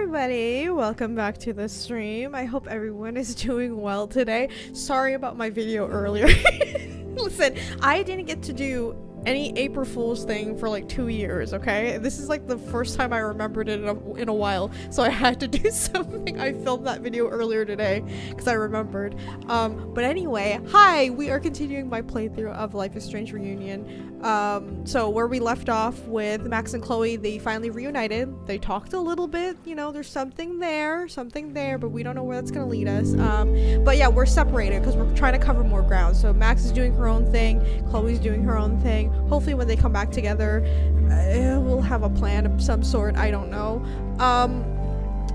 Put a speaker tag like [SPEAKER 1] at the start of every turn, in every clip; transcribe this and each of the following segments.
[SPEAKER 1] everybody, welcome back to the stream. I hope everyone is doing well today. Sorry about my video earlier. Listen, I didn't get to do any April Fool's thing for like 2 years, okay? This is like the first time I remembered it in a while, so I had to do something. I filmed that video earlier today because I remembered. But anyway, hi! We are continuing my playthrough of Life is Strange Reunion. So where we left off with Max and Chloe, they finally reunited. They talked a little bit, you know, there's something there, but we don't know where that's gonna lead us. But yeah, we're separated because we're trying to cover more ground. So Max is doing her own thing, Chloe's doing her own thing. Hopefully when they come back together, we'll have a plan of some sort, I don't know.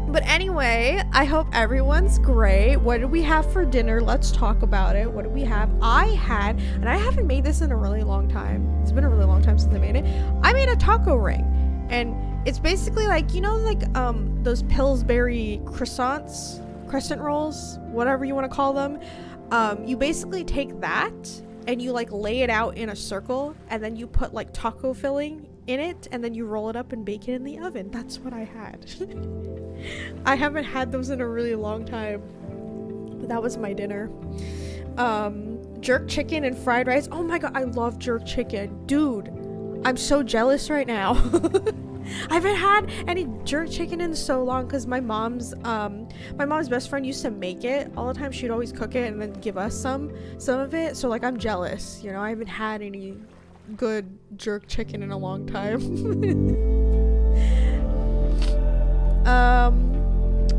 [SPEAKER 1] But anyway, I hope everyone's great. What did we have for dinner? Let's talk about it. What did we have? And I haven't made this in a really long time. It's been a really long time since I made it. I made a taco ring. And it's basically like, you know, like those Pillsbury crescent rolls, whatever you want to call them. You basically take that and you like lay it out in a circle and then you put like taco filling in it and then you roll it up and bake it in the oven. That's what I had. I haven't had those in a really long time, but that was my dinner. Jerk chicken and fried rice. Oh my god, I love jerk chicken. Dude, I'm so jealous right now. I haven't had any jerk chicken in so long because my mom's best friend used to make it all the time. She'd always cook it and then give us some of it. So like I'm jealous, you know. I haven't had any good jerk chicken in a long time.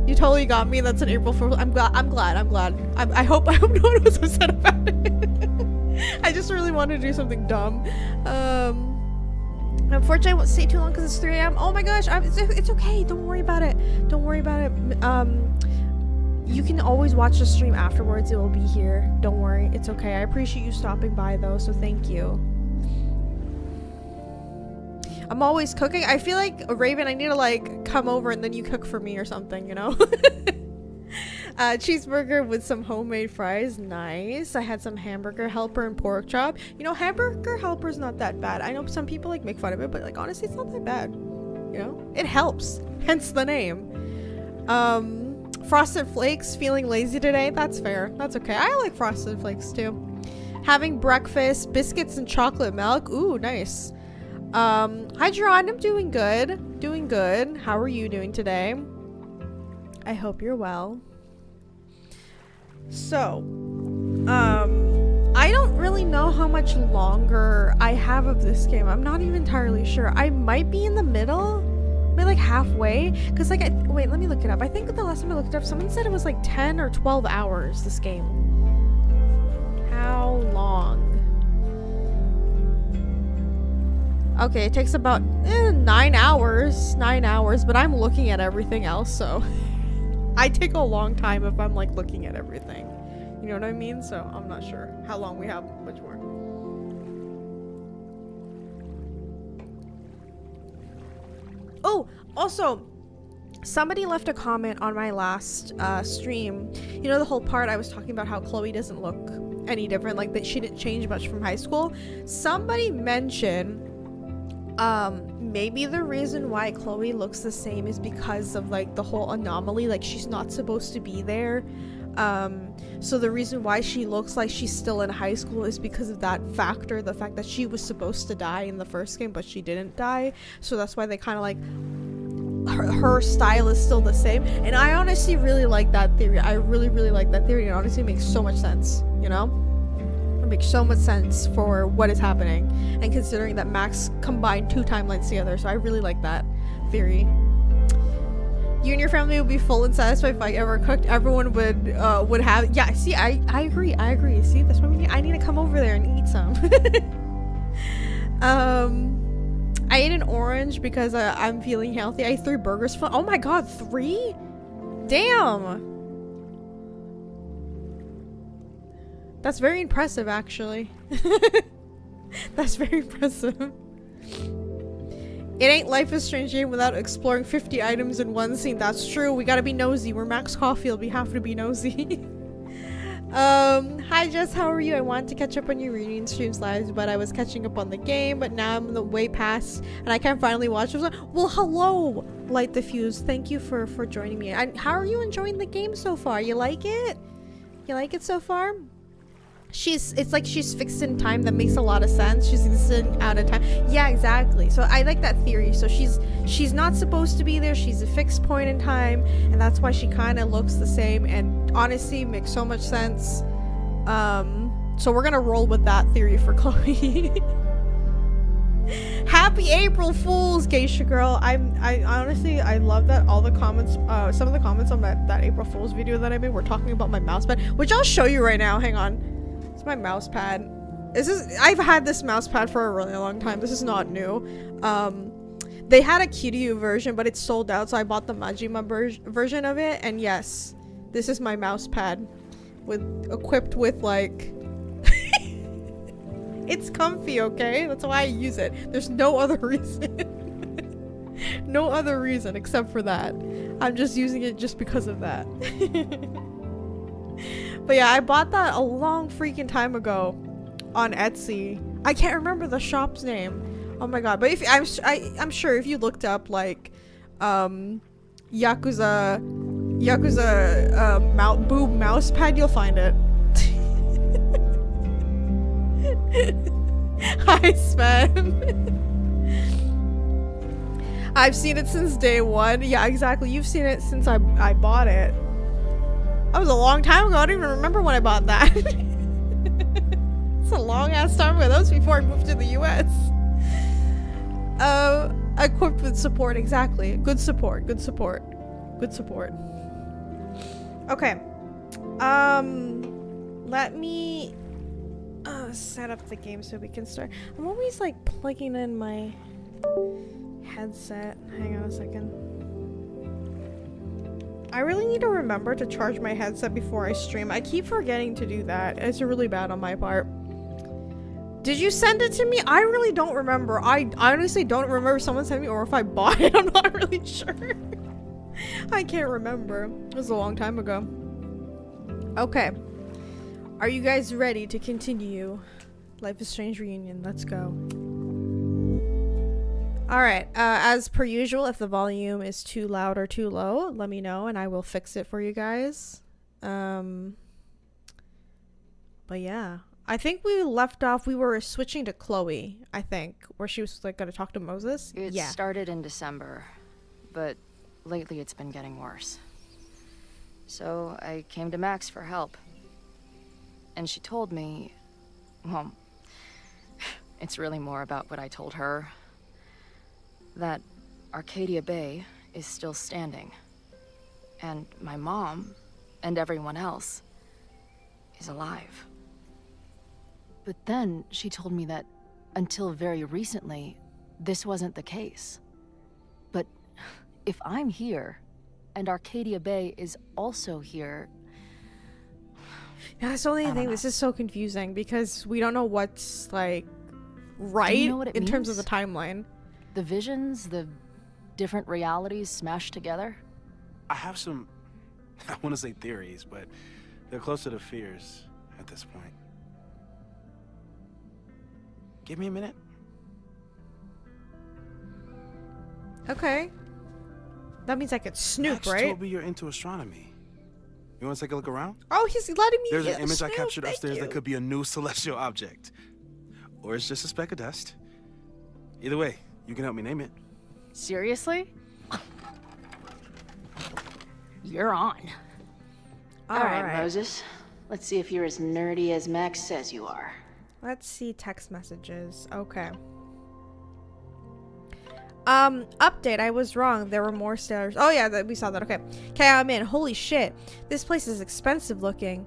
[SPEAKER 1] You totally got me. That's an April Fool's. I'm glad. I hope no one was upset about it. I just really wanted to do something dumb. Unfortunately, I won't stay too long because it's 3 a.m. Oh my gosh, it's okay. Don't worry about it. You can always watch the stream afterwards. It will be here. Don't worry. It's okay. I appreciate you stopping by though, so thank you. I'm always cooking. I feel like Raven, I need to like come over and then you cook for me or something, you know? Cheeseburger with some homemade fries. Nice. I had some hamburger helper and pork chop. You know, hamburger helper is not that bad. I know some people like make fun of it, but like honestly, it's not that bad. You know? It helps. Hence the name. Frosted Flakes. Feeling lazy today. That's fair. That's okay. I like Frosted Flakes too. Having breakfast. Biscuits and chocolate milk. Ooh, nice. Hi Gerard, I'm doing good. How are you doing today? I hope you're well. So, I don't really know how much longer I have of this game. I'm not even entirely sure. I might be in the middle, maybe like halfway, because like, wait, let me look it up. I think the last time I looked it up, someone said it was like 10 or 12 hours, this game. How long? Okay, it takes about 9 hours, but I'm looking at everything else, so I take a long time if I'm like looking at everything. You know what I mean? So I'm not sure how long we have, much more. Oh, also, somebody left a comment on my last stream. You know the whole part I was talking about how Chloe doesn't look any different, like that she didn't change much from high school. Somebody mentioned maybe the reason why Chloe looks the same is because of like the whole anomaly, like she's not supposed to be there. So the reason why she looks like she's still in high school is because of that factor, the fact that she was supposed to die in the first game but she didn't die, so that's why they kind of like her style is still the same. And I honestly really like that theory. I really like that theory. It honestly makes so much sense, you know? It makes so much sense for what is happening, and considering that Max combined 2 timelines together, so I really like that theory. You and your family would be full and satisfied if I ever cooked. Everyone would have. Yeah, see, I agree. See, that's what we need. I need to come over there and eat some. I ate an orange because I'm feeling healthy. I ate 3 burgers. Oh my god, 3? Damn. That's very impressive, actually. That's very impressive. It ain't Life is Strange game without exploring 50 items in one scene. That's true. We gotta be nosy. We're Max Caulfield. We have to be nosy. Hi Jess, how are you? I wanted to catch up on your reunion streams lives, but I was catching up on the game, but now I'm way past and I can finally watch. Well, hello! light the fuse. Thank you for joining me. How are you enjoying the game so far? You like it? You like it so far? It's like she's fixed in time. That makes a lot of sense. She's existing out of time. Yeah, exactly. So I like that theory. So she's not supposed to be there. She's a fixed point in time, and that's why she kind of looks the same, and honestly makes so much sense. So we're gonna roll with that theory for Chloe. Happy April Fools, Geisha girl. I honestly, I love that all the comments, some of the comments on that April Fools video that I made were talking about my mouse pad, which I'll show you right now. Hang on. It's my mouse pad. I've had this mouse pad for a really long time. This is not new. They had a Kiryu version, but it's sold out, so I bought the Majima version of it, and yes, this is my mouse pad equipped with like it's comfy, okay? That's why I use it. There's no other reason. No other reason except for that. I'm just using it just because of that. But yeah, I bought that a long freaking time ago on Etsy. I can't remember the shop's name. Oh my god. But if I'm sure if you looked up like Yakuza boob mouse pad, you'll find it. Hi, Sven. I've seen it since day one. Yeah, exactly. You've seen it since I bought it. That was a long time ago. I don't even remember when I bought that. It's a long ass time ago. That was before I moved to the US. Equipped with support. Exactly. Good support. Good support. Good support. Okay. Let me set up the game so we can start. I'm always like plugging in my headset. Hang on a second. I really need to remember to charge my headset before I stream. I keep forgetting to do that. It's really bad on my part. Did you send it to me? I really don't remember. I honestly don't remember if someone sent me or if I bought it. I'm not really sure. I can't remember. It was a long time ago. Okay. Are you guys ready to continue Life is Strange Reunion? Let's go. Alright, as per usual, if the volume is too loud or too low, let me know and I will fix it for you guys. But yeah. I think we left off, we were switching to Chloe, I think, where she was like gonna talk to Moses.
[SPEAKER 2] It started in December, but lately it's been getting worse. So I came to Max for help. And she told me, well, it's really more about what I told her, that Arcadia Bay is still standing. And my mom, and everyone else, is alive. But then she told me that until very recently, this wasn't the case. But if I'm here, and Arcadia Bay is also here...
[SPEAKER 1] Yeah, that's the only thing. This is so confusing because we don't know what's like right in terms of the timeline.
[SPEAKER 2] The visions, the different realities smashed together?
[SPEAKER 3] I have some, I want to say theories, but they're closer to fears at this point. Give me a minute.
[SPEAKER 1] Okay. That means I could snoop,
[SPEAKER 3] Max
[SPEAKER 1] right?
[SPEAKER 3] told me you're into astronomy. You want to take a look around?
[SPEAKER 1] Oh, he's letting me.
[SPEAKER 3] There's an image I captured
[SPEAKER 1] Thank
[SPEAKER 3] upstairs
[SPEAKER 1] you.
[SPEAKER 3] that could be a new celestial object. Or it's just a speck of dust. Either way, you can help me name it.
[SPEAKER 2] Seriously? You're on.
[SPEAKER 4] All right, Moses. Let's see if you're as nerdy as Max says you are.
[SPEAKER 1] Let's see text messages. Okay. Update. I was wrong. There were more stairs. Oh yeah, we saw that. Okay. Okay, I'm in. Holy shit. This place is expensive looking.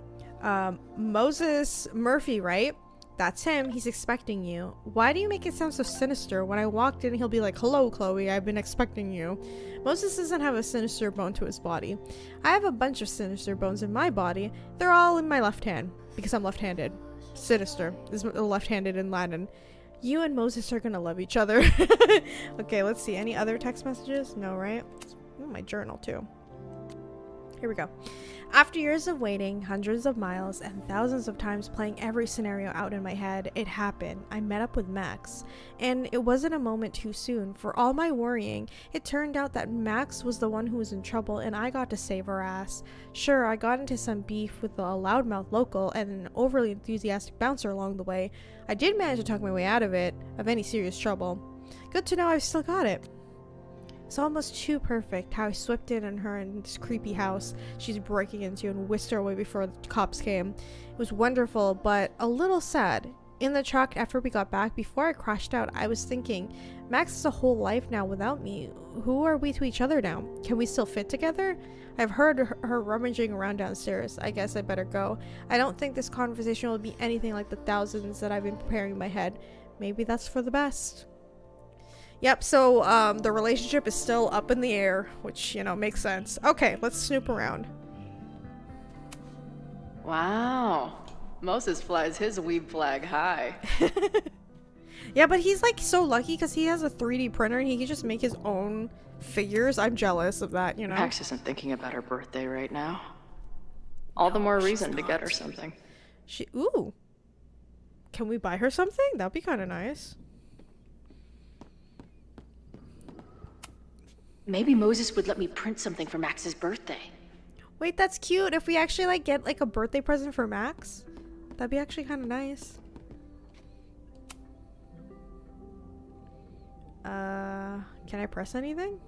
[SPEAKER 1] Moses Murphy, right? That's him. He's expecting you. Why do you make it sound so sinister? When I walked in, he'll be like, hello, Chloe. I've been expecting you. Moses doesn't have a sinister bone to his body. I have a bunch of sinister bones in my body. They're all in my left hand because I'm left-handed. Sinister is left-handed in Latin. You and Moses are gonna love each other. Okay, let's see. Any other text messages? No, right? Oh, my journal too. Here we go. After years of waiting, hundreds of miles, and thousands of times playing every scenario out in my head, it happened. I met up with Max. And it wasn't a moment too soon. For all my worrying, it turned out that Max was the one who was in trouble and I got to save her ass. Sure, I got into some beef with a loudmouth local and an overly enthusiastic bouncer along the way. I did manage to talk my way out of it, of any serious trouble. Good to know I've still got it. It's almost too perfect how I swept in on her in this creepy house she's breaking into and whisked her away before the cops came. It was wonderful, but a little sad. In the truck after we got back, before I crashed out, I was thinking, Max has a whole life now without me. Who are we to each other now? Can we still fit together? I've heard her rummaging around downstairs. I guess I better go. I don't think this conversation will be anything like the thousands that I've been preparing in my head. Maybe that's for the best. Yep, so the relationship is still up in the air, which, you know, makes sense. Okay, let's snoop around.
[SPEAKER 4] Wow. Moses flies his weeb flag high.
[SPEAKER 1] Yeah, but he's like so lucky because he has a 3D printer and he can just make his own figures. I'm jealous of that, you know.
[SPEAKER 4] Max isn't thinking about her birthday right now. All the more reason to get her something.
[SPEAKER 1] Ooh. Can we buy her something? That'd be kind of nice.
[SPEAKER 4] Maybe Moses would let me print something for Max's birthday.
[SPEAKER 1] Wait, that's cute. If we actually like get like a birthday present for Max, that'd be actually kind of nice. Can I press anything?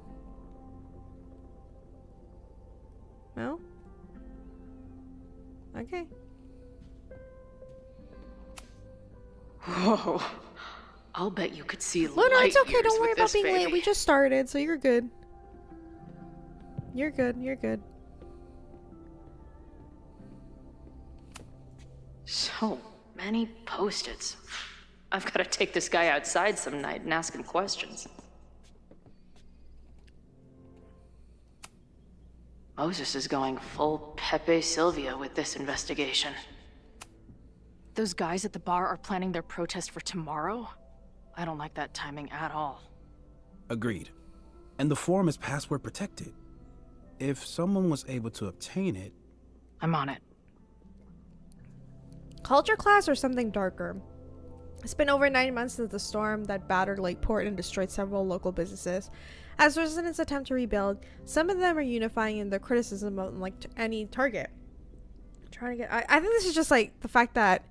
[SPEAKER 1] No? Okay.
[SPEAKER 4] Whoa. I'll bet you could see
[SPEAKER 1] Oh no, it's okay.
[SPEAKER 4] years
[SPEAKER 1] Don't worry
[SPEAKER 4] with
[SPEAKER 1] about
[SPEAKER 4] this
[SPEAKER 1] being
[SPEAKER 4] baby.
[SPEAKER 1] late. We just started, so you're good. You're good. You're good.
[SPEAKER 4] So many Post-its. I've got to take this guy outside some night and ask him questions. Moses is going full Pepe Silvia with this investigation.
[SPEAKER 2] Those guys at the bar are planning their protest for tomorrow? I don't like that timing at all.
[SPEAKER 3] Agreed. And the form is password protected. If someone was able to obtain it...
[SPEAKER 2] I'm on it.
[SPEAKER 1] Culture class or something darker? It's been over 9 months since the storm that battered Lakeport and destroyed several local businesses. As residents attempt to rebuild, some of them are unifying in their criticism of like any target. Trying to get. I think this is just like the fact that.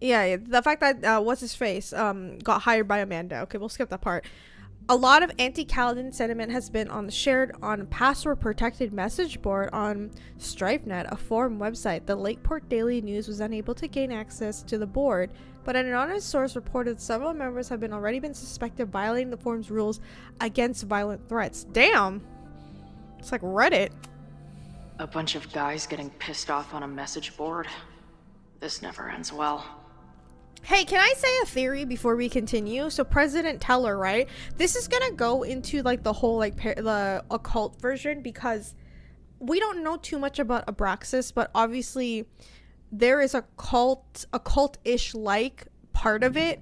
[SPEAKER 1] Yeah, the fact that what's his face got hired by Amanda. Okay, we'll skip that part. A lot of anti-Caledon sentiment has been shared on password-protected message board on StrifeNet, a forum website. The Lakeport Daily News was unable to gain access to the board, but an anonymous source reported several members have already been suspected of violating the forum's rules against violent threats. Damn! It's like Reddit.
[SPEAKER 4] A bunch of guys getting pissed off on a message board. This never ends well.
[SPEAKER 1] Hey, can I say a theory before we continue? So President Teller, right? This is gonna go into like the whole like the occult version because we don't know too much about Abraxas, but obviously there is a cult-ish like part of it.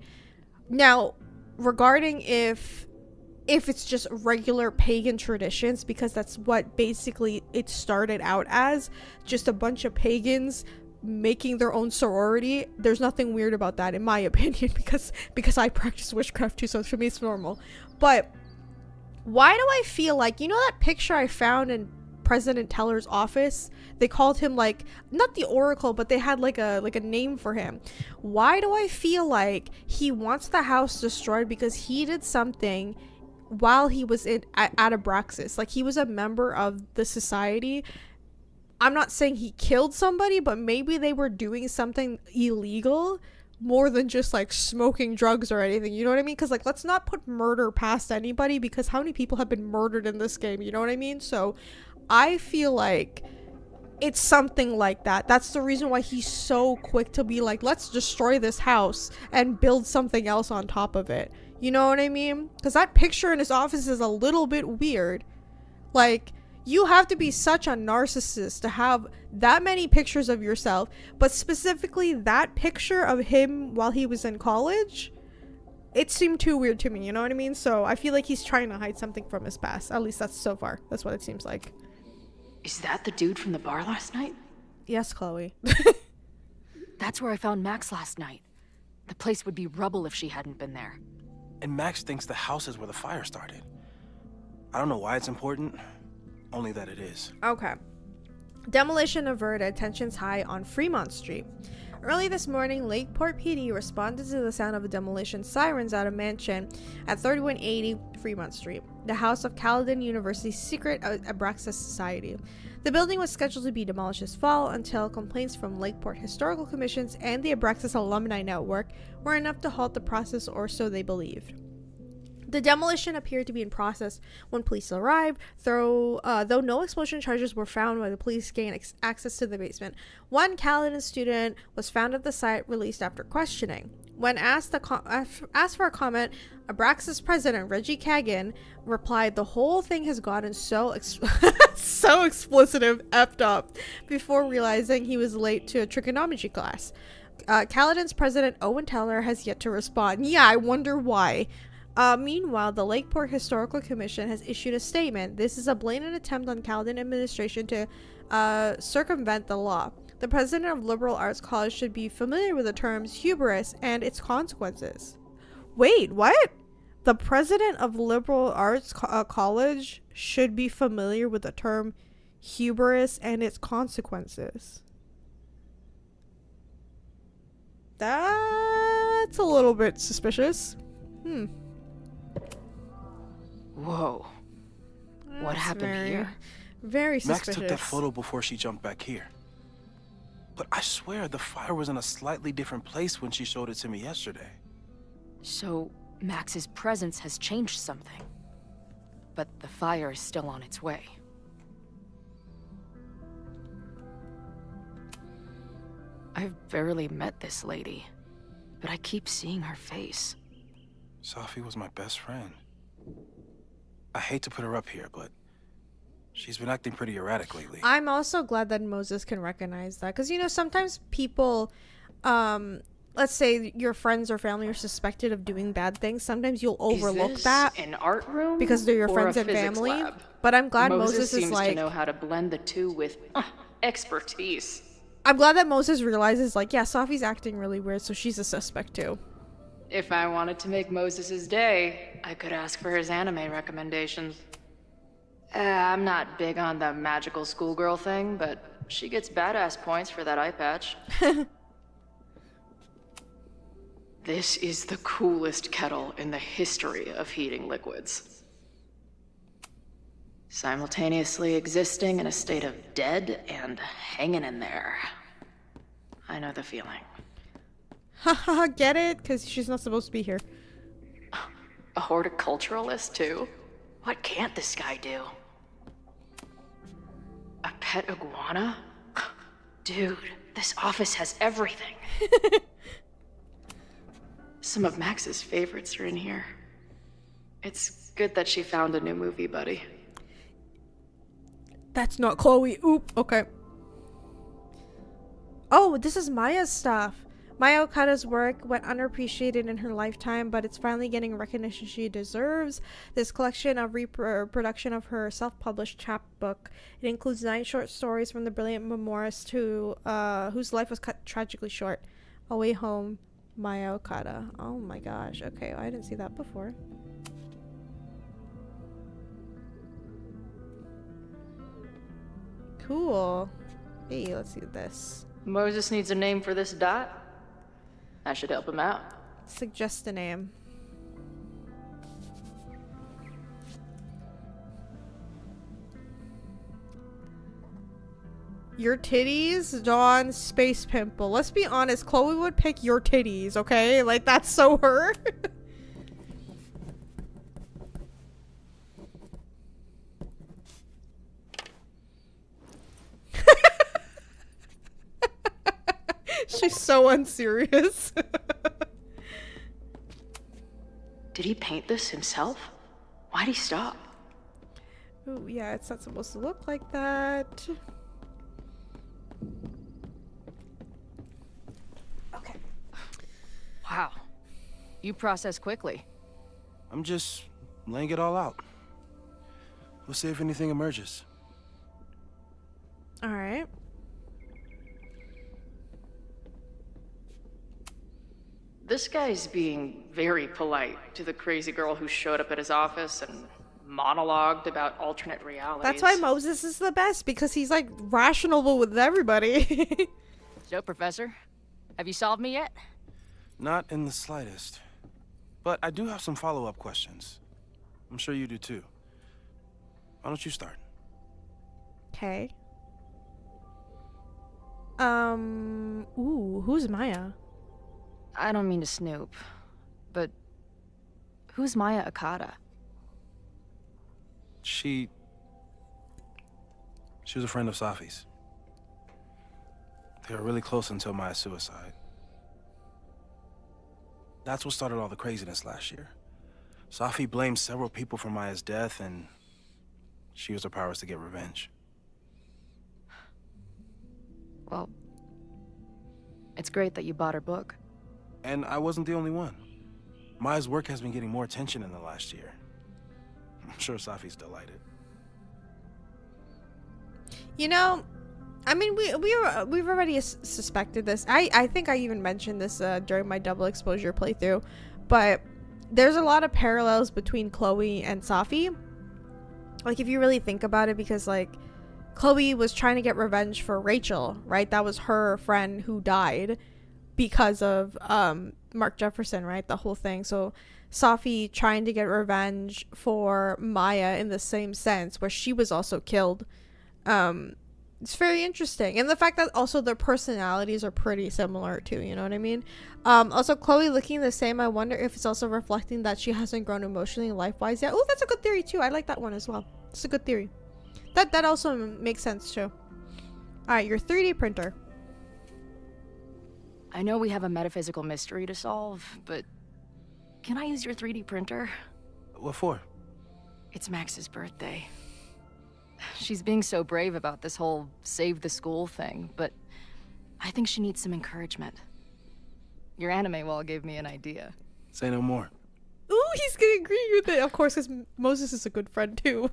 [SPEAKER 1] Now, regarding if it's just regular pagan traditions, because that's what basically it started out as, just a bunch of pagans making their own sorority. There's nothing weird about that in my opinion, because I practice witchcraft too, so for me it's normal. But why do I feel like, you know that picture I found in President Teller's office? They called him like, not the Oracle, but they had like a name for him. Why do I feel like he wants the house destroyed because he did something while he was at Abraxas? Like, he was a member of the society. I'm not saying he killed somebody, but maybe they were doing something illegal more than just like smoking drugs or anything, you know what I mean? Because like, let's not put murder past anybody, because how many people have been murdered in this game, you know what I mean? So I feel like it's something like that. That's the reason why he's so quick to be like, let's destroy this house and build something else on top of it, you know what I mean? Because that picture in his office is a little bit weird. Like, you have to be such a narcissist to have that many pictures of yourself, but specifically that picture of him while he was in college, it seemed too weird to me, you know what I mean? So I feel like he's trying to hide something from his past. At least that's so far. That's what it seems like.
[SPEAKER 4] Is that the dude from the bar last night?
[SPEAKER 1] Yes, Chloe.
[SPEAKER 2] That's where I found Max last night. The place would be rubble if she hadn't been there.
[SPEAKER 3] And Max thinks the house is where the fire started. I don't know why it's important, only that it is.
[SPEAKER 1] Okay. Demolition averted, tensions high on Fremont Street. Early this morning, Lakeport PD responded to the sound of demolition sirens at a mansion at 3180 Fremont Street, the house of Caledon University's secret Abraxas Society. The building was scheduled to be demolished this fall until complaints from Lakeport Historical Commissions and the Abraxas Alumni Network were enough to halt the process, or so they believed. The demolition appeared to be in process when police arrived, though no explosion charges were found when the police gained access to the basement. One Caledon student was found at the site, released after questioning. When asked for a comment, Abraxas president Reggie Kagan replied, "The whole thing has gotten so so explicit and effed up," before realizing he was late to a trigonometry class. Caledon's president Owen Teller has yet to respond. Yeah, I wonder why. Meanwhile, the Lakeport Historical Commission has issued a statement. This is a blatant attempt on Caledon administration to circumvent the law. The president of Liberal Arts College should be familiar with the terms hubris and its consequences. Wait, what? The president of Liberal Arts College should be familiar with the term hubris and its consequences. That's a little bit suspicious.
[SPEAKER 2] Whoa. What happened here?
[SPEAKER 1] Very suspicious.
[SPEAKER 3] Max took that photo before she jumped back here. But I swear the fire was in a slightly different place when she showed it to me yesterday.
[SPEAKER 2] So, Max's presence has changed something. But the fire is still on its way. I've barely met this lady, but I keep seeing her face.
[SPEAKER 3] Safi was my best friend. I hate to put her up here, but she's been acting pretty erratic lately.
[SPEAKER 1] I'm also glad that Moses can recognize that, because, you know, sometimes people, let's say your friends or family are suspected of doing bad things. Sometimes you'll overlook that
[SPEAKER 4] an art room
[SPEAKER 1] because they're your
[SPEAKER 4] or
[SPEAKER 1] friends
[SPEAKER 4] a
[SPEAKER 1] and
[SPEAKER 4] physics
[SPEAKER 1] family.
[SPEAKER 4] lab?
[SPEAKER 1] But I'm glad
[SPEAKER 4] Moses
[SPEAKER 1] Moses
[SPEAKER 4] seems
[SPEAKER 1] is like,
[SPEAKER 4] to know how to blend the two with expertise.
[SPEAKER 1] I'm glad that Moses realizes, like, yeah, Safi's acting really weird, so she's a suspect too.
[SPEAKER 4] If I wanted to make Moses' day, I could ask for his anime recommendations. I'm not big on the magical schoolgirl thing, but she gets badass points for that eye patch. This is the coolest kettle in the history of heating liquids. Simultaneously existing in a state of dead and hanging in there. I know the feeling.
[SPEAKER 1] Haha, get it? Because she's not supposed to be here.
[SPEAKER 4] A horticulturalist, too? What can't this guy do? A pet iguana? Dude, this office has everything. Some of Max's favorites are in here. It's good that she found a new movie buddy.
[SPEAKER 1] That's not Chloe. Oop. Okay. Oh, this is Maya's stuff. Maya Okada's work went underappreciated in her lifetime, but it's finally getting recognition she deserves. This collection of reproduction of her self-published chapbook. It includes 9 short stories from the brilliant memoirist whose life was cut tragically short. Away Home, Maya Okada. Oh my gosh. Okay, I didn't see that before. Cool. Hey, let's see this.
[SPEAKER 4] Moses needs a name for this dot. I should help him out.
[SPEAKER 1] Suggest a name. Your titties, Dawn, Space Pimple. Let's be honest, Chloe would pick your titties, okay? Like, that's so her. She's so unserious.
[SPEAKER 4] Did he paint this himself? Why'd he stop?
[SPEAKER 1] Oh, yeah, it's not supposed to look like that. Okay.
[SPEAKER 2] Wow. You process quickly.
[SPEAKER 3] I'm just laying it all out. We'll see if anything emerges.
[SPEAKER 1] All right.
[SPEAKER 4] This guy's being very polite to the crazy girl who showed up at his office and monologued about alternate realities.
[SPEAKER 1] That's why Moses is the best, because he's like rational with everybody.
[SPEAKER 2] So, Professor, have you solved me yet?
[SPEAKER 3] Not in the slightest. But I do have some follow-up questions. I'm sure you do too. Why don't you start?
[SPEAKER 1] Okay. Ooh, who's Maya?
[SPEAKER 2] I don't mean to snoop, but who's Maya Akata?
[SPEAKER 3] She was a friend of Safi's. They were really close until Maya's suicide. That's what started all the craziness last year. Safi blamed several people for Maya's death, and she used her powers to get revenge.
[SPEAKER 2] Well, it's great that you bought her book.
[SPEAKER 3] And I wasn't the only one. Maya's work has been getting more attention in the last year. I'm sure Safi's delighted.
[SPEAKER 1] You know, I mean, we've already suspected this. I think I even mentioned this during my double exposure playthrough, but there's a lot of parallels between Chloe and Safi. Like, if you really think about it, because like Chloe was trying to get revenge for Rachel, right? That was her friend who died because of Mark Jefferson, right? The whole thing. So Safi trying to get revenge for Maya in the same sense, where she was also killed. It's very interesting, and the fact that also their personalities are pretty similar too, you know what I mean? Also Chloe looking the same, I wonder if it's also reflecting that she hasn't grown emotionally life-wise yet. Oh, that's a good theory too. I like that one as well. It's a good theory. That also makes sense too. All right, your 3D printer.
[SPEAKER 2] I know we have a metaphysical mystery to solve, but can I use your 3D printer?
[SPEAKER 3] What for?
[SPEAKER 2] It's Max's birthday. She's being so brave about this whole save the school thing, but I think she needs some encouragement. Your anime wall gave me an idea.
[SPEAKER 3] Say no more.
[SPEAKER 1] Ooh, he's gonna agree with it, of course, because Moses is a good friend too.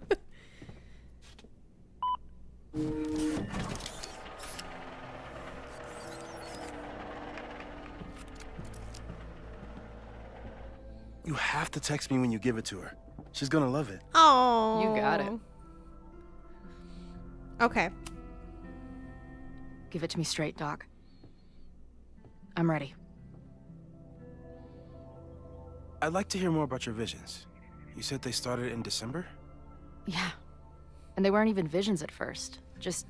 [SPEAKER 3] You have to text me when you give it to her. She's gonna love it.
[SPEAKER 1] Oh,
[SPEAKER 2] You got it.
[SPEAKER 1] Okay.
[SPEAKER 2] Give it to me straight, Doc. I'm ready.
[SPEAKER 3] I'd like to hear more about your visions. You said they started in December?
[SPEAKER 2] Yeah. And they weren't even visions at first. Just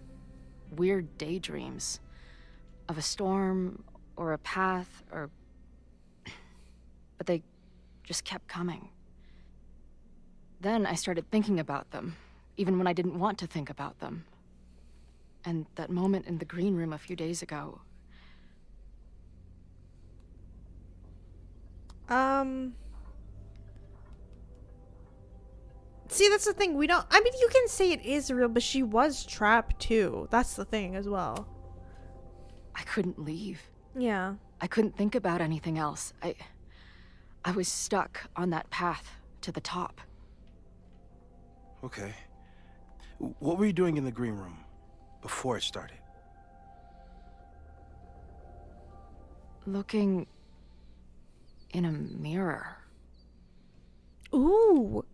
[SPEAKER 2] weird daydreams. Of a storm, or a path, or... But they just kept coming. Then I started thinking about them, even when I didn't want to think about them. And that moment in the green room a few days ago...
[SPEAKER 1] See, that's the thing. We don't... I mean, you can say it is real, but she was trapped too. That's the thing as well.
[SPEAKER 2] I couldn't leave.
[SPEAKER 1] Yeah.
[SPEAKER 2] I couldn't think about anything else. I was stuck on that path to the top.
[SPEAKER 3] Okay. What were you doing in the green room before it started?
[SPEAKER 2] Looking in a mirror.
[SPEAKER 1] Ooh.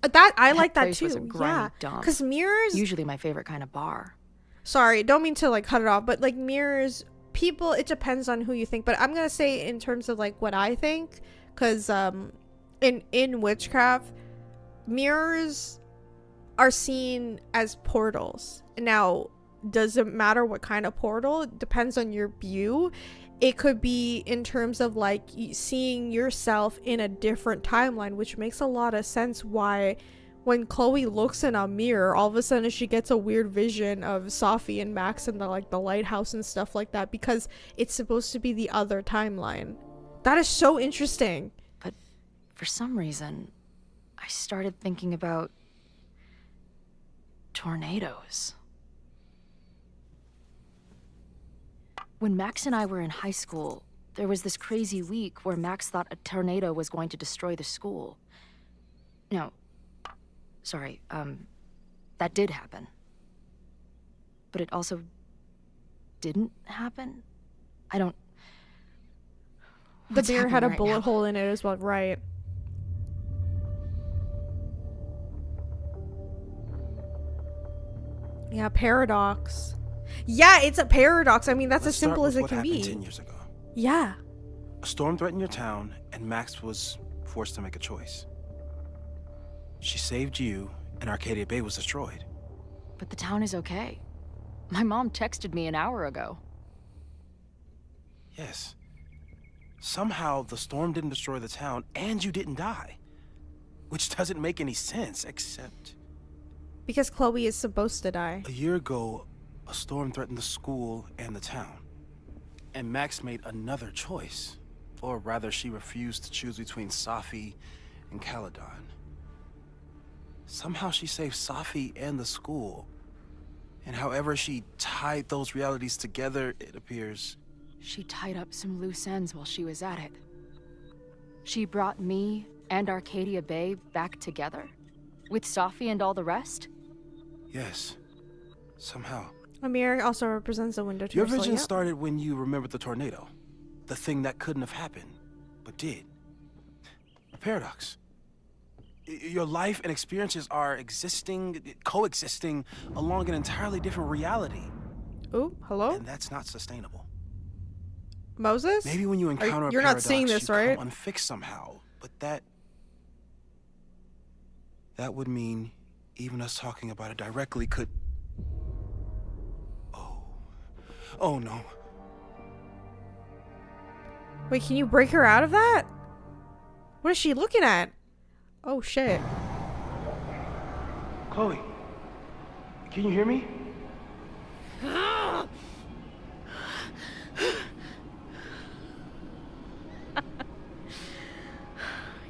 [SPEAKER 1] That I like that
[SPEAKER 2] place
[SPEAKER 1] too.
[SPEAKER 2] was a grimy
[SPEAKER 1] Yeah.
[SPEAKER 2] dump.
[SPEAKER 1] Because mirrors...
[SPEAKER 2] Usually my favorite kind of bar.
[SPEAKER 1] Sorry, don't mean to like cut it off, but like mirrors, people, it depends on who you think. But I'm gonna say in terms of like what I think, because in witchcraft, mirrors are seen as portals. Now, does it matter what kind of portal? It depends on your view. It could be in terms of like seeing yourself in a different timeline, which makes a lot of sense why when Chloe looks in a mirror, all of a sudden she gets a weird vision of Safi and Max and the lighthouse and stuff like that, because it's supposed to be the other timeline. That is so interesting.
[SPEAKER 2] But for some reason, I started thinking about tornadoes. When Max and I were in high school, there was this crazy week where Max thought a tornado was going to destroy the school. No, sorry, that did happen. but it also didn't happen. I don't...
[SPEAKER 1] The
[SPEAKER 2] What's
[SPEAKER 1] mirror had a
[SPEAKER 2] happening right
[SPEAKER 1] bullet
[SPEAKER 2] now?
[SPEAKER 1] hole in it as well, right? Yeah, paradox. Yeah, it's a paradox. I mean, that's
[SPEAKER 3] Let's
[SPEAKER 1] as simple
[SPEAKER 3] start
[SPEAKER 1] as
[SPEAKER 3] with
[SPEAKER 1] it
[SPEAKER 3] what
[SPEAKER 1] can
[SPEAKER 3] happened
[SPEAKER 1] be.
[SPEAKER 3] 10 years ago.
[SPEAKER 1] Yeah.
[SPEAKER 3] A storm threatened your town, and Max was forced to make a choice. She saved you, and Arcadia Bay was destroyed.
[SPEAKER 2] But the town is okay. My mom texted me an hour ago.
[SPEAKER 3] Yes. Somehow, the storm didn't destroy the town, and you didn't die. Which doesn't make any sense, except...
[SPEAKER 1] Because Chloe is supposed to die.
[SPEAKER 3] A year ago, a storm threatened the school and the town. And Max made another choice. Or rather, she refused to choose between Safi and Caledon. Somehow she saved Safi and the school. And however she tied those realities together, it appears...
[SPEAKER 2] She tied up some loose ends while she was at it. She brought me and Arcadia Bay back together? With Safi and all the rest?
[SPEAKER 3] Yes. Somehow.
[SPEAKER 1] A mirror also represents a window to
[SPEAKER 3] Your
[SPEAKER 1] your soul.
[SPEAKER 3] vision
[SPEAKER 1] Yep.
[SPEAKER 3] started when you remembered the tornado. The thing that couldn't have happened, but did. A paradox. Your life and experiences are coexisting along an entirely different reality.
[SPEAKER 1] Ooh, hello?
[SPEAKER 3] And that's not sustainable.
[SPEAKER 1] Moses?
[SPEAKER 3] Maybe when you encounter a
[SPEAKER 1] you're
[SPEAKER 3] paradox,
[SPEAKER 1] not seeing this,
[SPEAKER 3] you
[SPEAKER 1] right?
[SPEAKER 3] come unfixed somehow. But that would mean even us talking about it directly could... Oh no.
[SPEAKER 1] Wait, can you break her out of that? What is she looking at? Oh shit.
[SPEAKER 3] Chloe, can you hear me?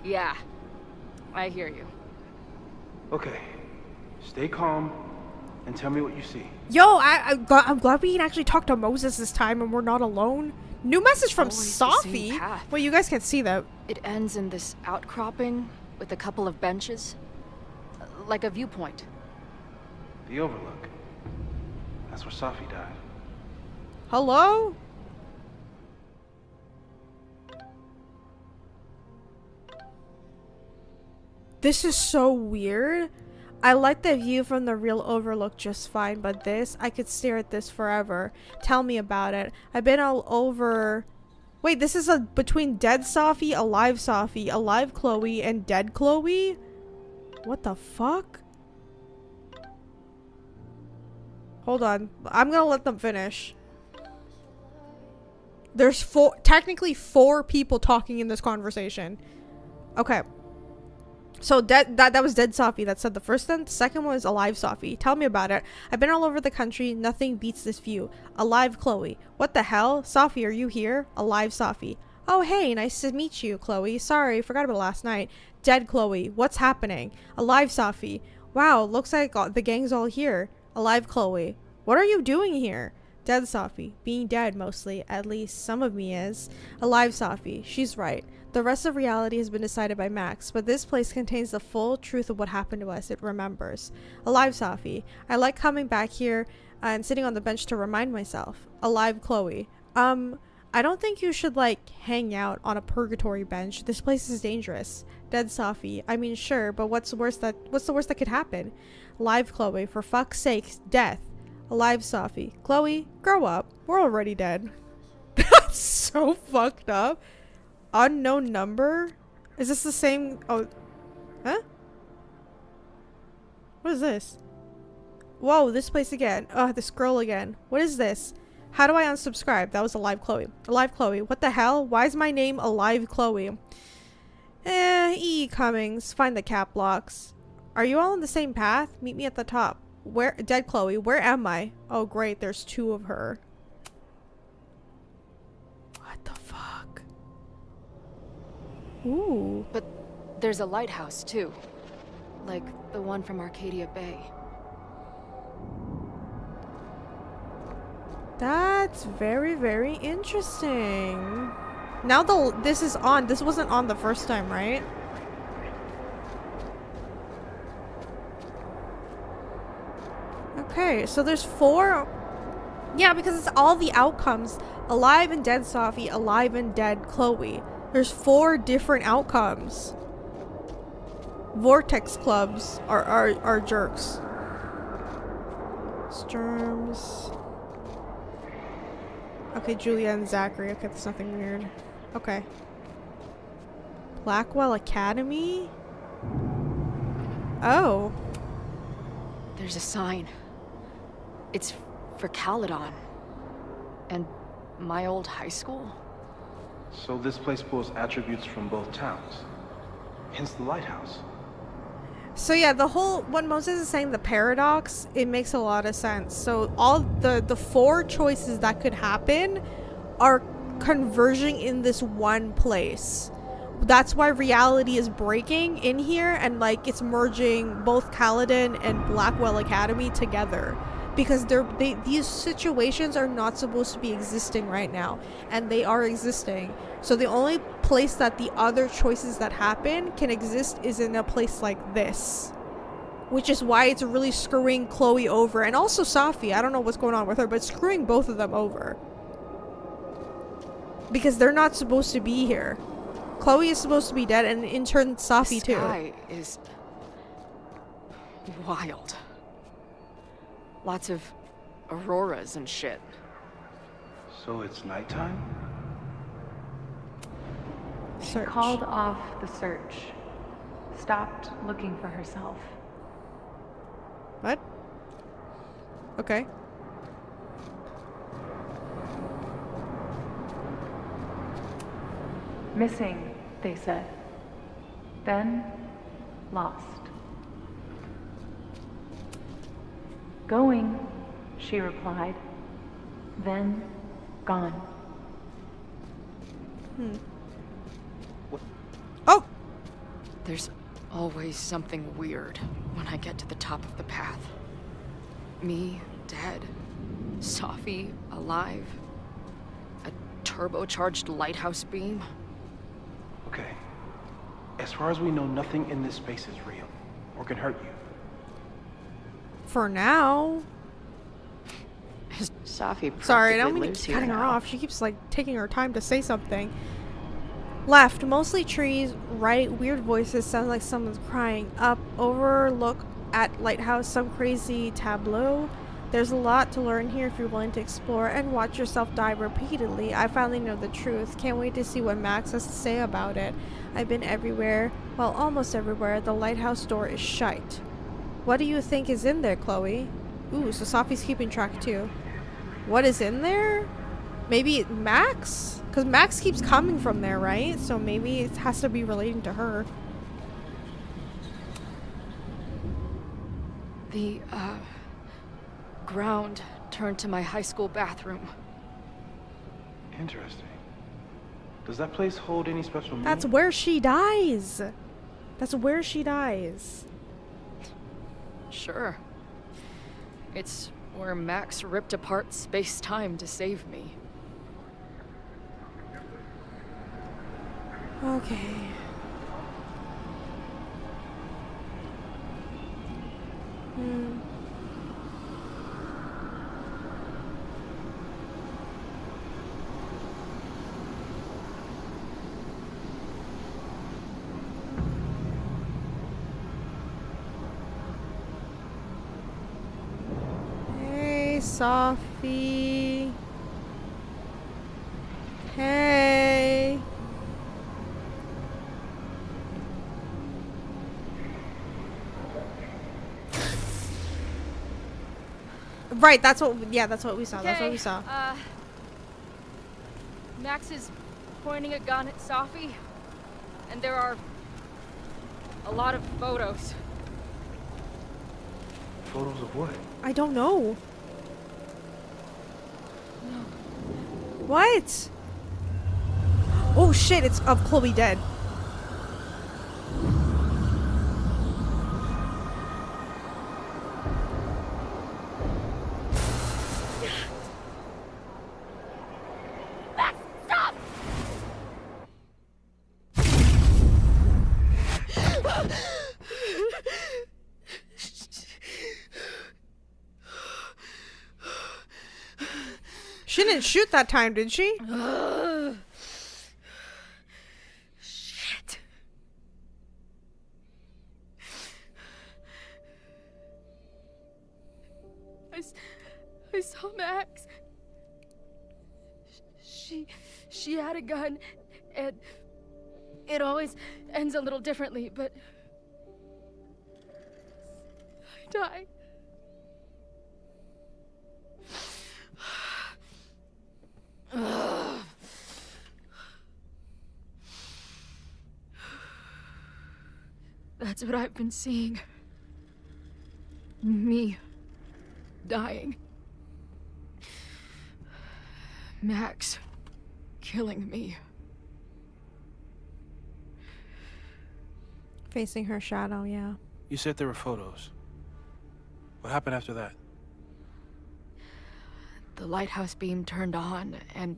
[SPEAKER 2] Yeah, I hear you.
[SPEAKER 3] Okay, stay calm and tell me what you see.
[SPEAKER 1] Yo, I'm glad we can actually talk to Moses this time and we're not alone. New message from
[SPEAKER 2] Always the same
[SPEAKER 1] Safi.
[SPEAKER 2] path.
[SPEAKER 1] Well, you guys can't see that.
[SPEAKER 2] It ends in this outcropping with a couple of benches. Like a viewpoint.
[SPEAKER 3] The overlook. That's where Safi died.
[SPEAKER 1] Hello? This is so weird. I like the view from the real overlook just fine, but this, I could stare at this forever. Tell me about it. I've been all over... Wait, this is between dead Safi, alive Chloe, and dead Chloe? What the fuck? Hold on. I'm gonna let them finish. There's technically four people talking in this conversation. Okay. So that was dead Safi that said the first one. The second one was alive Safi. Tell me about it. I've been all over the country. Nothing beats this view. Alive Chloe. What the hell? Safi, are you here? Alive Safi. Oh hey, nice to meet you, Chloe. Sorry, forgot about last night. Dead Chloe. What's happening? Alive Safi. Wow, looks like the gang's all here. Alive Chloe. What are you doing here? Dead Safi. Being dead mostly. At least some of me is. Alive Safi. She's right. The rest of reality has been decided by Max, but this place contains the full truth of what happened to us. It remembers. Alive Safi. I like coming back here and sitting on the bench to remind myself. Alive Chloe. I don't think you should like hang out on a purgatory bench. This place is dangerous. Dead Safi. I mean sure, but what's the worst that could happen? Alive Chloe. For fuck's sake, death. Alive Safi. Chloe, grow up. We're already dead. That's so fucked up. Unknown number? Is this the same? Oh, huh? What is this? Whoa, this place again. Oh, the scroll again. What is this? How do I unsubscribe? That was Alive Chloe. Alive Chloe. What the hell? Why is my name Alive Chloe? E. Cummings. Find the cap blocks. Are you all on the same path? Meet me at the top. Where? Dead Chloe. Where am I? Oh, great. There's two of her. What the fuck? Ooh.
[SPEAKER 2] But there's a lighthouse, too. Like the one from Arcadia Bay.
[SPEAKER 1] That's very, very interesting. Now this is on. This wasn't on the first time, right? Okay, so there's 4. Yeah, because it's all the outcomes. Alive and dead Safi, alive and dead Chloe. There's 4 different outcomes. Vortex clubs are jerks. Storms. Okay, Julia and Zachary. Okay, that's nothing weird. Okay. Blackwell Academy? Oh.
[SPEAKER 2] There's a sign. It's for Caledon. And my old high school?
[SPEAKER 3] So this place pulls attributes from both towns. Hence the lighthouse.
[SPEAKER 1] So yeah, the whole, when Moses is saying the paradox, it makes a lot of sense. So all the 4 choices that could happen are converging in this one place. That's why reality is breaking in here, and like it's merging both Caledon and Blackwell Academy together. Because these situations are not supposed to be existing right now, and they are existing. So the only place that the other choices that happen can exist is in a place like this. Which is why it's really screwing Chloe over, and also Safi. I don't know what's going on with her, but screwing both of them over. Because they're not supposed to be here. Chloe is supposed to be dead, and in turn Safi too.
[SPEAKER 2] The sky is wild. Lots of auroras and shit.
[SPEAKER 3] So it's nighttime?
[SPEAKER 1] Search.
[SPEAKER 5] Called off the search. Stopped looking for herself.
[SPEAKER 1] What? Okay.
[SPEAKER 5] Missing, they said. Then, lost. Going, she replied. Then, gone.
[SPEAKER 1] Oh!
[SPEAKER 2] There's always something weird when I get to the top of the path. Me, dead. Safi, alive. A turbocharged lighthouse beam.
[SPEAKER 3] Okay. As far as we know, nothing in this space is real or can hurt you.
[SPEAKER 1] For now.
[SPEAKER 4] Safi
[SPEAKER 1] Sorry, I don't
[SPEAKER 4] practically
[SPEAKER 1] mean to
[SPEAKER 4] lives
[SPEAKER 1] keep
[SPEAKER 4] here
[SPEAKER 1] cutting her
[SPEAKER 4] now.
[SPEAKER 1] off. She keeps like taking her time to say something. Left, mostly trees. Right, weird voices. Sounds like someone's crying. Up, overlook at lighthouse. Some crazy tableau. There's a lot to learn here if you're willing to explore and watch yourself die repeatedly. I finally know the truth. Can't wait to see what Max has to say about it. I've been everywhere. Well, almost everywhere. The lighthouse door is shut. What do you think is in there, Chloe? Ooh, so Safi's keeping track too. What is in there? Maybe Max? Because Max keeps coming from there, right? So maybe it has to be relating to her.
[SPEAKER 2] The, ground turned to my high school bathroom.
[SPEAKER 3] Interesting. Does that place hold any special meaning?
[SPEAKER 1] That's where she dies. That's where she dies.
[SPEAKER 2] Sure. It's where Max ripped apart space-time to save me.
[SPEAKER 1] Okay. Hey, Safi. Hey. Right, that's what we saw. That's what we saw.
[SPEAKER 2] Max is pointing a gun at Safi, and there are a lot of photos.
[SPEAKER 3] Photos of what?
[SPEAKER 1] I don't know. What? Oh shit, it's of Chloe dead. She didn't shoot that time, did she?
[SPEAKER 2] Shit. I saw Max. She had a gun, and it always ends a little differently, but I died. That's what I've been seeing. Me dying. Max killing me.
[SPEAKER 1] Facing her shadow, yeah.
[SPEAKER 3] You said there were photos. What happened after that?
[SPEAKER 2] The lighthouse beam turned on, and...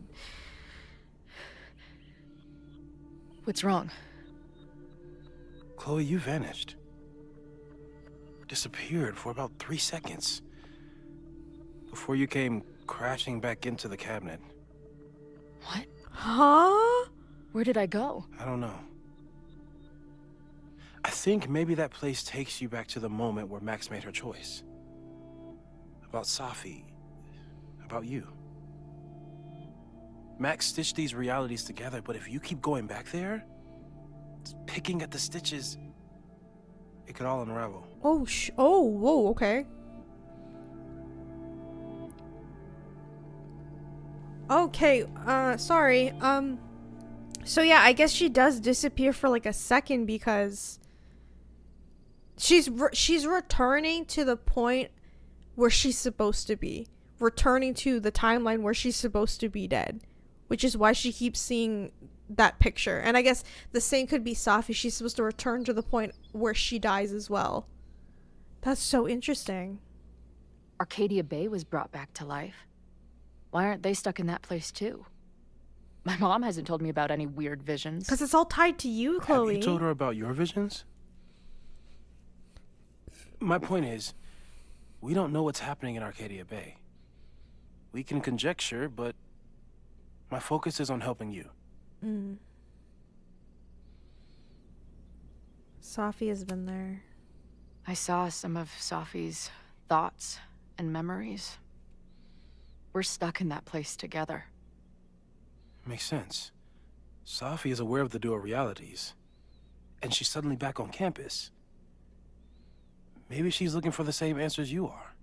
[SPEAKER 2] What's wrong?
[SPEAKER 3] Chloe, you vanished. Disappeared for about 3 seconds. Before you came crashing back into the cabinet.
[SPEAKER 2] What?
[SPEAKER 1] Huh?
[SPEAKER 2] Where did I go?
[SPEAKER 3] I don't know. I think maybe that place takes you back to the moment where Max made her choice. About Safi. About you. Max stitched these realities together, but if you keep going back there, picking at the stitches, it could all unravel.
[SPEAKER 1] Oh, whoa, okay. Okay, sorry. So yeah, I guess she does disappear for like a second because she's returning to the point where she's supposed to be. Returning to the timeline where she's supposed to be dead. Which is why she keeps seeing that picture. And I guess the same could be Safi. She's supposed to return to the point where she dies as well. That's so interesting.
[SPEAKER 2] Arcadia Bay was brought back to life. Why aren't they stuck in that place too? My mom hasn't told me about any weird visions.
[SPEAKER 1] Because it's all tied to you, Chloe.
[SPEAKER 3] Have you told her about your visions? My point is, we don't know what's happening in Arcadia Bay. We can conjecture, but my focus is on helping you.
[SPEAKER 1] Safi has been there.
[SPEAKER 2] I saw some of Safi's thoughts and memories. We're stuck in that place together.
[SPEAKER 3] Makes sense. Safi is aware of the dual realities, and she's suddenly back on campus. Maybe she's looking for the same answers you are.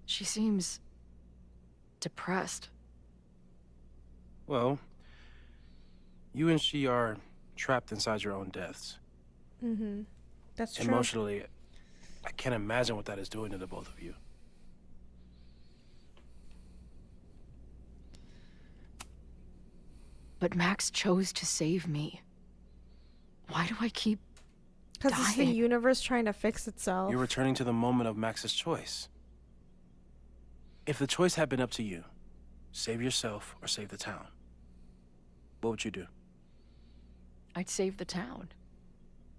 [SPEAKER 2] She seems depressed.
[SPEAKER 3] Well, you and she are trapped inside your own deaths.
[SPEAKER 1] That's true.
[SPEAKER 3] Emotionally, I can't imagine what that is doing to the both of you.
[SPEAKER 2] But Max chose to save me. Why do I keep
[SPEAKER 1] Because it's the
[SPEAKER 2] dying?
[SPEAKER 1] universe trying to fix itself.
[SPEAKER 3] You're returning to the moment of Max's choice. If the choice had been up to you, save yourself or save the town, what would you do?
[SPEAKER 2] I'd save the town.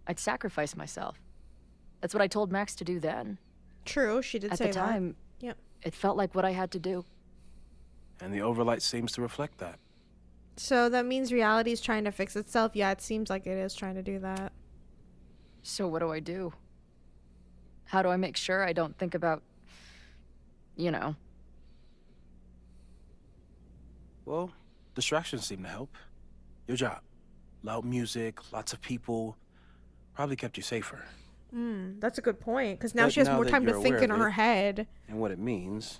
[SPEAKER 2] I'd sacrifice myself. That's what I told Max to do then.
[SPEAKER 1] True, she did
[SPEAKER 2] At
[SPEAKER 1] say
[SPEAKER 2] the time,
[SPEAKER 1] that. Yep.
[SPEAKER 2] it felt like what I had to do.
[SPEAKER 3] And the overlight seems to reflect that.
[SPEAKER 1] So that means reality is trying to fix itself. Yeah, it seems like it is trying to do that.
[SPEAKER 2] So what do I do? How do I make sure I don't think about, you know?
[SPEAKER 3] Well, distractions seem to help. Your job. Loud music, lots of people, probably kept you safer.
[SPEAKER 1] That's a good point. Because now
[SPEAKER 3] But
[SPEAKER 1] she has
[SPEAKER 3] now
[SPEAKER 1] more
[SPEAKER 3] that
[SPEAKER 1] time to
[SPEAKER 3] you're
[SPEAKER 1] think
[SPEAKER 3] aware
[SPEAKER 1] in
[SPEAKER 3] of
[SPEAKER 1] her
[SPEAKER 3] it,
[SPEAKER 1] head.
[SPEAKER 3] And what it means,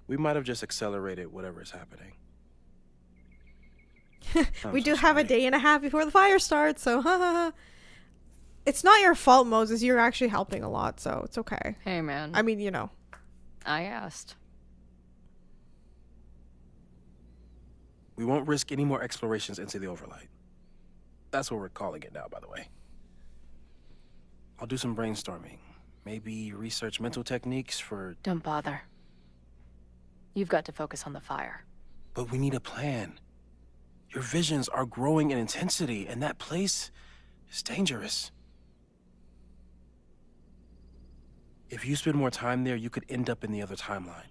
[SPEAKER 3] we might have just accelerated whatever is happening.
[SPEAKER 1] We
[SPEAKER 3] I'm
[SPEAKER 1] do
[SPEAKER 3] so
[SPEAKER 1] have a
[SPEAKER 3] sorry.
[SPEAKER 1] day and a half before the fire starts, so it's not your fault, Moses. You're actually helping a lot, so it's okay.
[SPEAKER 2] Hey, man.
[SPEAKER 1] I mean, you know.
[SPEAKER 2] I asked.
[SPEAKER 3] We won't risk any more explorations into the overlight. That's what we're calling it now, by the way. I'll do some brainstorming. Maybe research mental techniques for...
[SPEAKER 2] Don't bother. You've got to focus on the fire.
[SPEAKER 3] But we need a plan. Your visions are growing in intensity, and that place is dangerous. If you spend more time there, you could end up in the other timeline.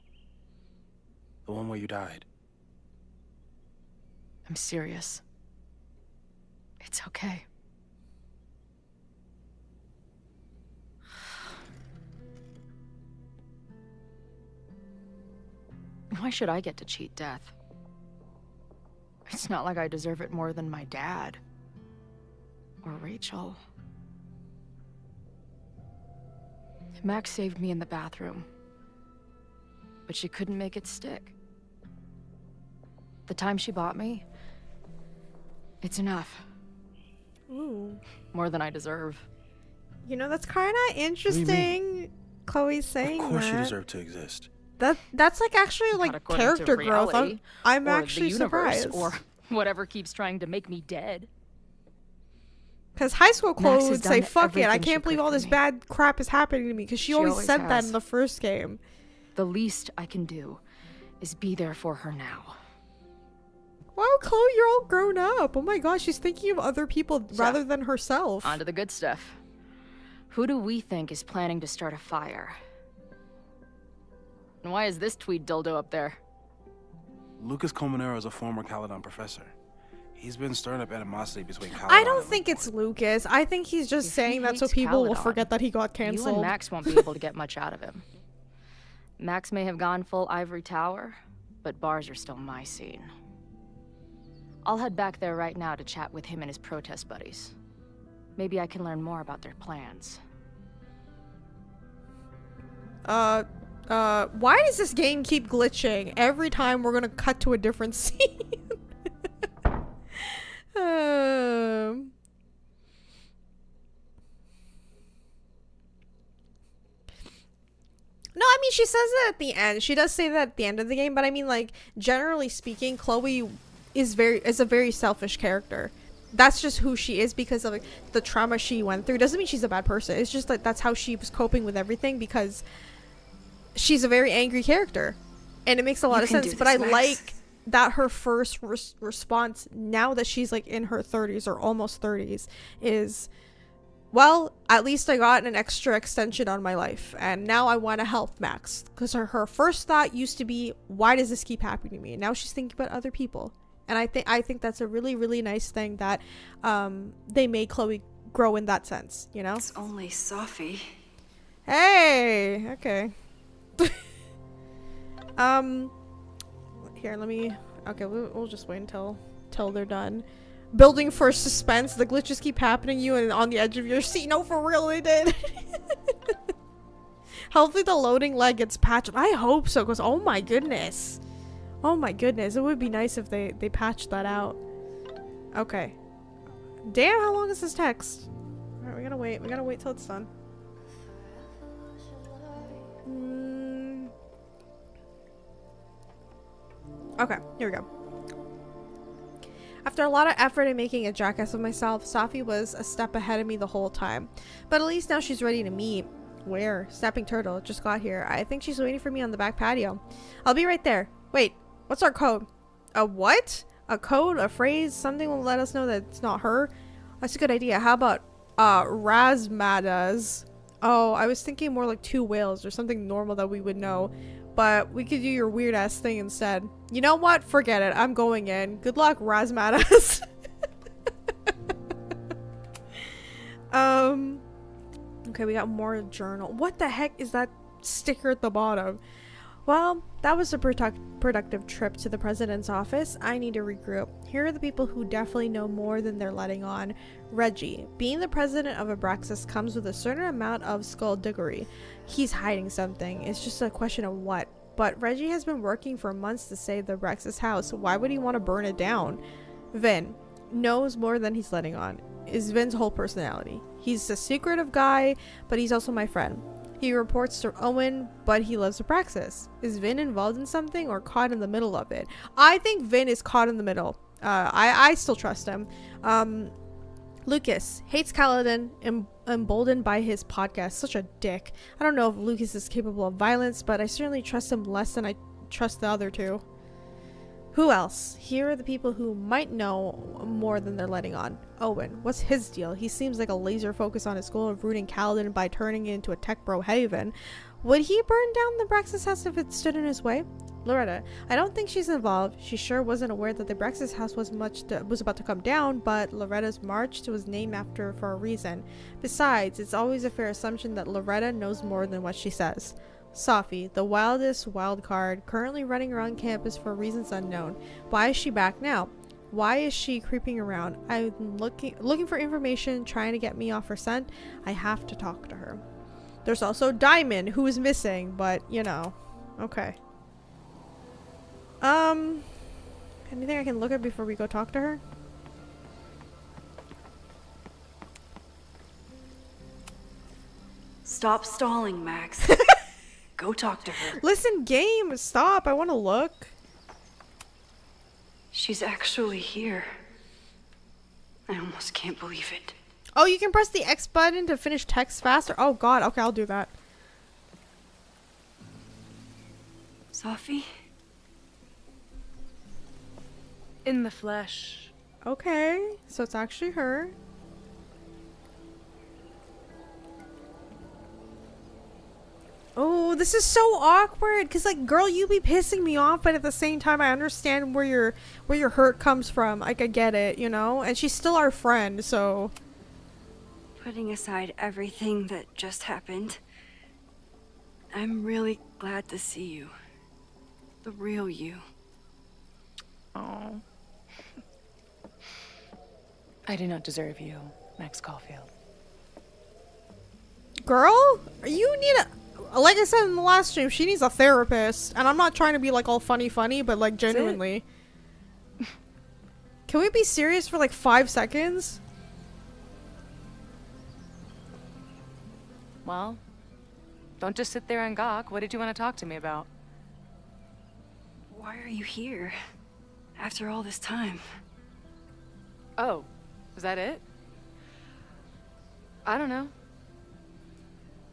[SPEAKER 3] The one where you died.
[SPEAKER 2] I'm serious. It's okay. Why should I get to cheat death? It's not like I deserve it more than my dad. Or Rachel. Max saved me in the bathroom. But she couldn't make it stick. The time she bought me, it's enough.
[SPEAKER 1] Ooh.
[SPEAKER 2] More than I deserve.
[SPEAKER 1] You know, that's kind of interesting. Chloe's saying
[SPEAKER 3] Of course
[SPEAKER 1] that.
[SPEAKER 3] you deserve to exist.
[SPEAKER 1] That's like actually
[SPEAKER 2] Not
[SPEAKER 1] like
[SPEAKER 2] according
[SPEAKER 1] character
[SPEAKER 2] to
[SPEAKER 1] growth.
[SPEAKER 2] reality,
[SPEAKER 1] I'm
[SPEAKER 2] or
[SPEAKER 1] actually
[SPEAKER 2] the universe,
[SPEAKER 1] surprised.
[SPEAKER 2] or whatever keeps trying to make me dead.
[SPEAKER 1] Because high school Chloe
[SPEAKER 2] Max has
[SPEAKER 1] would say,
[SPEAKER 2] done
[SPEAKER 1] fuck it, I
[SPEAKER 2] everything she
[SPEAKER 1] can't believe
[SPEAKER 2] could
[SPEAKER 1] all
[SPEAKER 2] for
[SPEAKER 1] this
[SPEAKER 2] me.
[SPEAKER 1] bad crap is happening to me. Because she always said that
[SPEAKER 2] has.
[SPEAKER 1] in the first game.
[SPEAKER 2] The least I can do is be there for her now.
[SPEAKER 1] Wow, Chloe, you're all grown up. Oh my gosh, she's thinking of other people rather than herself.
[SPEAKER 2] On to the good stuff. Who do we think is planning to start a fire? And why is this tweed dildo up there?
[SPEAKER 3] Lucas Colmenero is a former Caledon professor. He's been stirring up animosity between Caledon
[SPEAKER 1] I don't
[SPEAKER 3] and
[SPEAKER 1] think it's
[SPEAKER 3] Lakewood.
[SPEAKER 1] Lucas. I think he's just
[SPEAKER 2] If
[SPEAKER 1] saying
[SPEAKER 2] he
[SPEAKER 1] that so
[SPEAKER 2] hates
[SPEAKER 1] people will
[SPEAKER 2] Caledon,
[SPEAKER 1] forget that he got
[SPEAKER 2] You
[SPEAKER 1] canceled.
[SPEAKER 2] and Max won't be able to get much out of him. Max may have gone full ivory tower, but bars are still my scene. I'll head back there right now to chat with him and his protest buddies. Maybe I can learn more about their plans.
[SPEAKER 1] Why does this game keep glitching every time we're gonna cut to a different scene? No, I mean, she says that at the end. She does say that at the end of the game, but I mean, like, generally speaking, Chloe is a very selfish character. That's just who she is because of like, the trauma she went through. Doesn't mean she's a bad person. It's just like that's how she was coping with everything because she's a very angry character. And it makes a lot of sense. But I like that her first response, now that she's like in her 30s or almost 30s, is, well, at least I got an extra extension on my life. And now I want to help Max. Because her first thought used to be, why does this keep happening to me? And now she's thinking about other people. And I think that's a really, really nice thing that they made Chloe grow in that sense, you know?
[SPEAKER 6] It's only Safi.
[SPEAKER 1] Hey! Okay. Here, let me... Okay, we'll just wait until they're done. Building for suspense. The glitches keep happening to you and on the edge of your seat. No, for real, they did. Hopefully the loading lag gets patched. I hope so, because oh my goodness. Oh my goodness, it would be nice if they patched that out. Okay. Damn, how long is this text? Alright, we gotta wait. We gotta wait till it's done. Okay, here we go. After a lot of effort in making a jackass of myself, Safi was a step ahead of me the whole time. But at least now she's ready to meet. Where? Snapping Turtle just got here. I think she's waiting for me on the back patio. I'll be right there. Wait, what's our code? A what? A code? A phrase? Something will let us know that it's not her? That's a good idea. How about, Razmadas? Oh, I was thinking more like 2 whales or something normal that we would know. But we could do your weird ass thing instead. You know what? Forget it. I'm going in. Good luck, Razmadas. Okay, we got more journal. What the heck is that sticker at the bottom? Well, that was a productive trip to the president's office. I need to regroup. Here are the people who definitely know more than they're letting on. Reggie. Being the president of Abraxas comes with a certain amount of skullduggery. He's hiding something. It's just a question of what. But Reggie has been working for months to save the Abraxas house. Why would he want to burn it down? Vin. Knows more than he's letting on. Is Vin's whole personality. He's a secretive guy, but he's also my friend. He reports to Owen, but he loves Abraxas. Is Vin involved in something or caught in the middle of it? I think Vin is caught in the middle. I still trust him. Lucas hates Caledon, emboldened by his podcast. Such a dick. I don't know if Lucas is capable of violence, but I certainly trust him less than I trust the other two. Who else? Here are the people who might know more than they're letting on. Owen. What's his deal? He seems like a laser focus on his goal of rooting Caledon by turning it into a tech bro haven. Would he burn down the Abraxas house if it stood in his way? Loretta, I don't think she's involved. She sure wasn't aware that the Brex's house was about to come down, but Loretta's march was named after her for a reason. Besides, it's always a fair assumption that Loretta knows more than what she says. Safi, the wildest wild card, currently running around campus for reasons unknown. Why is she back now? Why is she creeping around? I'm looking for information, trying to get me off her scent. I have to talk to her. There's also Diamond, who is missing, but, you know. Okay. Anything I can look at before we go talk to her?
[SPEAKER 6] Stop stalling, Max. Go talk to her.
[SPEAKER 1] Listen, game, stop. I want to look.
[SPEAKER 6] She's actually here. I almost can't believe it.
[SPEAKER 1] Oh, you can press the X button to finish text faster? Oh god, okay, I'll do that.
[SPEAKER 6] Safi?
[SPEAKER 5] In the flesh.
[SPEAKER 1] Okay, so it's actually her. Oh, this is so awkward, because like, girl, you be pissing me off, but at the same time I understand where your hurt comes from. Like, I get it, you know? And she's still our friend, so
[SPEAKER 6] Putting aside everything that just happened, I'm really glad to see you. The real you.
[SPEAKER 5] Oh. I do not deserve you, Max Caulfield.
[SPEAKER 1] girl, you need a, like I said in the last stream, she needs a therapist. And I'm not trying to be like all funny, but like genuinely. Can we be serious for like 5 seconds?
[SPEAKER 5] Well, don't just sit there and gawk. What did you want to talk to me about?
[SPEAKER 6] Why are you here? After all this time?
[SPEAKER 5] Oh, is that it? I don't know.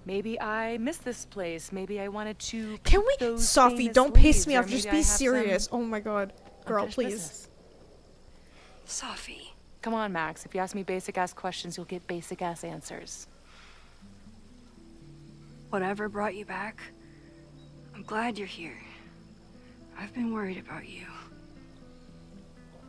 [SPEAKER 5] Maybe I missed this place. Maybe I wanted to.
[SPEAKER 1] Can we, Safi, don't piss me off. Just be serious. Oh my god. Girl, please.
[SPEAKER 5] Business.
[SPEAKER 6] Safi.
[SPEAKER 5] Come on, Max. If you ask me basic-ass questions, you'll get basic-ass answers.
[SPEAKER 6] Whatever brought you back, I'm glad you're here. I've been worried about you.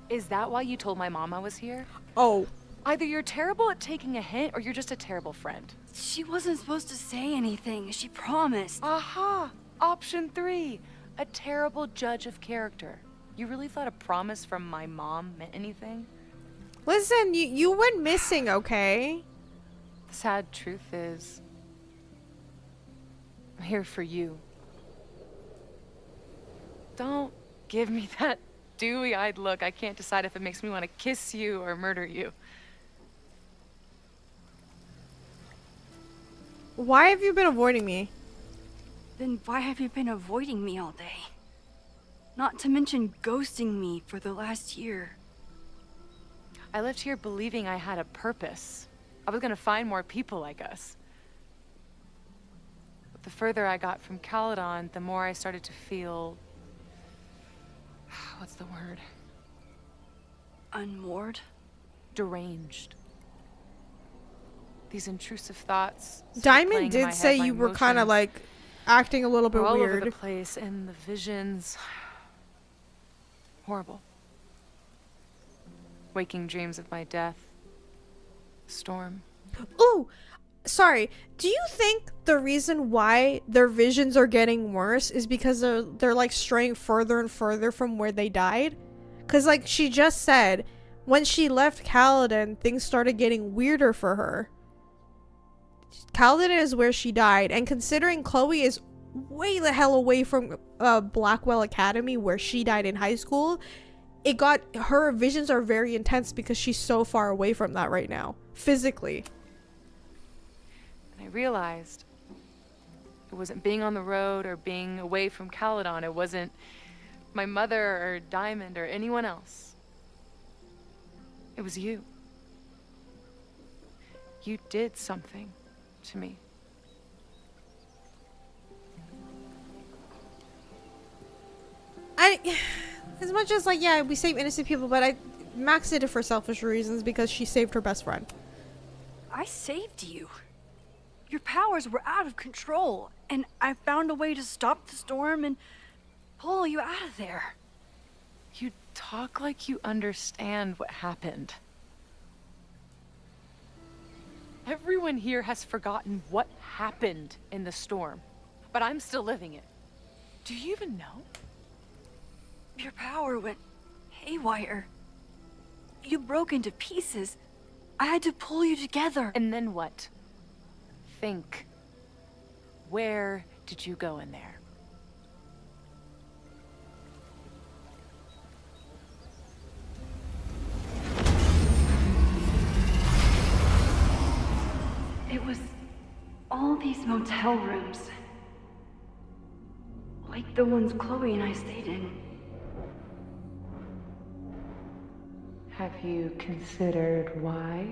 [SPEAKER 5] Is that why you told my mom I was here?
[SPEAKER 1] Oh.
[SPEAKER 5] Either you're terrible at taking a hint, or you're just a terrible friend.
[SPEAKER 6] She wasn't supposed to say anything. She promised.
[SPEAKER 5] Aha! Option 3. A terrible judge of character. You really thought a promise from my mom meant anything?
[SPEAKER 1] Listen, you went missing, okay?
[SPEAKER 5] The sad truth is, I'm here for you. Don't give me that dewy-eyed look. I can't decide if it makes me want to kiss you or murder you.
[SPEAKER 1] Why have you been avoiding me?
[SPEAKER 6] Then why have you been avoiding me all day? Not to mention ghosting me for the last year.
[SPEAKER 5] I left here believing I had a purpose. I was gonna find more people like us. But the further I got from Caledon, the more I started to feel... what's the word?
[SPEAKER 6] Unmoored?
[SPEAKER 5] Deranged. These intrusive thoughts.
[SPEAKER 1] Diamond did say you were kind of like acting a little bit
[SPEAKER 5] all
[SPEAKER 1] weird.
[SPEAKER 5] over the place, and the visions. Horrible. Waking dreams of my death. Storm.
[SPEAKER 1] Ooh, sorry. Do you think the reason why their visions are getting worse is because they're like straying further and further from where they died? Because like she just said, when she left Caledon, things started getting weirder for her. Caledon is where she died, and considering Chloe is way the hell away from Blackwell Academy where she died in high school, her visions are very intense because she's so far away from that right now, physically.
[SPEAKER 5] And I realized it wasn't being on the road or being away from Caledon. It wasn't my mother or Diamond or anyone else. It was you. You did something to me.
[SPEAKER 1] As much as like, yeah, we save innocent people, but Max did it for selfish reasons because she saved her best friend.
[SPEAKER 6] I saved you. Your powers were out of control, and I found a way to stop the storm, and pull you out of there.
[SPEAKER 5] You talk like you understand what happened. Everyone here has forgotten what happened in the storm, but I'm still living it. Do you even know?
[SPEAKER 6] Your power went haywire. You broke into pieces. I had to pull you together.
[SPEAKER 5] And then what? Think. Where did you go in there?
[SPEAKER 6] It was all these motel rooms. Like the ones Chloe and I stayed in.
[SPEAKER 5] Have you considered why?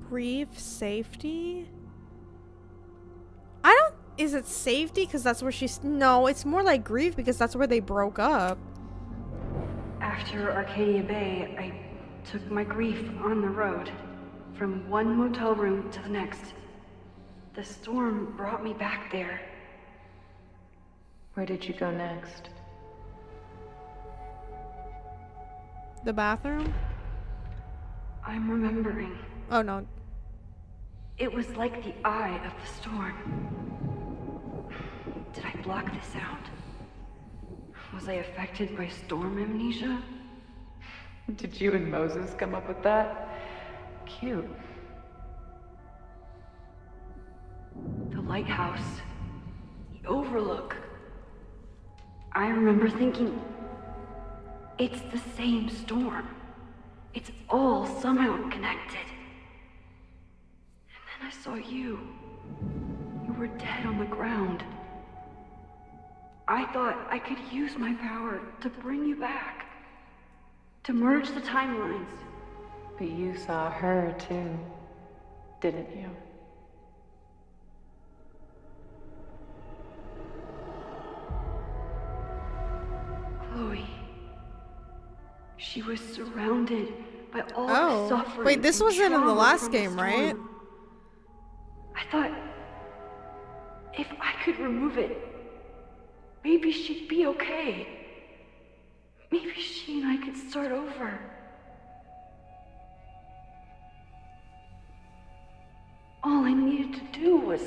[SPEAKER 1] Grief, safety? I don't... Is it safety? Because that's where she's... No, it's more like grief because that's where they broke up.
[SPEAKER 6] After Arcadia Bay, I took my grief on the road. From one motel room to the next. The storm brought me back there.
[SPEAKER 5] Where did you go next?
[SPEAKER 1] The bathroom?
[SPEAKER 6] I'm remembering.
[SPEAKER 1] Oh, no.
[SPEAKER 6] It was like the eye of the storm. Did I block the sound? Was I affected by storm amnesia?
[SPEAKER 5] Did you and Moses come up with that? Cute.
[SPEAKER 6] The lighthouse. The overlook. I remember thinking, it's the same storm. It's all somehow connected. And then I saw you. You were dead on the ground. I thought I could use my power to bring you back. To merge the timelines.
[SPEAKER 5] But you saw her too, didn't you?
[SPEAKER 6] Chloe. She was surrounded by all
[SPEAKER 1] Oh.
[SPEAKER 6] the suffering.
[SPEAKER 1] Wait, this
[SPEAKER 6] and
[SPEAKER 1] wasn't in the
[SPEAKER 6] trauma
[SPEAKER 1] last
[SPEAKER 6] from
[SPEAKER 1] game, right?
[SPEAKER 6] storm. I thought, if I could remove it, maybe she'd be okay. Maybe she and I could start over. All I needed to do was...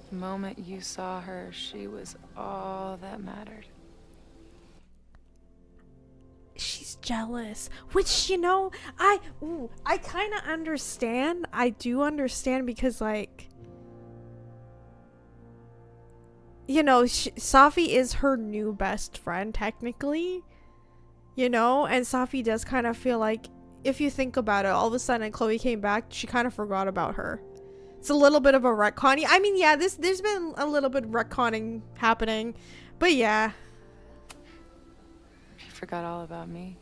[SPEAKER 5] The moment you saw her, she was all that mattered.
[SPEAKER 1] She's jealous. Which, you know, I kind of understand. I do understand because, like... You know, Safi is her new best friend, technically. You know? And Safi does kind of feel like, if you think about it, all of a sudden Chloe came back, she kind of forgot about her. It's a little bit of a retconning. I mean, yeah, there's been a little bit of retconning happening. But yeah.
[SPEAKER 5] She forgot all about me.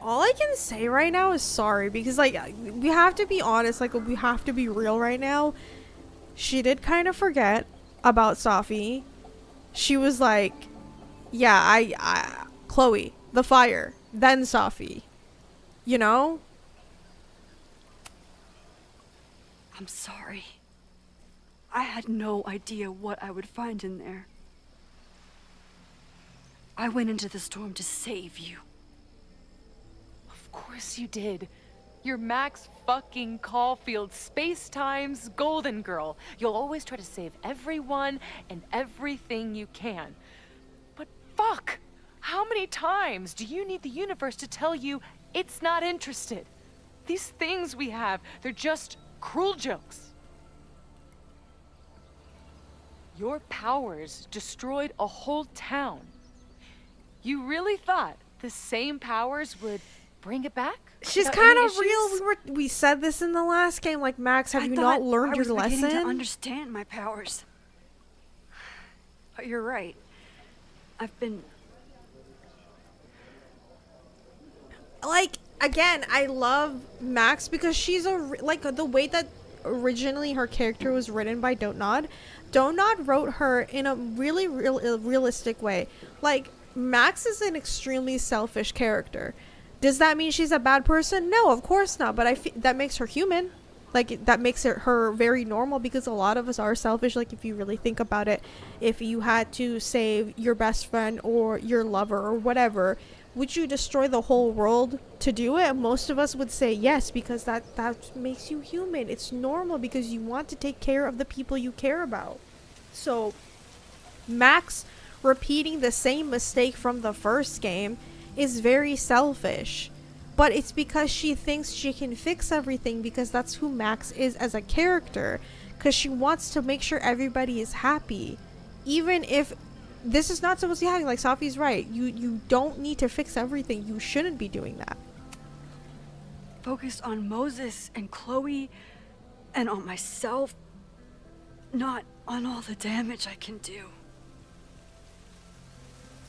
[SPEAKER 1] All I can say right now is sorry, because like we have to be honest, like we have to be real right now. She did kind of forget about Safi. She was like, yeah, I Chloe, the fire, then Safi. You know?
[SPEAKER 6] I'm sorry. I had no idea what I would find in there. I went into the storm to save you.
[SPEAKER 5] Of course you did. You're Max fucking Caulfield, Space-Time's golden girl. You'll always try to save everyone and everything you can. But fuck! How many times do you need the universe to tell you it's not interested? These things we have, they're just cruel jokes. Your powers destroyed a whole town. You really thought the same powers would bring it back?
[SPEAKER 1] She's
[SPEAKER 5] without
[SPEAKER 1] kind
[SPEAKER 5] any
[SPEAKER 1] of real.
[SPEAKER 5] issues?
[SPEAKER 1] We said this in the last game. Like, Max, have
[SPEAKER 6] I
[SPEAKER 1] you
[SPEAKER 6] thought
[SPEAKER 1] not learned
[SPEAKER 6] I was
[SPEAKER 1] your
[SPEAKER 6] beginning
[SPEAKER 1] lesson?
[SPEAKER 6] to understand my powers. But you're right. I've been...
[SPEAKER 1] Like, again, I love Max because she's like the way that originally her character was written by Donod, Donod wrote her in a really realistic way. Like, Max is an extremely selfish character. Does that mean she's a bad person? No, of course not. But that makes her human. Like, that makes her very normal, because a lot of us are selfish. Like, if you really think about it, if you had to save your best friend or your lover or whatever, would you destroy the whole world to do it? Most of us would say yes, because that makes you human. It's normal, because you want to take care of the people you care about. So Max repeating the same mistake from the first game is very selfish. But it's because she thinks she can fix everything, because that's who Max is as a character. Because she wants to make sure everybody is happy. Even if this is not supposed to happen. Like, Safi's right. You don't need to fix everything. You shouldn't be doing that.
[SPEAKER 6] Focus on Moses and Chloe and on myself, not on all the damage I can do.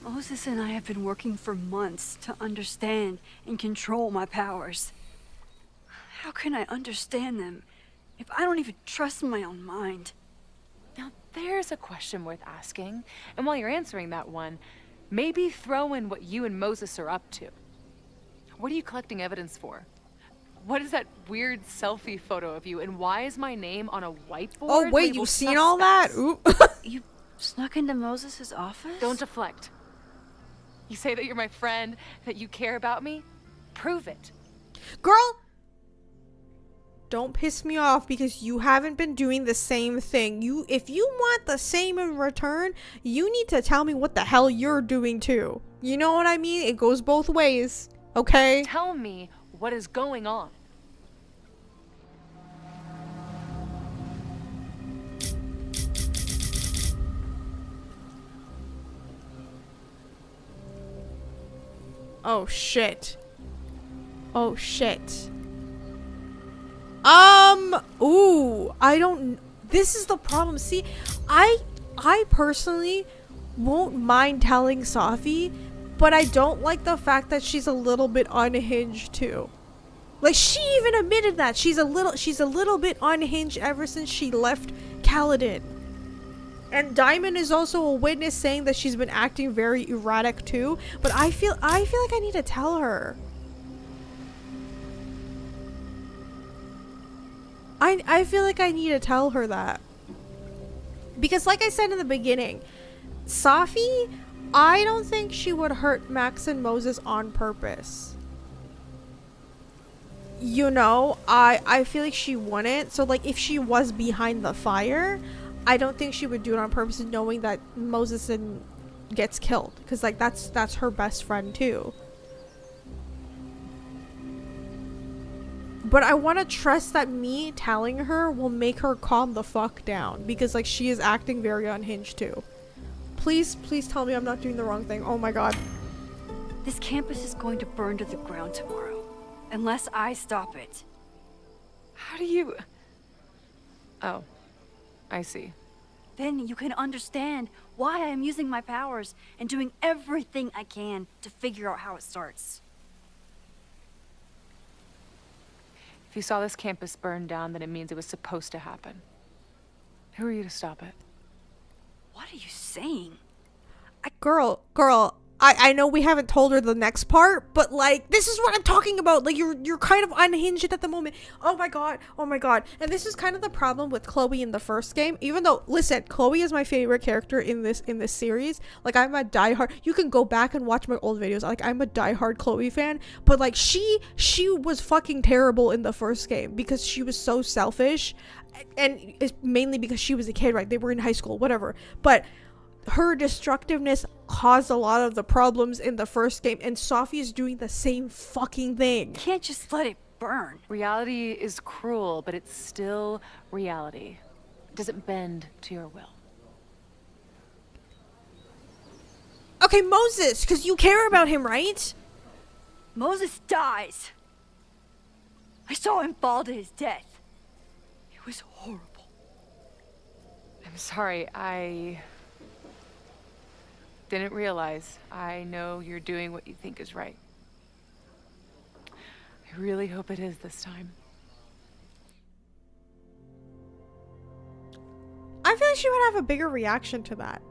[SPEAKER 6] Moses and I have been working for months to understand and control my powers. How can I understand them if I don't even trust my own mind?
[SPEAKER 5] Now, there's a question worth asking. And while you're answering that one, maybe throw in what you and Moses are up to. What are you collecting evidence for? What is that weird selfie photo of you? And why is my name on a whiteboard?
[SPEAKER 1] Oh, wait, you've seen all that? Oop.
[SPEAKER 6] You snuck into Moses' office?
[SPEAKER 5] Don't deflect. You say that you're my friend, that you care about me? Prove it.
[SPEAKER 1] Girl, don't piss me off, because you haven't been doing the same thing. If you want the same in return, you need to tell me what the hell you're doing too. You know what I mean? It goes both ways, okay?
[SPEAKER 5] Tell me what is going on.
[SPEAKER 1] Oh shit. Oh shit. Ooh, I don't, this is the problem. See, I personally won't mind telling Safi, but I don't like the fact that she's a little bit unhinged too. Like, she even admitted that she's a little bit unhinged ever since she left Caledon. And Diamond is also a witness saying that she's been acting very erratic too, but I feel like I need to tell her. I feel like I need to tell her that. Because like I said in the beginning, Safi, I don't think she would hurt Max and Moses on purpose. You know, I feel like she wouldn't. So like, if she was behind the fire, I don't think she would do it on purpose, knowing that Moses gets killed. Because like, that's her best friend too. But I want to trust that me telling her will make her calm the fuck down, because like, she is acting very unhinged too. Please tell me I'm not doing the wrong thing. Oh my god.
[SPEAKER 6] This campus is going to burn to the ground tomorrow, unless I stop it.
[SPEAKER 5] How do you... Oh, I see.
[SPEAKER 6] Then you can understand why I am using my powers and doing everything I can to figure out how it starts.
[SPEAKER 5] If you saw this campus burn down, then it means it was supposed to happen. Who are you to stop it?
[SPEAKER 6] What are you saying?
[SPEAKER 1] Girl, I know we haven't told her the next part, but like, this is what I'm talking about. Like, you're kind of unhinged at the moment. Oh my god. And this is kind of the problem with Chloe in the first game. Even though, listen, Chloe is my favorite character in this series. Like, I'm a diehard. You can go back and watch my old videos. Like, I'm a diehard Chloe fan. But like, she was fucking terrible in the first game because she was so selfish, and it's mainly because she was a kid, right? They were in high school, whatever. But her destructiveness caused a lot of the problems in the first game, and Safi is doing the same fucking thing.
[SPEAKER 6] You can't just let it burn.
[SPEAKER 5] Reality is cruel, but it's still reality. It doesn't bend to your will.
[SPEAKER 1] Okay, Moses, because you care about him, right?
[SPEAKER 6] Moses dies. I saw him fall to his death. It was horrible.
[SPEAKER 5] I'm sorry, I didn't realize. I know you're doing what you think is right. I really hope it is this time.
[SPEAKER 1] I feel like she would have a bigger reaction to that.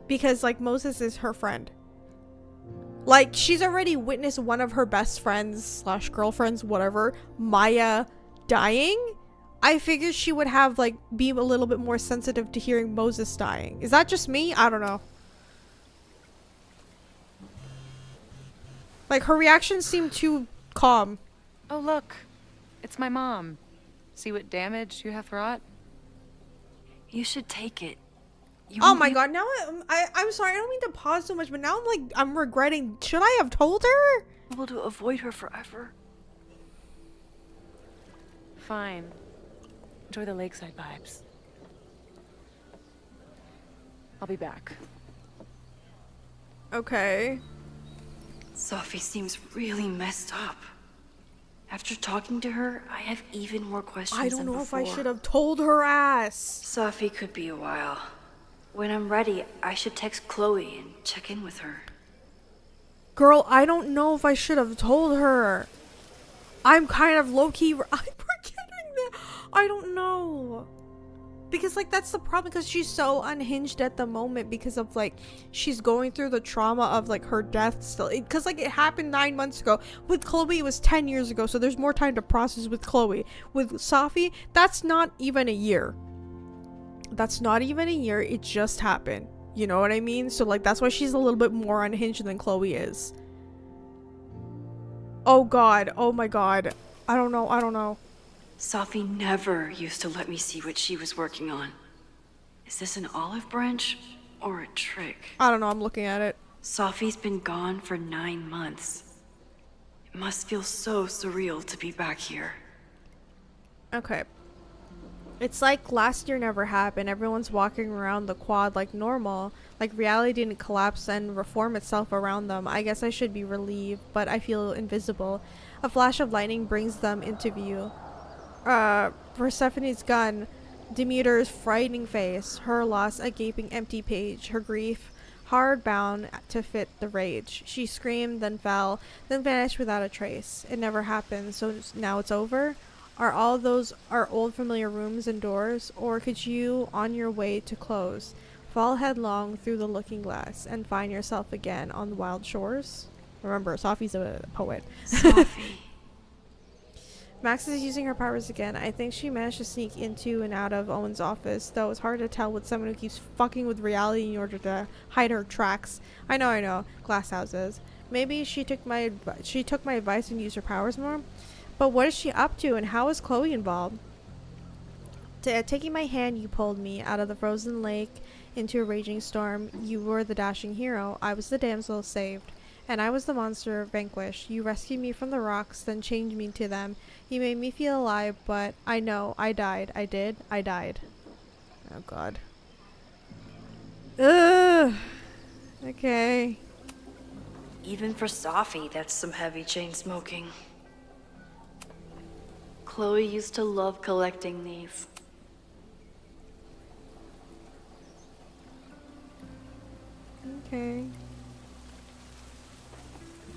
[SPEAKER 1] Because, like, Moses is her friend. Like, she's already witnessed one of her best friends slash girlfriends, whatever, Maya, dying. I figured she would have, like, be a little bit more sensitive to hearing Moses dying. Is that just me? I don't know. Like, her reaction seemed too calm.
[SPEAKER 5] Oh, look. It's my mom. See what damage you have wrought?
[SPEAKER 6] You should take it.
[SPEAKER 1] Oh my god, now I'm sorry, I don't mean to pause so much, but now I'm regretting. Should I have told her?
[SPEAKER 6] Able to avoid her forever.
[SPEAKER 5] Fine. Enjoy the lakeside vibes. I'll be back.
[SPEAKER 1] Okay.
[SPEAKER 6] Safi seems really messed up. After talking to her, I have even more questions
[SPEAKER 1] I don't
[SPEAKER 6] than
[SPEAKER 1] know
[SPEAKER 6] before.
[SPEAKER 1] if I should have told her ass.
[SPEAKER 6] Safi could be a while. When I'm ready, I should text Chloe and check in with her.
[SPEAKER 1] Girl, I don't know if I should have told her. I'm kind of low-key. I'm forgetting that. I don't know. Because, like, that's the problem. Because she's so unhinged at the moment. Because of, like, she's going through the trauma of, like, her death still. Because, like, it happened 9 months ago. With Chloe, it was 10 years ago. So there's more time to process with Chloe. With Safi, that's not even a year. That's not even a year. It just happened. You know what I mean? So, like, that's why she's a little bit more unhinged than Chloe is. Oh, God. Oh, my God. I don't know. I don't know.
[SPEAKER 6] Safi never used to let me see what she was working on. Is this an olive branch or a trick?
[SPEAKER 1] I don't know. I'm looking at it.
[SPEAKER 6] Safi's been gone for 9 months. It must feel so surreal to be back here.
[SPEAKER 1] Okay. It's like last year never happened. Everyone's walking around the quad like normal. Like reality didn't collapse and reform itself around them. I guess I should be relieved, but I feel invisible. A flash of lightning brings them into view. Persephone's gun, Demeter's frightening face, her loss a gaping empty page, her grief hard bound to fit the rage. She screamed, then fell, then vanished without a trace. It never happened, so now it's over? Are all those our old familiar rooms and doors, or could you, on your way to close, fall headlong through the looking glass and find yourself again on the wild shores? Remember, Safi's a poet.
[SPEAKER 6] Safi.
[SPEAKER 1] Max is using her powers again. I think she managed to sneak into and out of Owen's office, though it's hard to tell with someone who keeps fucking with reality in order to hide her tracks. I know. Glass houses. Maybe she took my advice and used her powers more. But what is she up to, and how is Chloe involved? Taking my hand, you pulled me out of the frozen lake into a raging storm. You were the dashing hero. I was the damsel saved. And I was the monster vanquished. You rescued me from the rocks, then changed me to them. You made me feel alive, but I know I died. I died. Oh, God. Ugh. Okay.
[SPEAKER 6] Even for Safi, that's some heavy chain smoking. Chloe used to love collecting these.
[SPEAKER 1] Okay.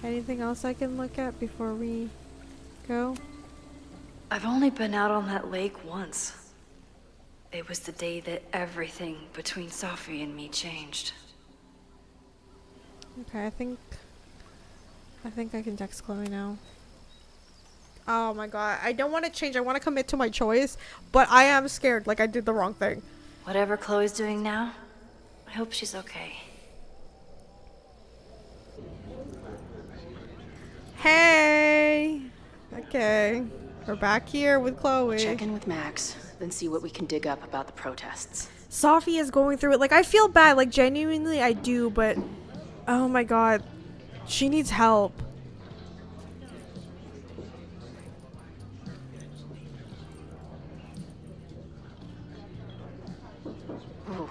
[SPEAKER 1] Anything else I can look at before we go?
[SPEAKER 6] I've only been out on that lake once. It was the day that everything between Safi and me changed.
[SPEAKER 1] Okay, I think I can text Chloe now. Oh my god, I don't want to change. I want to commit to my choice, but I am scared like I did the wrong thing.
[SPEAKER 6] Whatever Chloe's doing now, I hope she's okay.
[SPEAKER 1] Hey! Okay, we're back here with Chloe.
[SPEAKER 4] Check in with Max, then see what we can dig up about the protests.
[SPEAKER 1] Safi is going through it. Like, I feel bad. Like, genuinely I do, but... Oh my god. She needs help.
[SPEAKER 4] Ooh,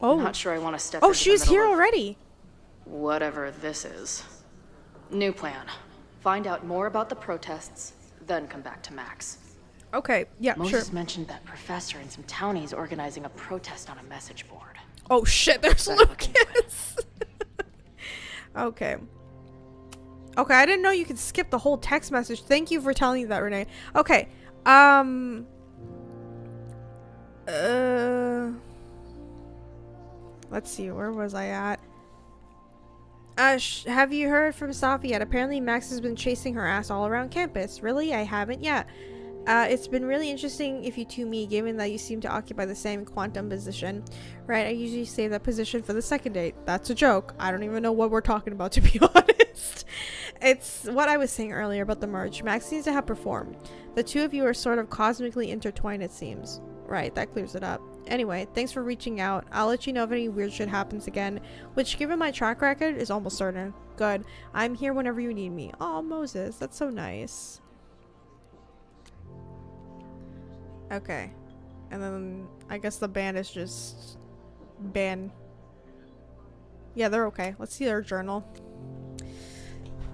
[SPEAKER 1] Oh.
[SPEAKER 4] not sure I want to step
[SPEAKER 1] Oh,
[SPEAKER 4] into the
[SPEAKER 1] she's
[SPEAKER 4] middle
[SPEAKER 1] here
[SPEAKER 4] of
[SPEAKER 1] already.
[SPEAKER 4] whatever this is. New plan. Find out more about the protests, then come back to Max.
[SPEAKER 1] Okay, yeah, sure.
[SPEAKER 4] Moses mentioned that professor and some townies organizing a protest on a message board.
[SPEAKER 1] Oh shit, there's
[SPEAKER 4] Better look into it.
[SPEAKER 1] Lucas. Okay. Okay, I didn't know you could skip the whole text message. Thank you for telling me that, Renee. Okay. let's see, where was I at? Have you heard from Safi yet? Apparently Max has been chasing her ass all around campus. Really? I haven't yet. It's been really interesting if you two meet, given that you seem to occupy the same quantum position. Right, I usually save that position for the second date. That's a joke. I don't even know what we're talking about, to be honest. It's what I was saying earlier about the merge. Max seems to have performed. The two of you are sort of cosmically intertwined, it seems. Right, that clears it up. Anyway, thanks for reaching out. I'll let you know if any weird shit happens again, which given my track record is almost certain. Good. I'm here whenever you need me. Oh, Moses, that's so nice. Okay. And then I guess the band is just band. Yeah, they're okay. Let's see their journal.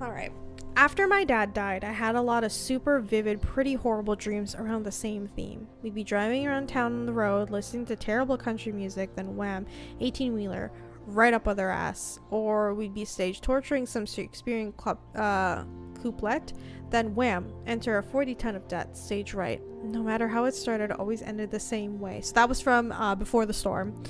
[SPEAKER 1] Alright. After my dad died, I had a lot of super vivid, pretty horrible dreams around the same theme. We'd be driving around town on the road, listening to terrible country music, then wham, 18-wheeler, right up their ass. Or we'd be stage torturing some Shakespearean couplet, then wham, enter a 40-ton of debt, stage right. No matter how it started, it always ended the same way. So that was from Before the Storm.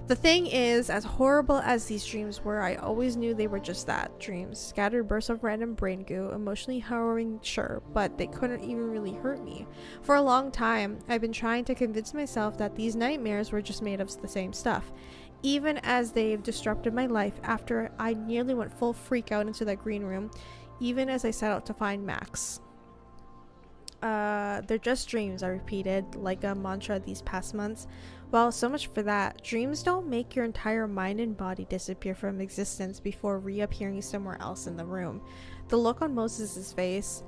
[SPEAKER 1] The thing is, as horrible as these dreams were, I always knew they were just that, dreams. Scattered bursts of random brain goo, emotionally harrowing, sure, but they couldn't even really hurt me. For a long time, I've been trying to convince myself that these nightmares were just made of the same stuff. Even as they've disrupted my life after I nearly went full freak out into that green room, even as I set out to find Max. They're just dreams, I repeated, like a mantra these past months. Well, so much for that. Dreams don't make your entire mind and body disappear from existence before reappearing somewhere else in the room. The look on Moses' face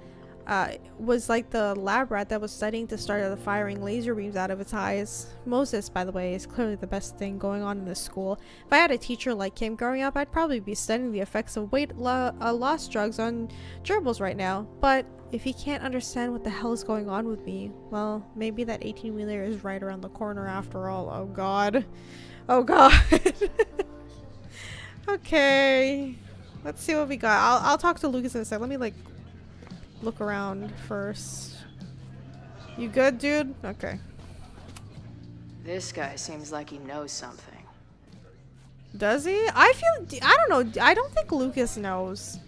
[SPEAKER 1] was like the lab rat that was studying to start firing laser beams out of its eyes. Moses, by the way, is clearly the best thing going on in this school. If I had a teacher like him growing up, I'd probably be studying the effects of weight loss drugs on gerbils right now. But if he can't understand what the hell is going on with me, well, maybe that 18-wheeler is right around the corner after all. Oh god. Oh god. Okay. Let's see what we got. I'll talk to Lucas in a sec. Let me like look around first. You good, dude? Okay.
[SPEAKER 4] This guy seems like he knows something.
[SPEAKER 1] Does he? I don't know. I don't think Lucas knows.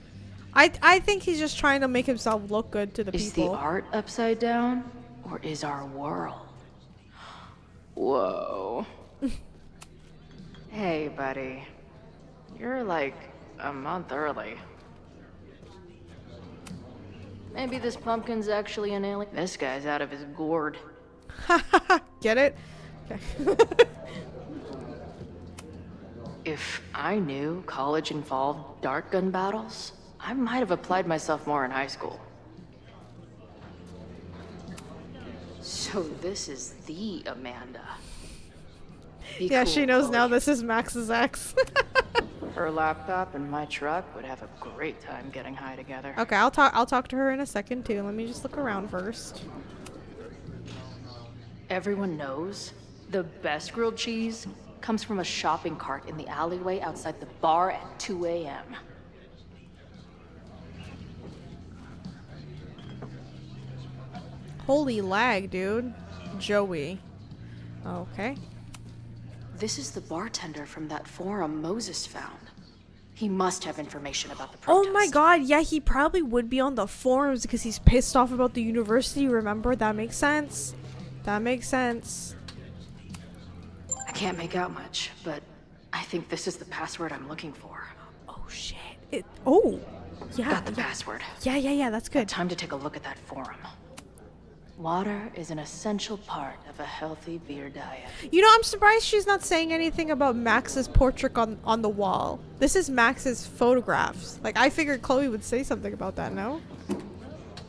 [SPEAKER 1] I think he's just trying to make himself look good to the
[SPEAKER 4] Is
[SPEAKER 1] people.
[SPEAKER 4] the art upside down, or is our world? Whoa. Hey, buddy. You're like a month early. Maybe this pumpkin's actually an alien. This guy's out of his gourd.
[SPEAKER 1] Get it? Okay.
[SPEAKER 4] If I knew college involved dart gun battles, I might have applied myself more in high school. So this is the Amanda. Be
[SPEAKER 1] Yeah,
[SPEAKER 4] cool,
[SPEAKER 1] she knows now
[SPEAKER 4] Chloe.
[SPEAKER 1] this is Max's ex.
[SPEAKER 4] Her laptop and my truck would have a great time getting high together.
[SPEAKER 1] Okay, I'll talk to her in a second too. Let me just look around first.
[SPEAKER 4] Everyone knows the best grilled cheese comes from a shopping cart in the alleyway outside the bar at 2 a.m.
[SPEAKER 1] Holy lag, dude. Joey. Okay.
[SPEAKER 4] This is the bartender from that forum Moses found. He must have information about the
[SPEAKER 1] Oh
[SPEAKER 4] protest.
[SPEAKER 1] my god, yeah, he probably would be on the forums because he's pissed off about the university, remember? That makes sense. That makes sense.
[SPEAKER 4] I can't make out much, but I think this is the password I'm looking for.
[SPEAKER 1] Oh shit. Oh. Yeah.
[SPEAKER 4] Got the password.
[SPEAKER 1] Yeah, that's good.
[SPEAKER 4] Time to take a look at that forum. Water is an essential part of a healthy beer diet.
[SPEAKER 1] You know, I'm surprised she's not saying anything about Max's portrait on the wall. This is Max's photographs. Like, I figured Chloe would say something about that, no?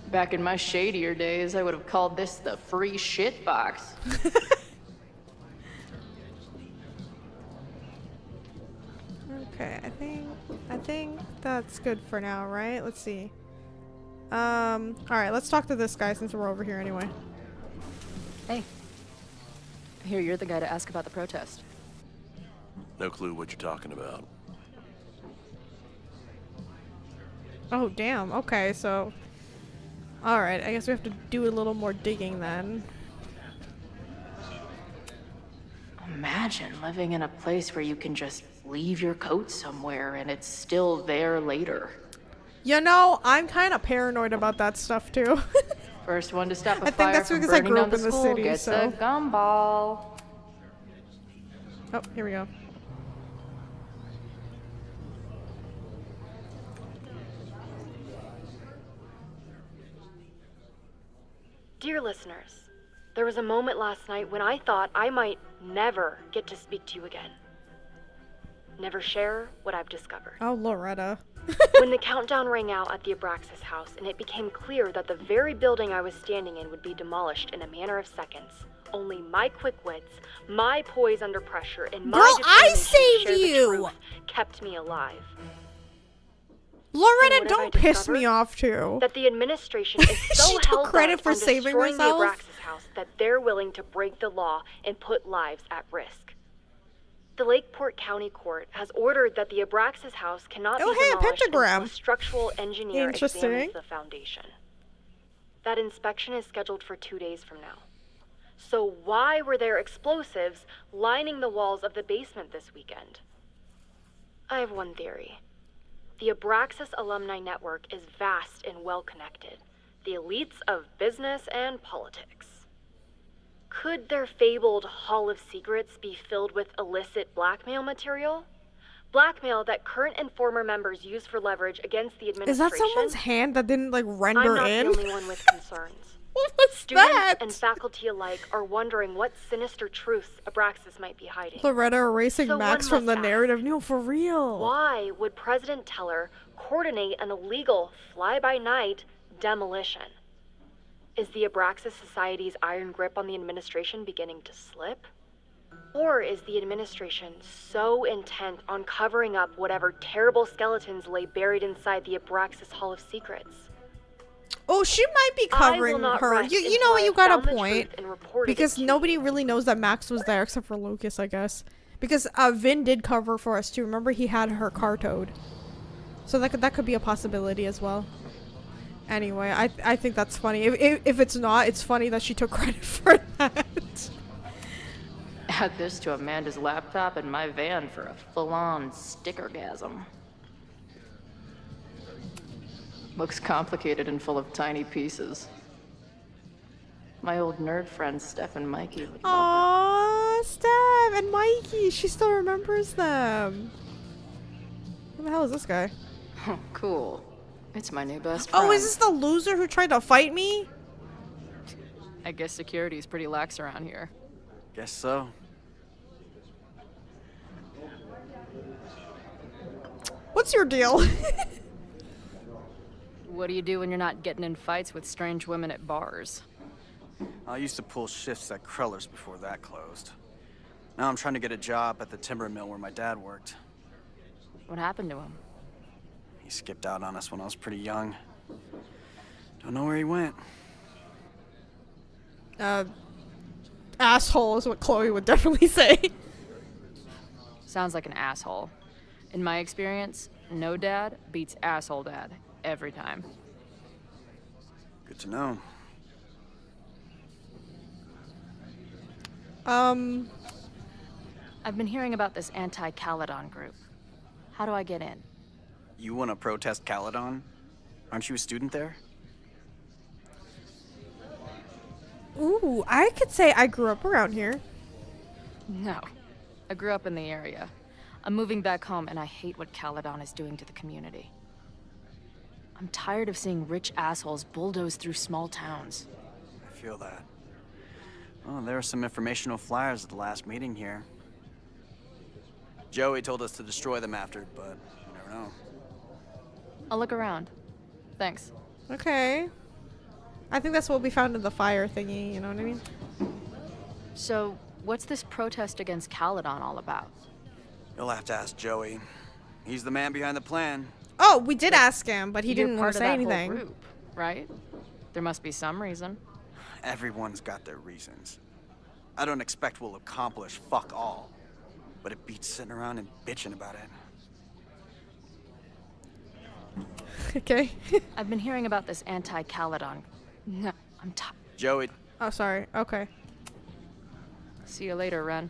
[SPEAKER 4] Back in my shadier days, I would have called this the free shit box.
[SPEAKER 1] Okay, I think that's good for now, right? Let's see. Alright, let's talk to this guy since we're over here anyway.
[SPEAKER 2] Hey. I hear you're the guy to ask about the protest.
[SPEAKER 7] No clue what you're talking about.
[SPEAKER 1] Oh, damn. Okay, so... Alright, I guess we have to do a little more digging then.
[SPEAKER 4] Imagine living in a place where you can just leave your coat somewhere and it's still there later.
[SPEAKER 1] You know, I'm kind of paranoid about that stuff too.
[SPEAKER 4] First one to stop a
[SPEAKER 1] I think
[SPEAKER 4] fire
[SPEAKER 1] that's
[SPEAKER 4] from
[SPEAKER 1] because I
[SPEAKER 4] burning
[SPEAKER 1] grew
[SPEAKER 4] down
[SPEAKER 1] up
[SPEAKER 4] the
[SPEAKER 1] in the
[SPEAKER 4] school
[SPEAKER 1] city,
[SPEAKER 4] gets
[SPEAKER 1] so.
[SPEAKER 4] a gumball.
[SPEAKER 1] Oh, here we go.
[SPEAKER 8] Dear listeners, there was a moment last night when I thought I might never get to speak to you again. Never share what I've discovered.
[SPEAKER 1] Oh, Loretta.
[SPEAKER 8] When the countdown rang out at the Abraxas house and it became clear that the very building I was standing in would be demolished in a matter of seconds, only my quick wits, my poise under pressure, and my
[SPEAKER 1] Girl, I
[SPEAKER 8] determination to
[SPEAKER 1] saved
[SPEAKER 8] share the
[SPEAKER 1] you!
[SPEAKER 8] truth kept me alive.
[SPEAKER 1] Loretta,
[SPEAKER 8] what have I
[SPEAKER 1] don't piss
[SPEAKER 8] discovered?
[SPEAKER 1] me off too.
[SPEAKER 8] That the administration is so
[SPEAKER 1] She took
[SPEAKER 8] hell
[SPEAKER 1] credit
[SPEAKER 8] bent
[SPEAKER 1] for
[SPEAKER 8] on
[SPEAKER 1] saving
[SPEAKER 8] destroying
[SPEAKER 1] herself?
[SPEAKER 8] the Abraxas house that they're willing to break the law and put lives at risk. The Lakeport County Court has ordered that the Abraxas house cannot
[SPEAKER 1] Oh,
[SPEAKER 8] be
[SPEAKER 1] hey, a
[SPEAKER 8] demolished
[SPEAKER 1] pentagram.
[SPEAKER 8] until a structural engineer
[SPEAKER 1] Interesting.
[SPEAKER 8] examines the foundation. That inspection is scheduled for 2 days from now. So why were there explosives lining the walls of the basement this weekend? I have one theory. The Abraxas alumni network is vast and well-connected. The elites of business and politics. Could their fabled Hall of Secrets be filled with illicit blackmail material? Blackmail that current and former members use for leverage against the administration?
[SPEAKER 1] Is that someone's hand that didn't like render
[SPEAKER 8] I'm not
[SPEAKER 1] in?
[SPEAKER 8] the only one with concerns.
[SPEAKER 1] What was
[SPEAKER 8] Students
[SPEAKER 1] that?
[SPEAKER 8] and faculty alike are wondering what sinister truths Abraxas might be hiding.
[SPEAKER 1] Loretta erasing
[SPEAKER 8] So
[SPEAKER 1] Max
[SPEAKER 8] one
[SPEAKER 1] from the
[SPEAKER 8] must ask,
[SPEAKER 1] narrative. No, for real.
[SPEAKER 8] Why would President Teller coordinate an illegal fly-by-night demolition? Is the Abraxas Society's iron grip on the administration beginning to slip? Or is the administration so intent on covering up whatever terrible skeletons lay buried inside the Abraxas Hall of Secrets?
[SPEAKER 1] Oh, she might be
[SPEAKER 8] I will
[SPEAKER 1] covering
[SPEAKER 8] not
[SPEAKER 1] her.
[SPEAKER 8] rest
[SPEAKER 1] You
[SPEAKER 8] until
[SPEAKER 1] know
[SPEAKER 8] I
[SPEAKER 1] what? You
[SPEAKER 8] have
[SPEAKER 1] got
[SPEAKER 8] found
[SPEAKER 1] a
[SPEAKER 8] the
[SPEAKER 1] point.
[SPEAKER 8] truth and reported it
[SPEAKER 1] Because
[SPEAKER 8] to
[SPEAKER 1] nobody
[SPEAKER 8] you.
[SPEAKER 1] really knows that Max was there except for Lucas, I guess. Because Vin did cover for us too. Remember, he had her car towed. So that could be a possibility as well. Anyway, I think that's funny. If it's not, it's funny that she took credit for that.
[SPEAKER 4] Add this to Amanda's laptop and my van for a full-on stickergasm. Looks complicated and full of tiny pieces. My old nerd friends Steph and Mikey would love
[SPEAKER 1] Aww, Steph and Mikey. She still remembers them. Who the hell is this guy?
[SPEAKER 4] it. Oh, cool. It's my new best friend.
[SPEAKER 1] Oh, is this the loser who tried to fight me?
[SPEAKER 4] I guess security's pretty lax around here.
[SPEAKER 3] Guess so.
[SPEAKER 1] What's your deal?
[SPEAKER 2] What do you do when you're not getting in fights with strange women at bars?
[SPEAKER 9] I used to pull shifts at Kreller's before that closed. Now I'm trying to get a job at the timber mill where my dad worked.
[SPEAKER 2] What happened to him?
[SPEAKER 9] He skipped out on us when I was pretty young. Don't know where he went.
[SPEAKER 1] Asshole is what Chloe would definitely say.
[SPEAKER 2] Sounds like an asshole. In my experience, no dad beats asshole dad every time.
[SPEAKER 9] Good to know.
[SPEAKER 2] I've been hearing about this anti-Caledon group. How do I get in?
[SPEAKER 9] You want to protest Caledon? Aren't you a student there?
[SPEAKER 1] Ooh, I could say I grew up around here.
[SPEAKER 2] No. I grew up in the area. I'm moving back home and I hate what Caledon is doing to the community. I'm tired of seeing rich assholes bulldoze through small towns.
[SPEAKER 9] I feel that. Well, there were some informational flyers at the last meeting here. Joey told us to destroy them after, but you never know.
[SPEAKER 2] I'll look around. Thanks.
[SPEAKER 1] Okay. I think that's what we found in the fire thingy, you know what I mean?
[SPEAKER 2] So, what's this protest against Caledon all about?
[SPEAKER 9] You'll have to ask Joey. He's the man behind the plan.
[SPEAKER 1] Oh, we did ask him, but he
[SPEAKER 2] You're
[SPEAKER 1] didn't
[SPEAKER 2] part
[SPEAKER 1] want to
[SPEAKER 2] of
[SPEAKER 1] say
[SPEAKER 2] that whole
[SPEAKER 1] anything.
[SPEAKER 2] group, right? There must be some reason.
[SPEAKER 9] Everyone's got their reasons. I don't expect we'll accomplish fuck all, but it beats sitting around and bitching about it.
[SPEAKER 1] Okay.
[SPEAKER 2] I've been hearing about this anti-Caledon. No, I'm tired.
[SPEAKER 9] Joey,
[SPEAKER 1] Oh, sorry. Okay.
[SPEAKER 2] See you later, Ren.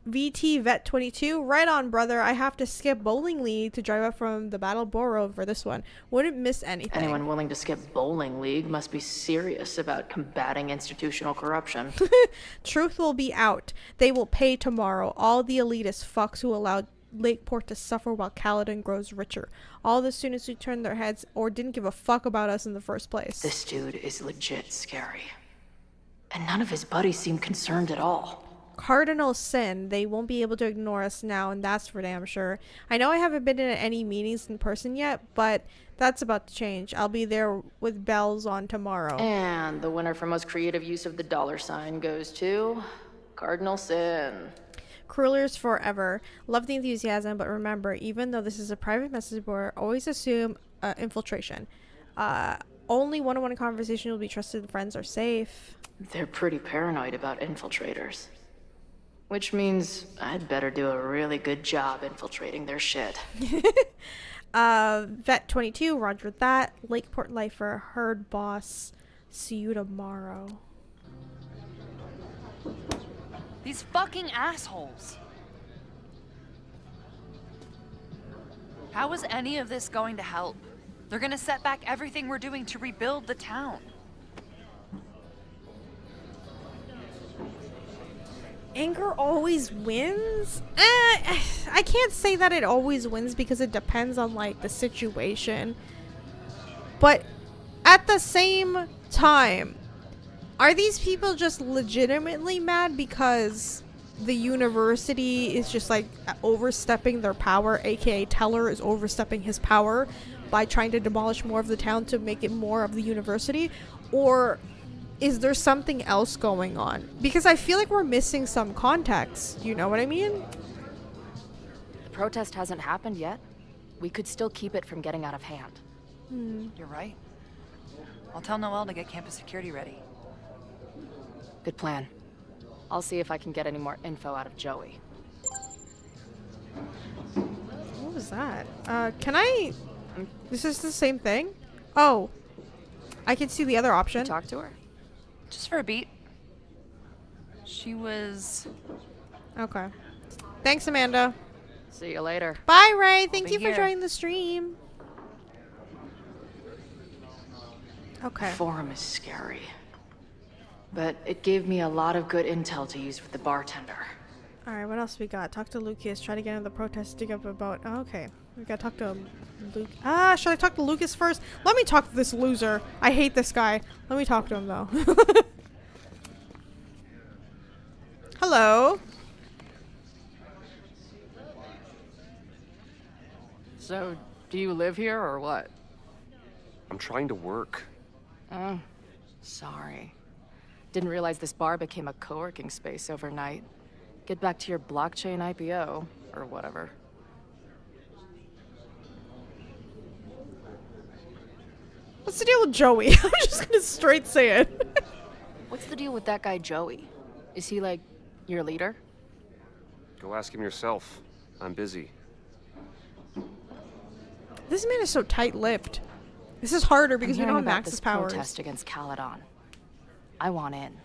[SPEAKER 1] VT Vet 22. Right on, brother. I have to skip Bowling League to drive up from the Battle Borough for this one. Wouldn't miss anything.
[SPEAKER 4] Anyone willing to skip Bowling League must be serious about combating institutional corruption.
[SPEAKER 1] Truth will be out. They will pay tomorrow. All the elitist fucks who allowed Lakeport to suffer while Caledon grows richer. All the students who turned their heads or didn't give a fuck about us in the first place.
[SPEAKER 4] This dude is legit scary. And none of his buddies seem concerned at all.
[SPEAKER 1] Cardinal sin. They won't be able to ignore us now, and that's for damn sure. I know I haven't been in any meetings in person yet, but that's about to change. I'll be there with bells on tomorrow.
[SPEAKER 4] And the winner for most creative use of the $sign goes to Cardinal Sin.
[SPEAKER 1] Cruelers forever. Love the enthusiasm, but remember, even though this is a private message board, always assume infiltration. Only one-on-one conversation will be trusted. Friends are safe.
[SPEAKER 4] They're pretty paranoid about infiltrators. Which means I'd better do a really good job infiltrating their shit.
[SPEAKER 1] Vet 22, roger that. Lakeport Lifer, herd boss. See you tomorrow.
[SPEAKER 5] These fucking assholes. How is any of this going to help? They're gonna set back everything we're doing to rebuild the town.
[SPEAKER 1] Anger always wins? I can't say that it always wins because it depends on like the situation. But at the same time, are these people just legitimately mad because the university is just like overstepping their power, aka Teller is overstepping his power by trying to demolish more of the town to make it more of the university? Or is there something else going on? Because I feel like we're missing some context. You know what I mean?
[SPEAKER 2] The protest hasn't happened yet. We could still keep it from getting out of hand.
[SPEAKER 5] You're right. I'll tell Noelle to get campus security ready.
[SPEAKER 2] Good plan. I'll see if I can get any more info out of Joey.
[SPEAKER 1] What was that? Can I... This is the same thing? Oh. I can see the other option.
[SPEAKER 2] Talk to her?
[SPEAKER 5] Just for a beat. She was...
[SPEAKER 1] Okay. Thanks, Amanda.
[SPEAKER 2] See you later.
[SPEAKER 1] Bye, Ray. Thank
[SPEAKER 5] be
[SPEAKER 1] you for
[SPEAKER 5] here.
[SPEAKER 1] joining the stream. Okay.
[SPEAKER 4] Forum is scary. But it gave me a lot of good intel to use with the bartender.
[SPEAKER 1] Alright, what else we got? Talk to Lucas. Try to get into the protest. Dig up about... Oh, okay. We gotta talk to Luke. Should I talk to Lucas first? Let me talk to this loser. I hate this guy. Let me talk to him, though. Hello.
[SPEAKER 2] So, do you live here or what?
[SPEAKER 10] I'm trying to work.
[SPEAKER 2] Oh, sorry. Didn't realize this bar became a co-working space overnight. Get back to your blockchain IPO, or whatever.
[SPEAKER 1] What's the deal with Joey? I'm just gonna straight say it.
[SPEAKER 2] What's the deal with that guy Joey? Is he like your leader?
[SPEAKER 10] Go ask him yourself. I'm busy.
[SPEAKER 1] This man is so tight-lipped. This is harder because we
[SPEAKER 2] I'm
[SPEAKER 1] don't
[SPEAKER 2] hearing
[SPEAKER 1] have
[SPEAKER 2] about
[SPEAKER 1] Max's
[SPEAKER 2] this
[SPEAKER 1] powers.
[SPEAKER 2] protest against Caledon. I want in.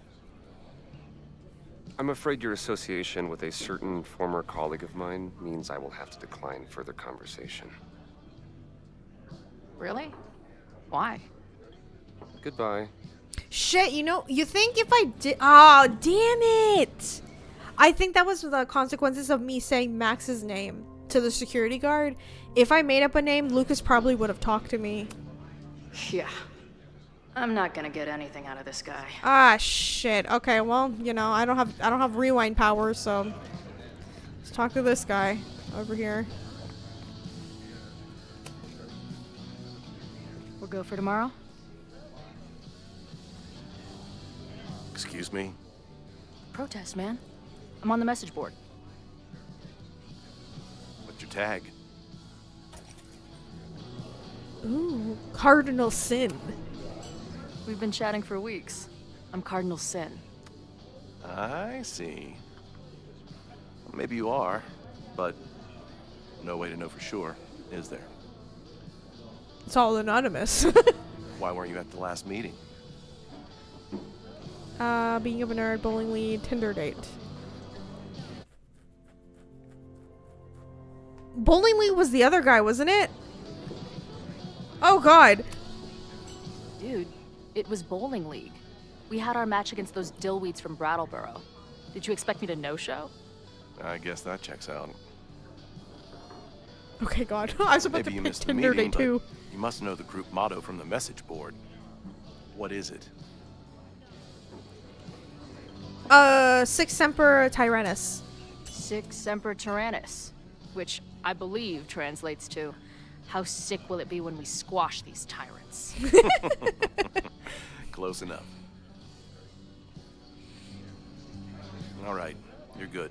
[SPEAKER 10] I'm afraid your association with a certain former colleague of mine means I will have to decline further conversation.
[SPEAKER 2] Really? Why?
[SPEAKER 10] Goodbye.
[SPEAKER 1] Shit, you know, you think if I did... Oh, damn it! I think that was the consequences of me saying Max's name to the security guard. If I made up a name, Lucas probably would have talked to me.
[SPEAKER 4] Yeah. I'm not gonna get anything out of this guy.
[SPEAKER 1] Ah, shit. Okay, well, you know, I don't have rewind powers, so let's talk to this guy over here.
[SPEAKER 2] We'll go for tomorrow?
[SPEAKER 7] Excuse me?
[SPEAKER 2] Protest, man. I'm on the message board.
[SPEAKER 7] What's your tag?
[SPEAKER 1] Ooh, Cardinal Sin.
[SPEAKER 2] We've been chatting for weeks. I'm Cardinal Sin.
[SPEAKER 7] I see. Well, maybe you are, but no way to know for sure, is there?
[SPEAKER 1] It's all anonymous.
[SPEAKER 7] Why weren't you at the last meeting?
[SPEAKER 1] Being a nerd, bowling lead, Tinder date. Bowling League was the other guy, wasn't it? Oh god.
[SPEAKER 2] Dude, it was Bowling League. We had our match against those dillweeds from Brattleboro. Did you expect me to no-show?
[SPEAKER 7] I guess that checks out.
[SPEAKER 1] Okay, God. I was about
[SPEAKER 7] Maybe
[SPEAKER 1] to
[SPEAKER 7] you
[SPEAKER 1] pick
[SPEAKER 7] missed the
[SPEAKER 1] Tinder
[SPEAKER 7] meeting,
[SPEAKER 1] Day
[SPEAKER 7] but
[SPEAKER 1] 2.
[SPEAKER 7] you must know the group motto from the message board. What is it?
[SPEAKER 1] Sic Semper Tyrannis.
[SPEAKER 2] Sic Semper Tyrannis, which I believe translates to, how sick will it be when we squash these tyrants?
[SPEAKER 7] Close enough. All right, you're good.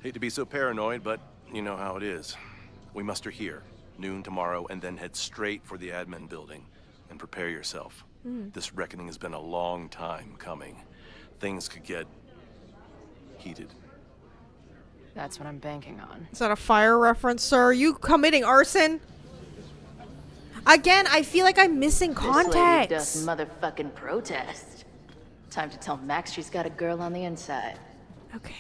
[SPEAKER 7] Hate to be so paranoid, but you know how it is. We muster here, noon tomorrow, and then head straight for the admin building. And prepare yourself. This reckoning has been a long time coming. Things could get heated.
[SPEAKER 2] That's what I'm banking on.
[SPEAKER 1] Is that a fire reference, sir? Are you committing arson? Again, I feel like I'm missing context.
[SPEAKER 4] This lady does motherfucking protest. Time to tell Max she's got a girl on the inside.
[SPEAKER 1] Okay.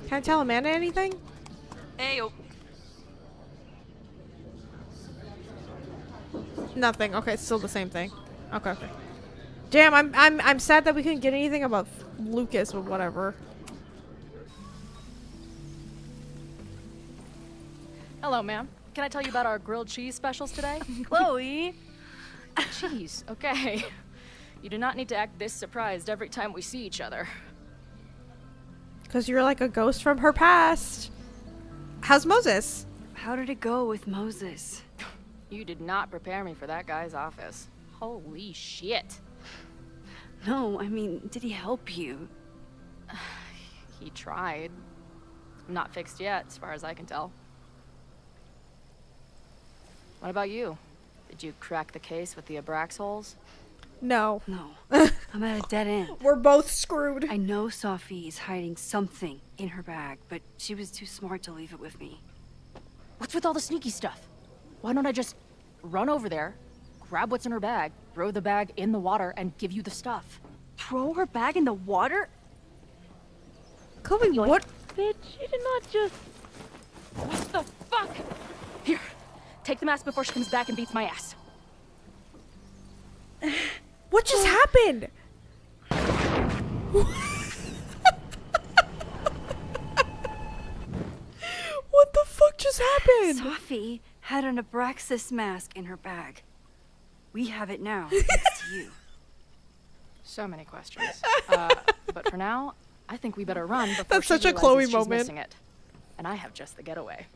[SPEAKER 1] Can I tell Amanda anything?
[SPEAKER 5] Ayo.
[SPEAKER 1] Nothing. Okay, it's still the same thing. Okay. Damn, I'm sad that we couldn't get anything about Lucas or whatever.
[SPEAKER 2] Hello, ma'am. Can I tell you about our grilled cheese specials today?
[SPEAKER 6] Chloe!
[SPEAKER 2] Cheese, okay. You do not need to act this surprised every time we see each other.
[SPEAKER 1] Because you're like a ghost from her past. How's Moses?
[SPEAKER 6] How did it go with Moses?
[SPEAKER 2] You did not prepare me for that guy's office. Holy shit.
[SPEAKER 6] No, I mean, did he help you?
[SPEAKER 2] He tried. Not fixed yet, as far as I can tell. What about you? Did you crack the case with the Abrax holes?
[SPEAKER 1] No.
[SPEAKER 6] No. I'm at a dead end.
[SPEAKER 1] We're both screwed.
[SPEAKER 6] I know Safi is hiding something in her bag, but she was too smart to leave it with me.
[SPEAKER 2] What's with all the sneaky stuff? Why don't I just run over there, grab what's in her bag, throw the bag in the water, and give you the stuff?
[SPEAKER 6] Throw her bag in the water?
[SPEAKER 1] Chloe, what?
[SPEAKER 6] Bitch, you did not just...
[SPEAKER 2] What the fuck? Here, take the mask before she comes back and beats my ass.
[SPEAKER 1] What just happened? What the fuck just happened?
[SPEAKER 6] Safi had an Abraxas mask in her bag. We have it now, thanks to you.
[SPEAKER 2] So many questions. But for now, I think we better run before
[SPEAKER 1] That's
[SPEAKER 2] she
[SPEAKER 1] such a
[SPEAKER 2] realizes
[SPEAKER 1] Chloe
[SPEAKER 2] she's
[SPEAKER 1] moment.
[SPEAKER 2] missing it. And I have just the getaway.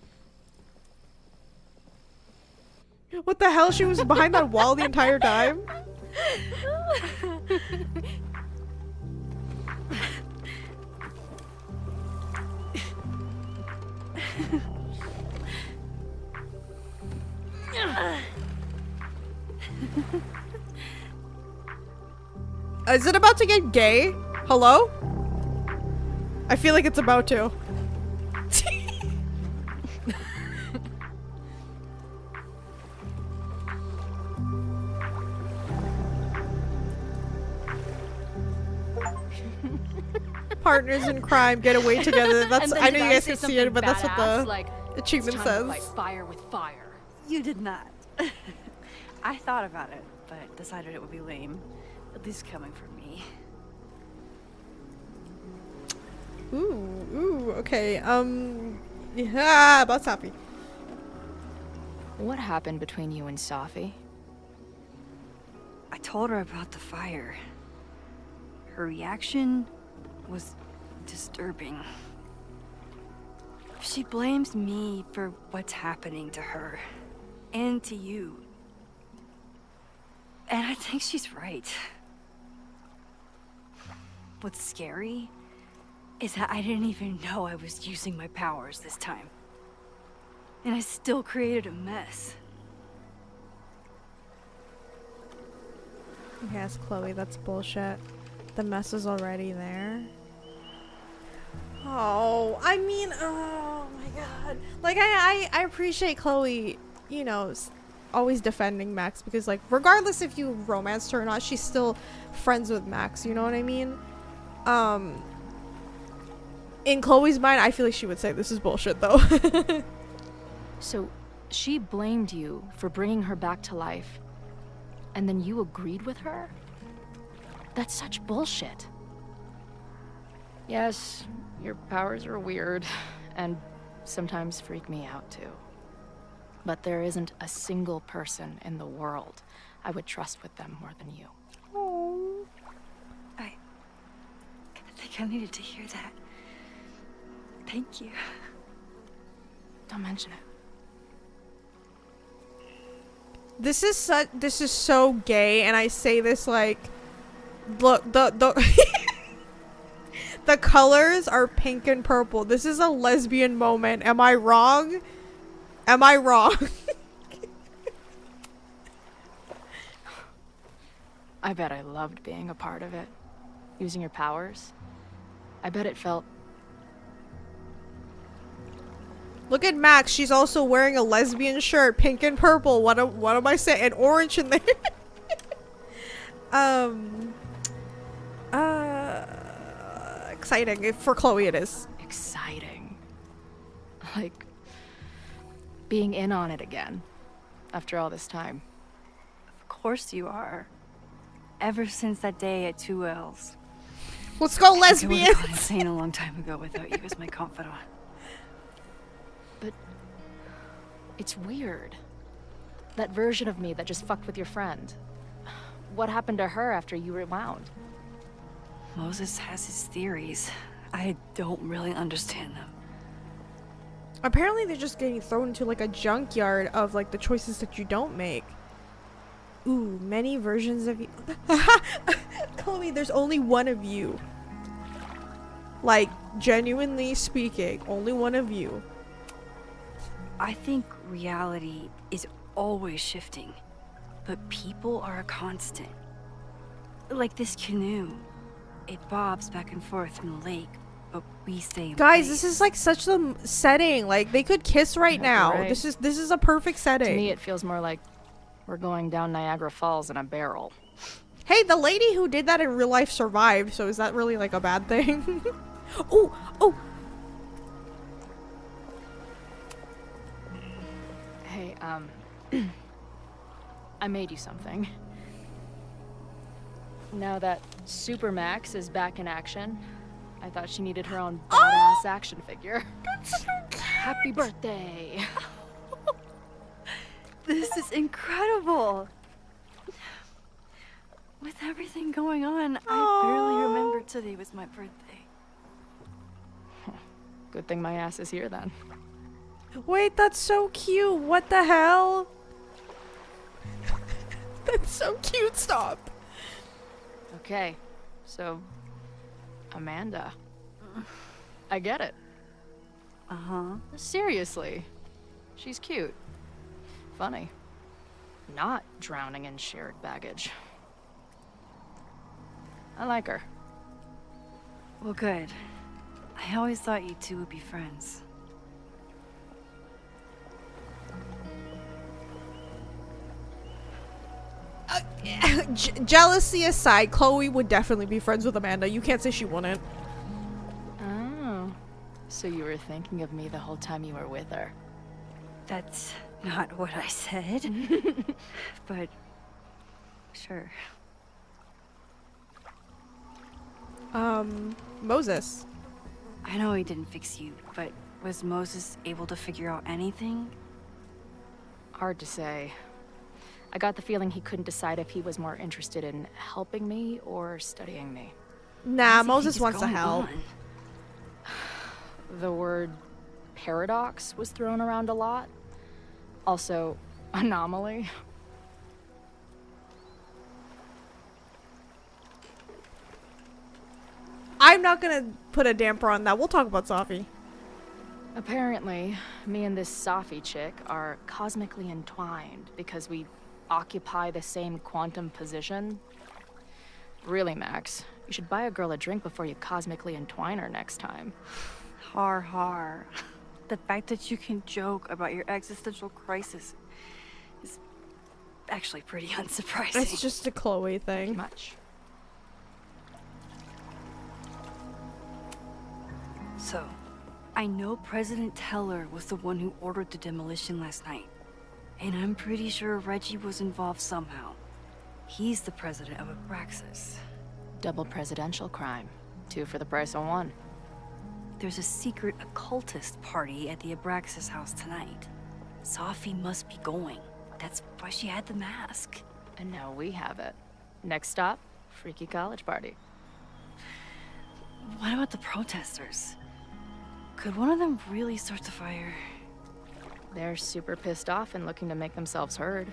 [SPEAKER 1] What the hell? She was behind that wall the entire time? Is it about to get gay? Hello? I feel like it's about to. Partners in crime get away together. That's I know you guys can see it, but that's what the achievement says.
[SPEAKER 2] Fight fire with fire.
[SPEAKER 6] You did not. I thought about it, but decided it would be lame. At least coming from me.
[SPEAKER 1] Ooh, okay. Yeah, about Safi.
[SPEAKER 2] What happened between you and Safi?
[SPEAKER 6] I told her about the fire. Her reaction was disturbing. She blames me for what's happening to her and to you. And I think she's right. What's scary is that I didn't even know I was using my powers this time. And I still created a mess.
[SPEAKER 1] Yes, Chloe, that's bullshit. The mess is already there. Oh, I mean, oh my god. Like, I appreciate Chloe, you know, always defending Max because, like, regardless if you romanced her or not, she's still friends with Max, you know what I mean? In Chloe's mind, I feel like she would say this is bullshit though.
[SPEAKER 2] So, she blamed you for bringing her back to life, and then you agreed with her? That's such bullshit. Yes, your powers are weird, and sometimes freak me out too. But there isn't a single person in the world I would trust with them more than you.
[SPEAKER 6] Oh. I think I needed to hear that. Thank you.
[SPEAKER 2] Don't mention it.
[SPEAKER 1] This is so gay, and I say this like, look, the the colors are pink and purple. This is a lesbian moment. Am I wrong? Am I wrong?
[SPEAKER 2] I bet I loved being a part of it. Using your powers. I bet it felt...
[SPEAKER 1] Look at Max. She's also wearing a lesbian shirt, pink and purple. What am I saying? And orange in there. Exciting. For Chloe, it is.
[SPEAKER 2] exciting. Like, being in on it again. After all this time.
[SPEAKER 6] Of course you are. Ever since that day at 2Ls.
[SPEAKER 1] Let's go,
[SPEAKER 6] I
[SPEAKER 1] lesbians!
[SPEAKER 6] would have gone insane a long time ago without you as my confidant.
[SPEAKER 2] But it's weird. That version of me that just fucked with your friend. What happened to her after you rewound?
[SPEAKER 6] Moses has his theories. I don't really understand them.
[SPEAKER 1] Apparently they're just getting thrown into like a junkyard of like the choices that you don't make. Ooh, many versions of you. Chloe, there's only one of you. Like, genuinely speaking, only one of you.
[SPEAKER 6] I think reality is always shifting, but people are a constant. Like this canoe. It bobs back and forth in the lake, but we stay in
[SPEAKER 1] Guys,
[SPEAKER 6] place.
[SPEAKER 1] this is like such the setting. Like, they could kiss right now.
[SPEAKER 2] Right.
[SPEAKER 1] This is a perfect setting.
[SPEAKER 2] To me, it feels more like we're going down Niagara Falls in a barrel.
[SPEAKER 1] Hey, the lady who did that in real life survived, so is that really like a bad thing? Oh!
[SPEAKER 2] Hey, I made you something. Now that Super Max is back in action, I thought she needed her own badass action figure.
[SPEAKER 1] That's so cute!
[SPEAKER 2] Happy birthday!
[SPEAKER 6] This is incredible! With everything going on, I barely remember today was my birthday.
[SPEAKER 2] Good thing my ass is here then.
[SPEAKER 1] Wait, that's so cute. What the hell? That's so cute. Stop.
[SPEAKER 2] Okay, so Amanda. I get it.
[SPEAKER 6] Uh-huh.
[SPEAKER 2] Seriously. She's cute. Funny. Not drowning in shared baggage. I like her.
[SPEAKER 6] Well, good. I always thought you two would be friends.
[SPEAKER 1] Jealousy aside, Chloe would definitely be friends with Amanda. You can't say she wouldn't.
[SPEAKER 2] Oh. So you were thinking of me the whole time you were with her.
[SPEAKER 6] That's not what I said. But sure.
[SPEAKER 1] Moses.
[SPEAKER 6] I know he didn't fix you, but was Moses able to figure out anything?
[SPEAKER 2] Hard to say. I got the feeling he couldn't decide if he was more interested in helping me or studying me.
[SPEAKER 1] Nah,
[SPEAKER 6] What does he
[SPEAKER 1] Moses
[SPEAKER 6] think is
[SPEAKER 1] wants to
[SPEAKER 6] going
[SPEAKER 1] help.
[SPEAKER 6] on?
[SPEAKER 2] The word paradox was thrown around a lot. Also, anomaly.
[SPEAKER 1] I'm not gonna put a damper on that. We'll talk about Safi.
[SPEAKER 2] Apparently, me and this Safi chick are cosmically entwined because we occupy the same quantum position. Really, Max, you should buy a girl a drink before you cosmically entwine her next time.
[SPEAKER 6] Har har. The fact that you can joke about your existential crisis is actually pretty unsurprising.
[SPEAKER 1] It's just a Chloe thing.
[SPEAKER 2] Much.
[SPEAKER 6] So, I know President Teller was the one who ordered the demolition last night. And I'm pretty sure Reggie was involved somehow. He's the president of Abraxas.
[SPEAKER 2] Double presidential crime. 2 for the price of 1.
[SPEAKER 6] There's a secret occultist party at the Abraxas house tonight. Safi must be going. That's why she had the mask.
[SPEAKER 2] And now we have it. Next stop, freaky college party.
[SPEAKER 6] What about the protesters? Could one of them really start the fire?
[SPEAKER 2] They're super pissed off and looking to make themselves heard.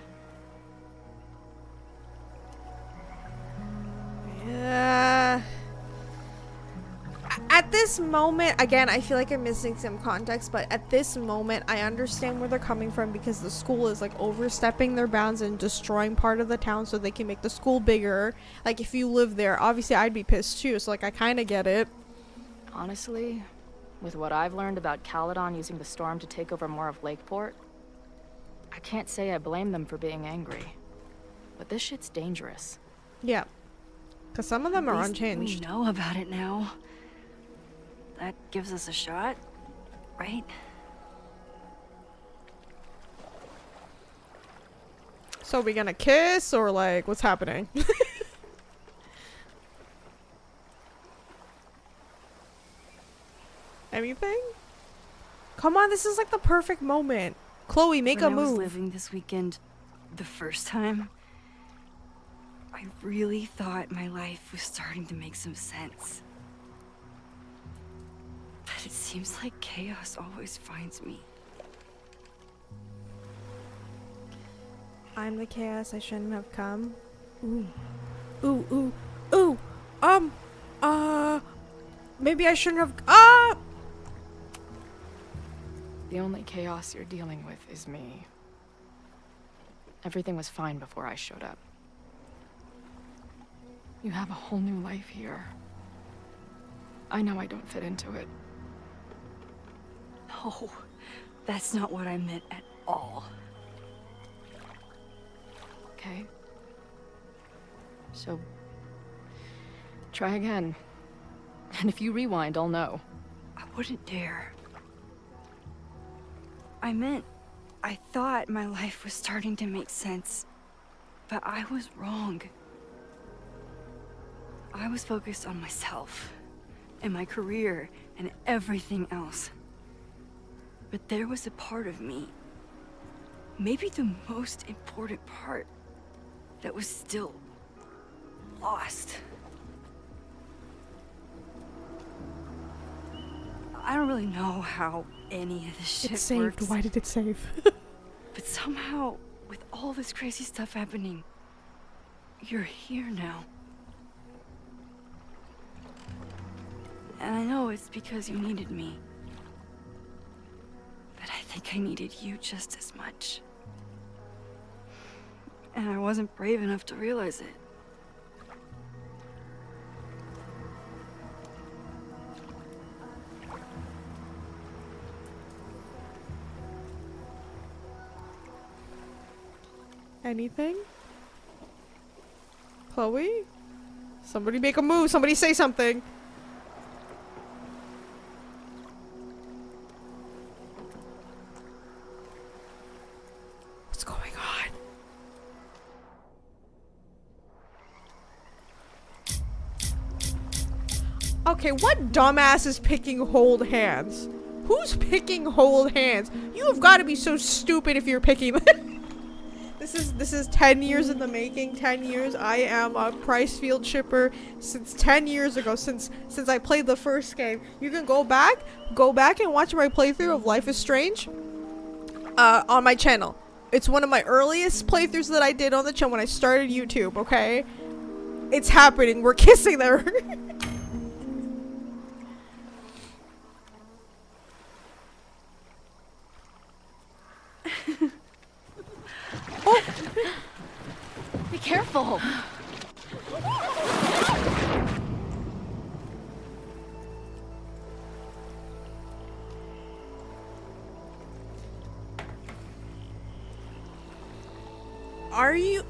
[SPEAKER 1] Yeah. At this moment, again, I feel like I'm missing some context, but at this moment, I understand where they're coming from because the school is like overstepping their bounds and destroying part of the town so they can make the school bigger. Like, if you live there, obviously I'd be pissed too, so like I kind of get it.
[SPEAKER 2] Honestly, with what I've learned about Caledon using the storm to take over more of Lakeport, I can't say I blame them for being angry. But this shit's dangerous.
[SPEAKER 1] Yeah. Because some of them are
[SPEAKER 6] At least
[SPEAKER 1] unchanged.
[SPEAKER 6] We know about it now. That gives us a shot, right?
[SPEAKER 1] So we gonna kiss or like what's happening? Anything? Come on, this is like the perfect moment. Chloe, make a
[SPEAKER 6] When I was
[SPEAKER 1] move.
[SPEAKER 6] living this weekend, the first time, I really thought my life was starting to make some sense. But it seems like chaos always finds me.
[SPEAKER 1] I'm the chaos I shouldn't have come. Ooh. Ooh, ooh, ooh. Maybe I shouldn't have,
[SPEAKER 2] The only chaos you're dealing with is me. Everything was fine before I showed up. You have a whole new life here. I know I don't fit into it.
[SPEAKER 6] No, that's not what I meant at all.
[SPEAKER 2] Okay? So, try again. And if you rewind, I'll know.
[SPEAKER 6] I wouldn't dare. I thought my life was starting to make sense, but I was wrong. I was focused on myself, and my career, and everything else. But there was a part of me, maybe the most important part, that was still lost. I don't really know how any of this shit
[SPEAKER 1] It saved.
[SPEAKER 6] works.
[SPEAKER 1] Why did it save?
[SPEAKER 6] But somehow, with all this crazy stuff happening, you're here now. And I know it's because you needed me. But I think I needed you just as much. And I wasn't brave enough to realize it.
[SPEAKER 1] Anything? Chloe? Somebody make a move. Somebody say something. What's going on? Okay, what dumbass is picking hold hands? Who's picking hold hands? You have got to be so stupid if you're picking them. This is 10 years in the making. 10 years. I am a Pricefield shipper since 10 years ago. Since I played the first game. You can go back and watch my playthrough of Life is Strange. On my channel. It's one of my earliest playthroughs that I did on the channel when I started YouTube. Okay, it's happening. We're kissing there.
[SPEAKER 2] Oh! Be careful!
[SPEAKER 1] Are you...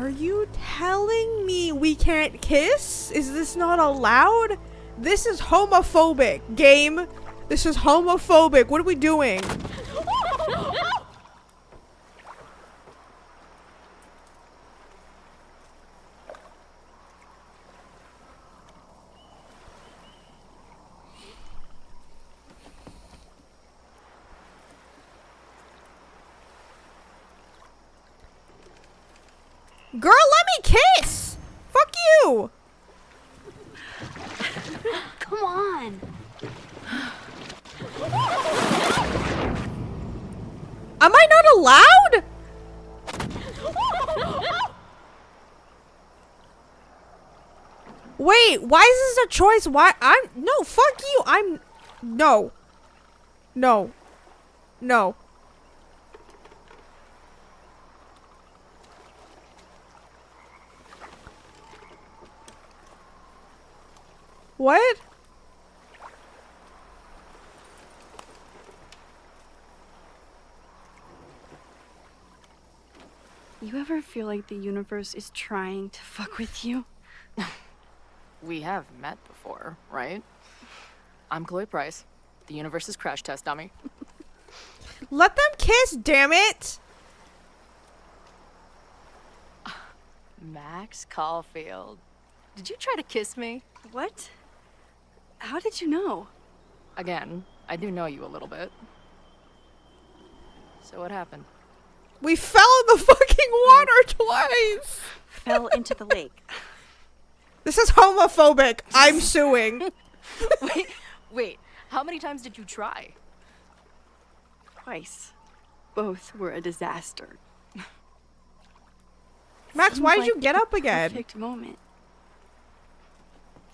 [SPEAKER 1] Are you telling me we can't kiss? Is this not allowed? This is homophobic, game. This is homophobic. What are we doing? Girl, let me kiss! Fuck you!
[SPEAKER 6] Come on.
[SPEAKER 1] Am I not allowed? Wait, why is this a choice? Why no, fuck you. No. No. No. What?
[SPEAKER 6] You ever feel like the universe is trying to fuck with you?
[SPEAKER 2] We have met before, right? I'm Chloe Price, the universe's crash test dummy.
[SPEAKER 1] Let them kiss, damn it!
[SPEAKER 2] Max Caulfield. Did you try to kiss me?
[SPEAKER 6] What? How did you know?
[SPEAKER 2] Again, I do know you a little bit. So what happened?
[SPEAKER 1] We fell in the fucking water twice!
[SPEAKER 6] Fell into the lake.
[SPEAKER 1] This is homophobic. I'm suing.
[SPEAKER 2] Wait, how many times did you try?
[SPEAKER 6] Twice. Both were a disaster.
[SPEAKER 1] Max,
[SPEAKER 6] Seems
[SPEAKER 1] why did
[SPEAKER 6] like
[SPEAKER 1] you get
[SPEAKER 6] the
[SPEAKER 1] up again?
[SPEAKER 6] Perfect moment.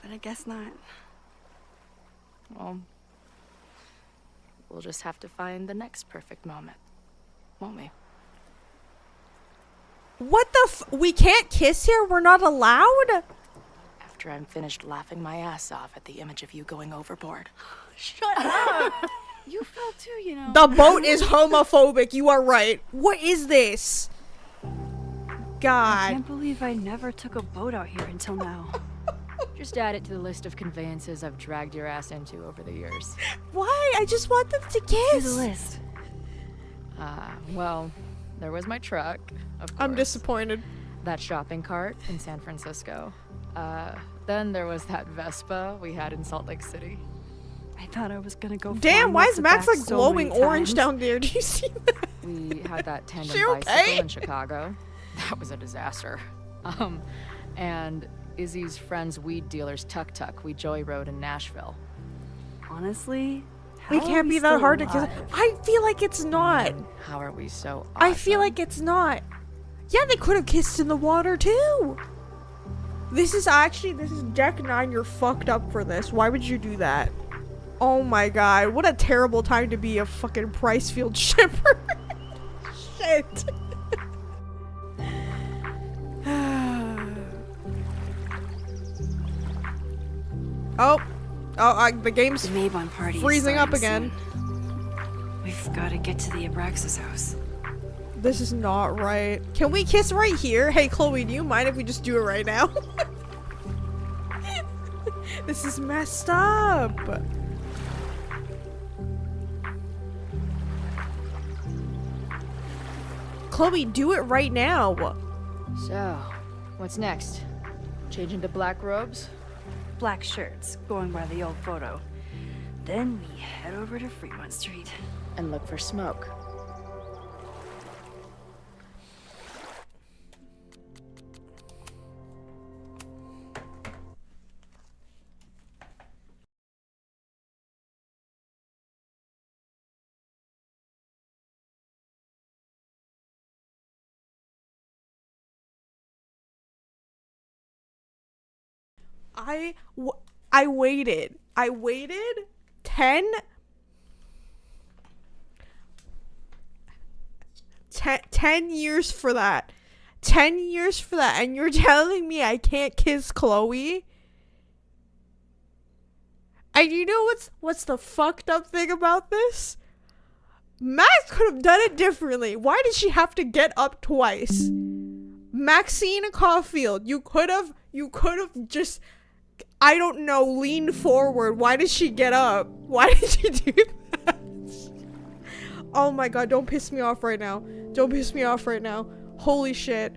[SPEAKER 6] But I guess not.
[SPEAKER 2] Well, we'll just have to find the next perfect moment, won't we?
[SPEAKER 1] What the we can't kiss here? We're not allowed?
[SPEAKER 2] After I'm finished laughing my ass off at the image of you going overboard.
[SPEAKER 6] Shut up! You fell too, you know.
[SPEAKER 1] The boat is homophobic. You are right. What is this?
[SPEAKER 6] I
[SPEAKER 1] God.
[SPEAKER 6] can't believe I never took a boat out here until now.
[SPEAKER 2] Just add it to the list of conveyances I've dragged your ass into over the years.
[SPEAKER 1] Why? I just want them to
[SPEAKER 6] Do
[SPEAKER 1] kiss.
[SPEAKER 6] the list.
[SPEAKER 2] Well, there was my truck, of course.
[SPEAKER 1] I'm disappointed.
[SPEAKER 2] That shopping cart in San Francisco. Then there was that Vespa we had in Salt Lake City.
[SPEAKER 6] I thought I was gonna go.
[SPEAKER 1] Damn,
[SPEAKER 6] fly
[SPEAKER 1] why is Max
[SPEAKER 6] back
[SPEAKER 1] like
[SPEAKER 6] so
[SPEAKER 1] glowing
[SPEAKER 6] many
[SPEAKER 1] orange
[SPEAKER 6] times.
[SPEAKER 1] down there? Do you see that?
[SPEAKER 2] We had that tandem
[SPEAKER 1] She
[SPEAKER 2] bicycle
[SPEAKER 1] okay?
[SPEAKER 2] in Chicago. That was a disaster. And Izzy's friend's weed dealer's tuk-tuk we joyrode in Nashville.
[SPEAKER 6] Honestly,
[SPEAKER 1] We
[SPEAKER 6] how are
[SPEAKER 1] can't be that
[SPEAKER 6] still
[SPEAKER 1] hard to kiss.
[SPEAKER 6] alive?
[SPEAKER 1] I feel like it's not.
[SPEAKER 2] How are we so
[SPEAKER 1] I feel
[SPEAKER 2] awesome?
[SPEAKER 1] like it's not. Yeah, they could have kissed in the water too. This is Deck 9. You're fucked up for this. Why would you do that? Oh my god. What a terrible time to be a fucking Pricefield shipper. Shit. The game's
[SPEAKER 6] The Mabon party is
[SPEAKER 1] freezing up
[SPEAKER 6] starting
[SPEAKER 1] again.
[SPEAKER 6] soon. We've got to get to the Abraxas house.
[SPEAKER 1] This is not right. Can we kiss right here? Hey, Chloe, do you mind if we just do it right now? This is messed up. Chloe, do it right now.
[SPEAKER 2] So, what's next? Change into black robes?
[SPEAKER 6] Black shirts, going by the old photo. Then we head over to Fremont Street.
[SPEAKER 2] And look for smoke.
[SPEAKER 1] I waited. I waited 10 years for that. 10 years for that. And you're telling me I can't kiss Chloe? And you know what's the fucked up thing about this? Max could have done it differently. Why did she have to get up twice? Maxine Caulfield, you could have just, I don't know, leaned forward. Why did she get up? Why did she do that? Oh my god, don't piss me off right now. Don't piss me off right now. Holy shit.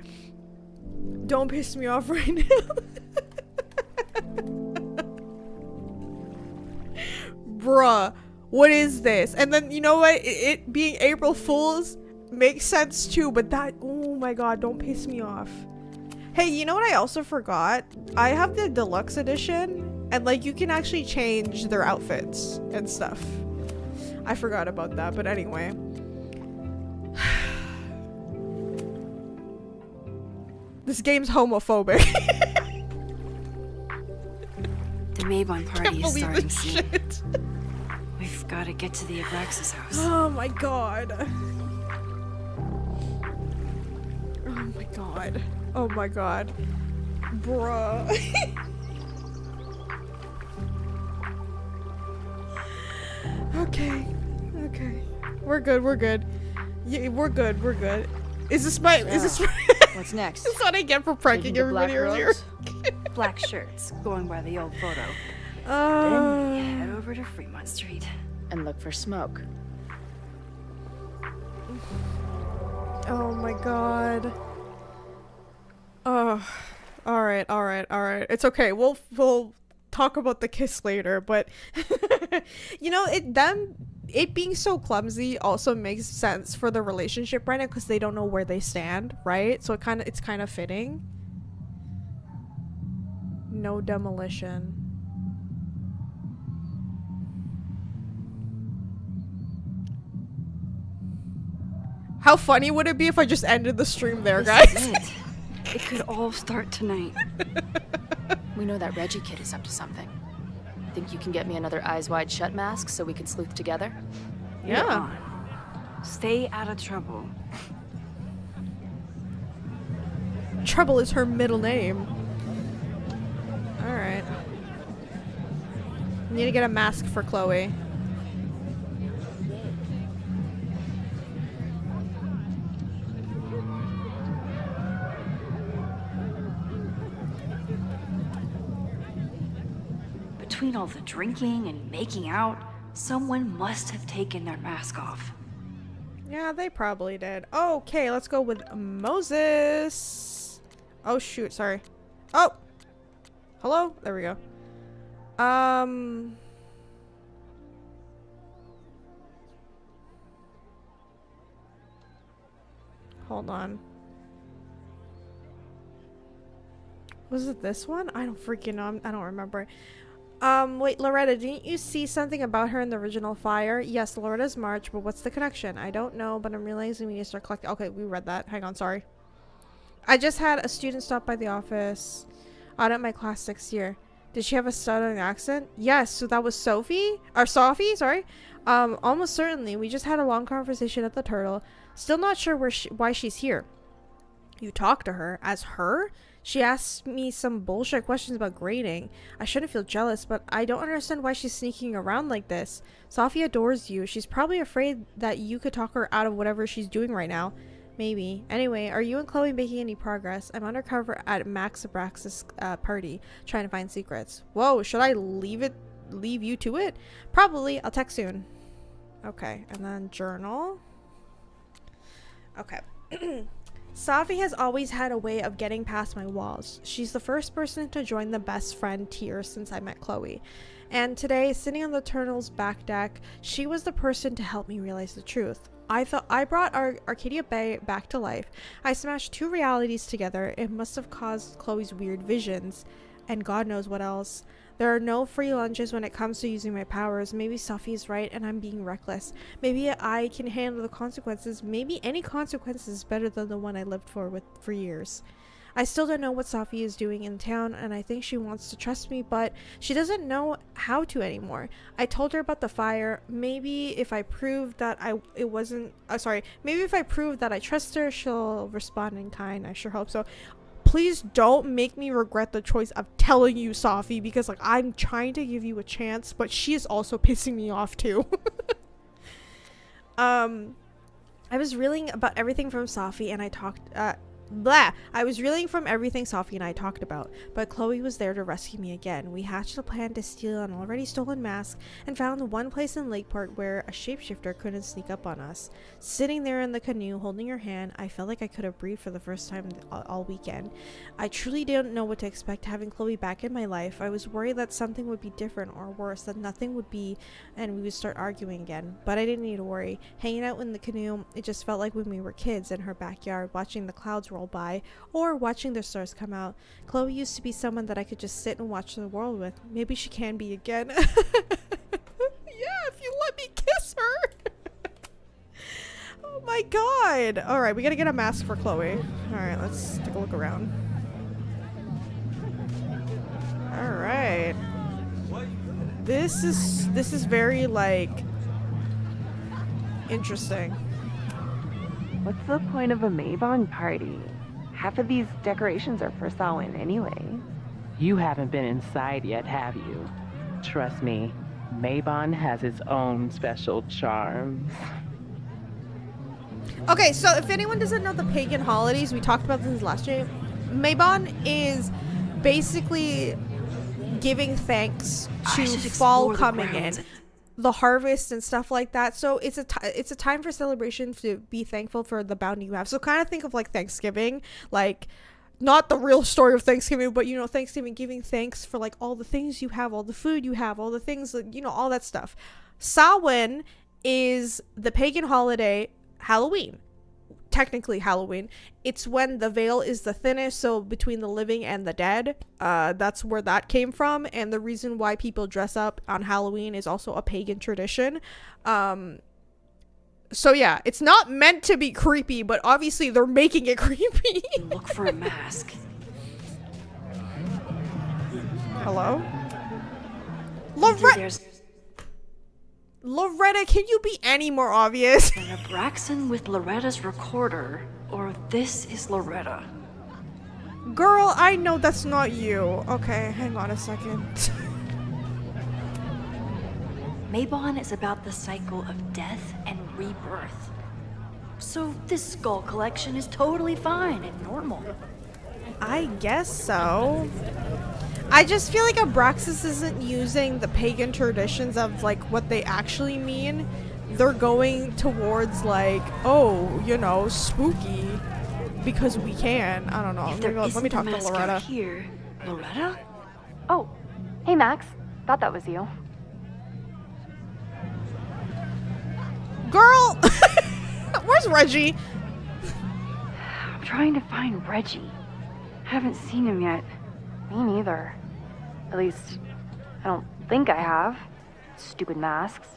[SPEAKER 1] Don't piss me off right now. Bruh, what is this? And then, you know what? It being April Fool's makes sense too, but that, oh my god, don't piss me off. Hey, you know what I also forgot? I have the deluxe edition, and like you can actually change their outfits and stuff. I forgot about that, but anyway. This game's homophobic.
[SPEAKER 6] The Maybon party is starting
[SPEAKER 1] this
[SPEAKER 6] soon.
[SPEAKER 1] shit.
[SPEAKER 6] We've got to get to the Abraxas house.
[SPEAKER 1] Oh my god. Oh my god. Oh my god. Bruh. Okay. Okay. We're good, we're good. Yeah, we're good, we're good. Is this my, is this
[SPEAKER 2] What's next?
[SPEAKER 1] That's what I get for pranking
[SPEAKER 2] Taking the black
[SPEAKER 1] everybody earlier.
[SPEAKER 2] rose?
[SPEAKER 6] Black shirts, going by the old photo. Then we head over to Fremont Street.
[SPEAKER 2] And look for smoke.
[SPEAKER 1] Oh my god. Oh, all right. It's okay. We'll talk about the kiss later. But you know, it being so clumsy also makes sense for the relationship right now because they don't know where they stand, right? So it's kind of fitting. No demolition. How funny would it be if I just ended the stream there, guys?
[SPEAKER 6] This is it. It could all start tonight.
[SPEAKER 2] We know that Reggie kid is up to something. Think you can get me another Eyes Wide Shut mask so we can sleuth together?
[SPEAKER 1] Yeah.
[SPEAKER 6] You're on. Stay out of trouble.
[SPEAKER 1] Trouble is her middle name. Alright. Need to get a mask for Chloe.
[SPEAKER 6] Between all the drinking and making out, someone must have taken their mask off.
[SPEAKER 1] Yeah, they probably did. Okay, let's go with Moses. Oh shoot, sorry. Oh! Hello? There we go. Hold on. Was it this one? I don't freaking know. I don't remember. Wait, Loretta, didn't you see something about her in the original fire? Yes, Loretta's March, but what's the connection? I don't know, but I'm realizing we need to start collecting. Okay, we read that. Hang on, sorry. I just had a student stop by the office. Out at my class next year. Did she have a southern accent? Yes, so that was Sophie? Or Safi, sorry. Almost certainly. We just had a long conversation at the Turtle. Still not sure why she's here. You talked to her? As her? She asked me some bullshit questions about grading. I shouldn't feel jealous, but I don't understand why she's sneaking around like this. Safi adores you. She's probably afraid that you could talk her out of whatever she's doing right now. Maybe. Anyway, are you and Chloe making any progress? I'm undercover at Max Abraxas' party, trying to find secrets. Whoa, should I leave you to it? Probably. I'll text soon. Okay, and then journal. Okay. Safi has always had a way of getting past my walls. She's the first person to join the best friend tier since I met Chloe. And today, sitting on the Turtle's back deck, she was the person to help me realize the truth. I thought I brought Arcadia Bay back to life. I smashed two realities together. It must have caused Chloe's weird visions. And God knows what else. There are no free lunches when it comes to using my powers. Maybe Safi is right and I'm being reckless. Maybe I can handle the consequences. Maybe any consequence is better than the one I lived for years. I still don't know what Safi is doing in town, and I think she wants to trust me, but she doesn't know how to anymore. I told her about the fire. Maybe if I prove that maybe if I prove that I trust her, she'll respond in kind. I sure hope so. Please don't make me regret the choice of telling you, Safi, because like I'm trying to give you a chance, but she is also pissing me off too. I was reeling about everything from Safi, and I Blah! I was reeling from everything Safi and I talked about, but Chloe was there to rescue me again. We hatched a plan to steal an already stolen mask and found the one place in Lakeport where a shapeshifter couldn't sneak up on us. Sitting there in the canoe, holding her hand, I felt like I could have breathed for the first time all weekend. I truly didn't know what to expect having Chloe back in my life. I was worried that something would be different, or worse, that nothing would be and we would start arguing again. But I didn't need to worry. Hanging out in the canoe, it just felt like when we were kids in her backyard, watching the clouds roll by or watching the stars come out. Chloe used to be someone that I could just sit and watch the world with. Maybe she can be again. Yeah, if you let me kiss her. Oh my god. All right, we gotta get a mask for Chloe. All right, let's take a look around. All right, this is very like interesting.
[SPEAKER 11] What's the point of a Mabon party? Half of these decorations are for Samhain anyway.
[SPEAKER 12] You haven't been inside yet, have you? Trust me, Mabon has its own special charms.
[SPEAKER 1] Okay, so if anyone doesn't know the pagan holidays, we talked about this last year. Mabon is basically giving thanks to fall coming in, the harvest and stuff like that. So it's a time for celebration, to be thankful for the bounty you have. So kind of think of like Thanksgiving, like not the real story of Thanksgiving, but you know, Thanksgiving, giving thanks for like all the things you have, all the food you have, all the things that, you know, all that stuff. Samhain is the pagan holiday, Halloween. Technically Halloween. It's when the veil is the thinnest, so between the living and the dead. That's where that came from, and the reason why people dress up on Halloween is also a pagan tradition. So yeah, it's not meant to be creepy, but obviously they're making it creepy.
[SPEAKER 6] Look for a mask.
[SPEAKER 1] Hello? Loretta, can you be any more obvious?
[SPEAKER 6] An Abraxan with Loretta's recorder, or this is Loretta.
[SPEAKER 1] Girl, I know that's not you. Okay, hang on a second.
[SPEAKER 6] Mabon is about the cycle of death and rebirth. So this skull collection is totally fine and normal.
[SPEAKER 1] I guess so. I just feel like Abraxas isn't using the pagan traditions of like what they actually mean. They're going towards like, oh, you know, spooky because we can. I don't know. Let me talk to Loretta.
[SPEAKER 6] Here. Loretta?
[SPEAKER 8] Oh, hey Max. Thought that was you.
[SPEAKER 1] Girl! Where's Reggie?
[SPEAKER 6] I'm trying to find Reggie. Haven't seen him yet.
[SPEAKER 8] Me neither. At least, I don't think I have. Stupid masks.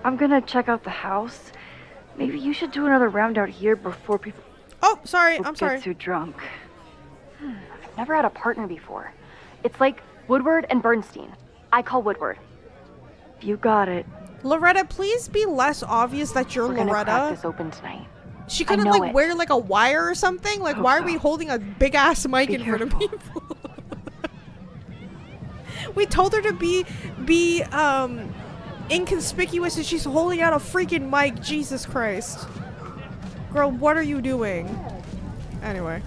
[SPEAKER 6] I'm gonna check out the house. Maybe you should do another round out here before people...
[SPEAKER 1] Oh, sorry. I'm sorry.
[SPEAKER 6] ...get too drunk.
[SPEAKER 8] I've never had a partner before. It's like Woodward and Bernstein. I call Woodward.
[SPEAKER 6] You got it.
[SPEAKER 1] Loretta, please be less obvious that you're
[SPEAKER 8] We're gonna
[SPEAKER 1] Loretta.
[SPEAKER 8] crack this open tonight.
[SPEAKER 1] She couldn't like wear like a wire or something? Like why are we holding a big ass mic in front of people? We told her to be inconspicuous and she's holding out a freaking mic. Jesus Christ. Girl, what are you doing? Anyway.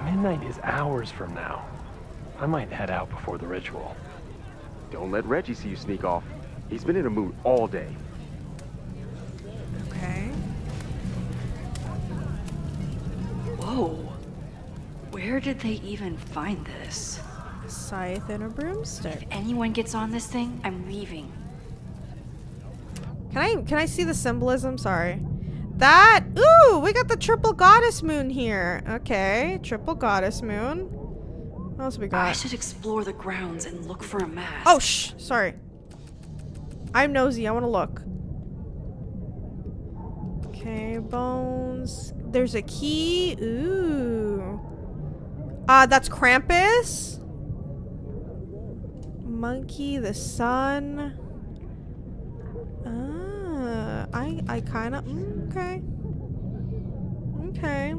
[SPEAKER 13] Midnight is hours from now. I might head out before the ritual.
[SPEAKER 14] Don't let Reggie see you sneak off. He's been in a mood all day.
[SPEAKER 1] Okay.
[SPEAKER 6] Whoa. Where did they even find this?
[SPEAKER 1] Scythe and a broomstick.
[SPEAKER 6] If anyone gets on this thing, I'm leaving.
[SPEAKER 1] Can I see the symbolism? Sorry. That, ooh, we got the triple goddess moon here. Okay, triple goddess moon. What else we got?
[SPEAKER 6] I should explore the grounds and look for a mask.
[SPEAKER 1] Oh, shh, sorry. I'm nosy, I want to look. Okay, bones. There's a key. Ooh. That's Krampus. Monkey, the sun. I kind of, okay. Okay.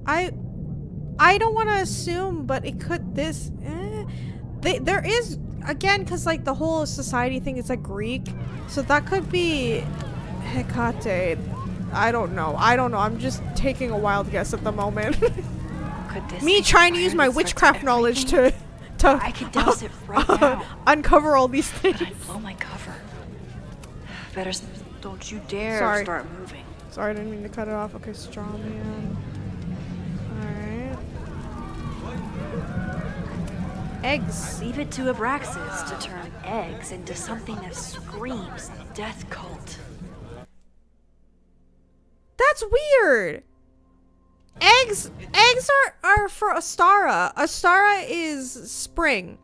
[SPEAKER 1] I don't want to assume, but it could, there is, again, because like the whole society thing is like Greek, so that could be Hecate. I don't know. I'm just taking a wild guess at the moment.
[SPEAKER 6] Could this
[SPEAKER 1] Me
[SPEAKER 6] be
[SPEAKER 1] trying to
[SPEAKER 6] the
[SPEAKER 1] use
[SPEAKER 6] fire
[SPEAKER 1] my
[SPEAKER 6] that starts
[SPEAKER 1] witchcraft knowledge
[SPEAKER 6] everything?
[SPEAKER 1] to
[SPEAKER 6] I could douse it right now.
[SPEAKER 1] uncover all these things.
[SPEAKER 6] But I blow my cover. Better don't you dare
[SPEAKER 1] Sorry.
[SPEAKER 6] start moving.
[SPEAKER 1] Sorry, I didn't mean to cut it off. Okay, straw man. Alright. Eggs.
[SPEAKER 6] Leave it to Abraxas to turn eggs into something that screams death cult.
[SPEAKER 1] That's weird. Eggs are for Astara. Astara is spring.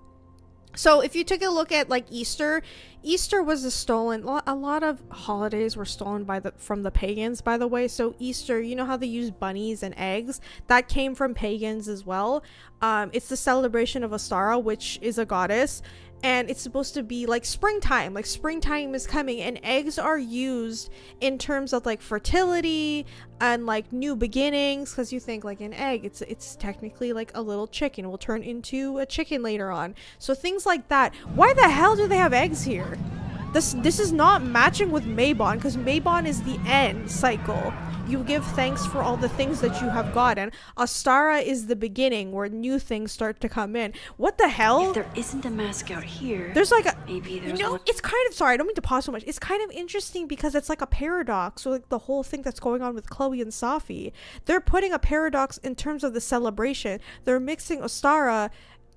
[SPEAKER 1] So if you took a look at like Easter was a lot of holidays were stolen from the pagans, by the way. So Easter, you know how they use bunnies and eggs? That came from pagans as well. It's the celebration of Astara, which is a goddess, and it's supposed to be like springtime. Like springtime is coming, and eggs are used in terms of like fertility and like new beginnings, because you think like an egg, it's technically like a little chicken, will turn into a chicken later on. So things like that. Why the hell do they have eggs here? This is not matching with Mabon, because Mabon is the end cycle. You give thanks for all the things that you have gotten. Astara is the beginning, where new things start to come in. What the hell?
[SPEAKER 6] If there isn't a mask out here,
[SPEAKER 1] There's like a,
[SPEAKER 6] maybe there's
[SPEAKER 1] it's kind of, sorry, I don't mean to pause so much. It's kind of interesting because it's like a paradox. So like the whole thing that's going on with Chloe and Safi, they're putting a paradox in terms of the celebration. They're mixing Astara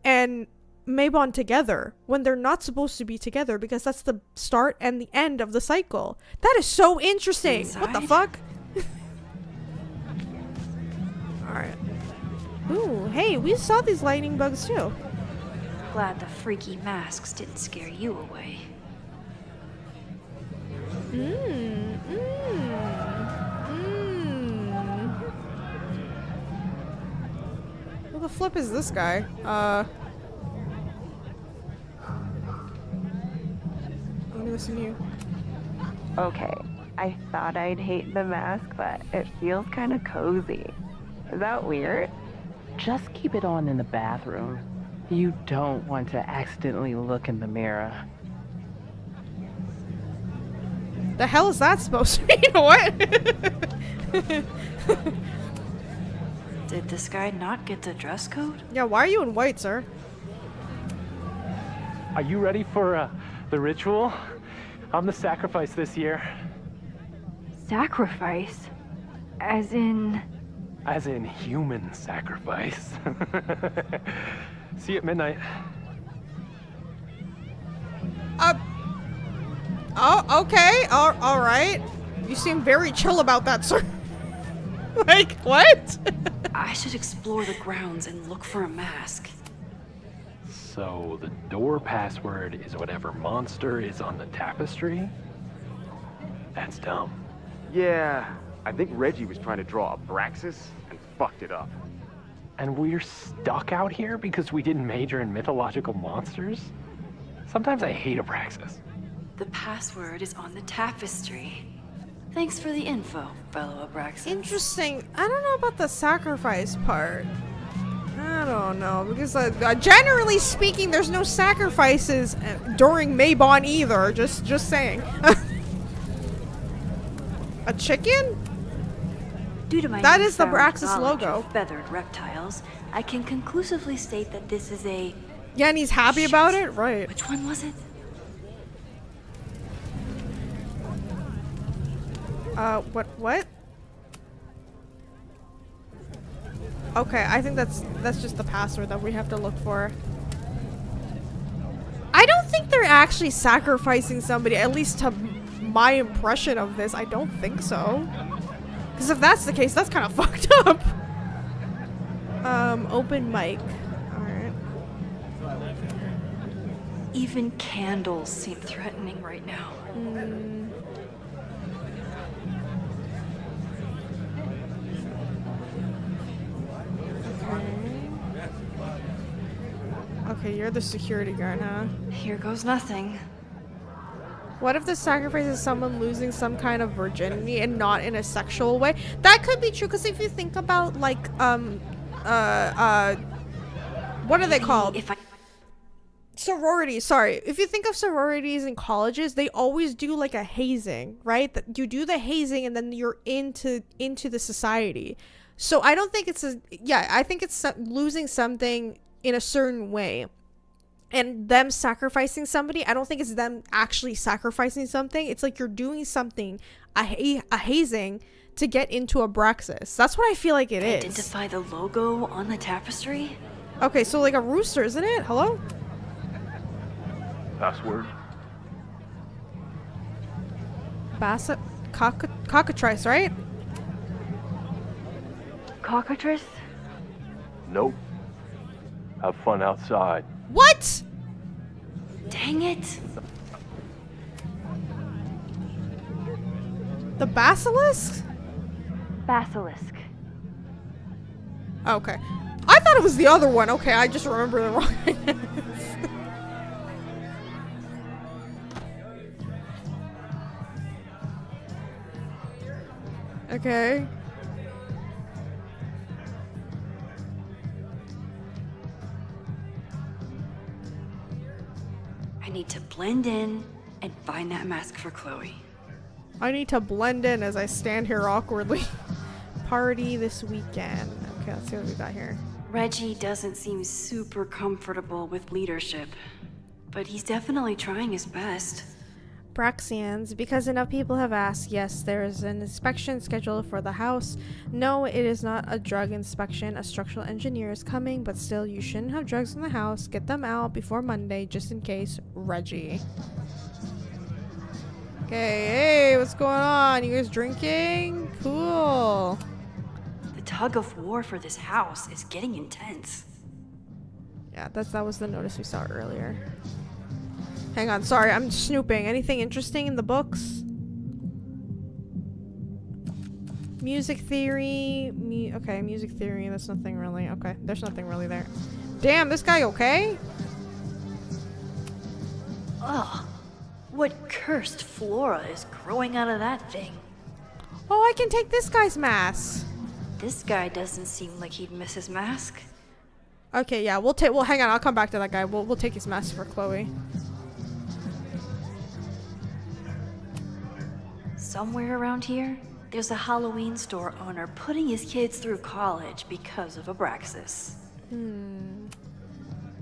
[SPEAKER 1] and Mabon together when they're not supposed to be together, because that's the start and the end of the cycle. That is so interesting. What the fuck? Alright. Ooh, hey, we saw these lightning bugs too.
[SPEAKER 6] Glad the freaky masks didn't scare you away.
[SPEAKER 1] Who the flip is this guy? Let me listen to you.
[SPEAKER 11] Okay, I thought I'd hate the mask, but it feels kind of cozy. Is that weird?
[SPEAKER 12] Just keep it on in the bathroom. You don't want to accidentally look in the mirror.
[SPEAKER 1] The hell is that supposed to mean? What?
[SPEAKER 6] Did this guy not get the dress code?
[SPEAKER 1] Yeah, why are you in white, sir?
[SPEAKER 13] Are you ready for the ritual? I'm the sacrifice this year.
[SPEAKER 6] Sacrifice? As in...
[SPEAKER 13] As in human sacrifice. See you at midnight.
[SPEAKER 1] Oh, okay. All right. You seem very chill about that, sir. Like, what?
[SPEAKER 6] I should explore the grounds and look for a mask.
[SPEAKER 13] So the door password is whatever monster is on the tapestry? That's dumb.
[SPEAKER 14] Yeah, I think Reggie was trying to draw Abraxas and fucked it up.
[SPEAKER 13] And we're stuck out here because we didn't major in mythological monsters? Sometimes I hate Abraxas.
[SPEAKER 6] The password is on the tapestry. Thanks for the info, fellow Abraxas.
[SPEAKER 1] Interesting. I don't know about the sacrifice part. I don't know, because generally speaking, there's no sacrifices during Mabon either. Just saying. A chicken?
[SPEAKER 6] Due to my
[SPEAKER 1] that is the
[SPEAKER 6] newfound
[SPEAKER 1] Braxis
[SPEAKER 6] knowledge
[SPEAKER 1] logo.
[SPEAKER 6] of feathered reptiles, I can conclusively state that this is a...
[SPEAKER 1] Yeah, and he's happy about it? Right.
[SPEAKER 6] Which one was it?
[SPEAKER 1] What? Okay, I think that's just the password that we have to look for. I don't think they're actually sacrificing somebody, at least to my impression of this. I don't think so. Because if that's the case, that's kind of fucked up. Open mic. Alright.
[SPEAKER 6] Even candles seem threatening right now.
[SPEAKER 1] Okay, you're the security guard, huh?
[SPEAKER 6] Here goes nothing.
[SPEAKER 1] What if the sacrifice is someone losing some kind of virginity and not in a sexual way? That could be true, because if you think about, like, what are they called? sorority, sorry, if you think of sororities in colleges, they always do like a hazing, right? That you do the hazing and then you're into the society. So I don't think it's I think it's losing something in a certain way, and them sacrificing somebody. I don't think it's them actually sacrificing something. It's like you're doing something, a hazing, to get into a Abraxas. That's what I feel like it is.
[SPEAKER 6] Identify the logo on the tapestry?
[SPEAKER 1] Okay, so like a rooster, isn't it? Hello?
[SPEAKER 13] Password.
[SPEAKER 1] Bassett, cockatrice, right?
[SPEAKER 6] Cockatrice?
[SPEAKER 13] Nope. Have fun outside.
[SPEAKER 1] What?
[SPEAKER 6] Dang it.
[SPEAKER 1] The basilisk?
[SPEAKER 8] Basilisk.
[SPEAKER 1] Okay. I thought it was the other one. Okay, I just remember the wrong. Okay.
[SPEAKER 6] I need to blend in and find that mask for Chloe.
[SPEAKER 1] I need to blend in as I stand here awkwardly. Party this weekend. Okay, let's see what we got here.
[SPEAKER 6] Reggie doesn't seem super comfortable with leadership, but he's definitely trying his best.
[SPEAKER 1] Braxians, because enough people have asked, yes, there is an inspection scheduled for the house. No, it is not a drug inspection. A structural engineer is coming, but still, you shouldn't have drugs in the house. Get them out before Monday, just in case. Reggie. Okay, hey, what's going on? You guys drinking? Cool.
[SPEAKER 6] The tug of war for this house is getting intense.
[SPEAKER 1] Yeah, that was the notice we saw earlier. Hang on, sorry, I'm snooping. Anything interesting in the books? Music theory. Okay, music theory. That's nothing really. Okay, there's nothing really there. Damn, this guy okay?
[SPEAKER 6] Ugh. What cursed flora is growing out of that thing?
[SPEAKER 1] Oh, I can take this guy's mask.
[SPEAKER 6] This guy doesn't seem like he'd miss his mask.
[SPEAKER 1] Okay, yeah, we'll take. Well, hang on, I'll come back to that guy. We'll take his mask for Chloe.
[SPEAKER 6] Somewhere around here, there's a Halloween store owner putting his kids through college because of Abraxas.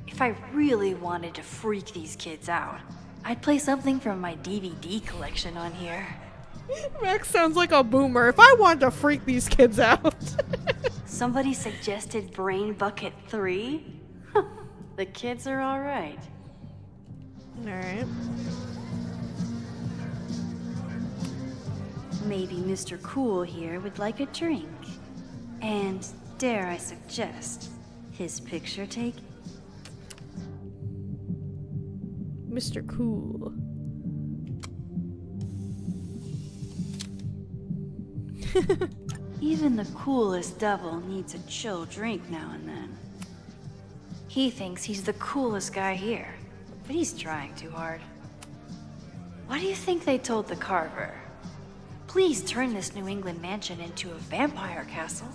[SPEAKER 6] If I really wanted to freak these kids out, I'd play something from my DVD collection on here.
[SPEAKER 1] Max sounds like a boomer. If I wanted to freak these kids out.
[SPEAKER 6] Somebody suggested Brain Bucket 3? The kids are alright.
[SPEAKER 1] Alright.
[SPEAKER 6] Maybe Mr. Cool here would like a drink. And dare I suggest, his picture take?
[SPEAKER 1] Mr. Cool.
[SPEAKER 6] Even the coolest devil needs a chill drink now and then. He thinks he's the coolest guy here, but he's trying too hard. What do you think they told the carver? Please turn this New England mansion into a vampire castle.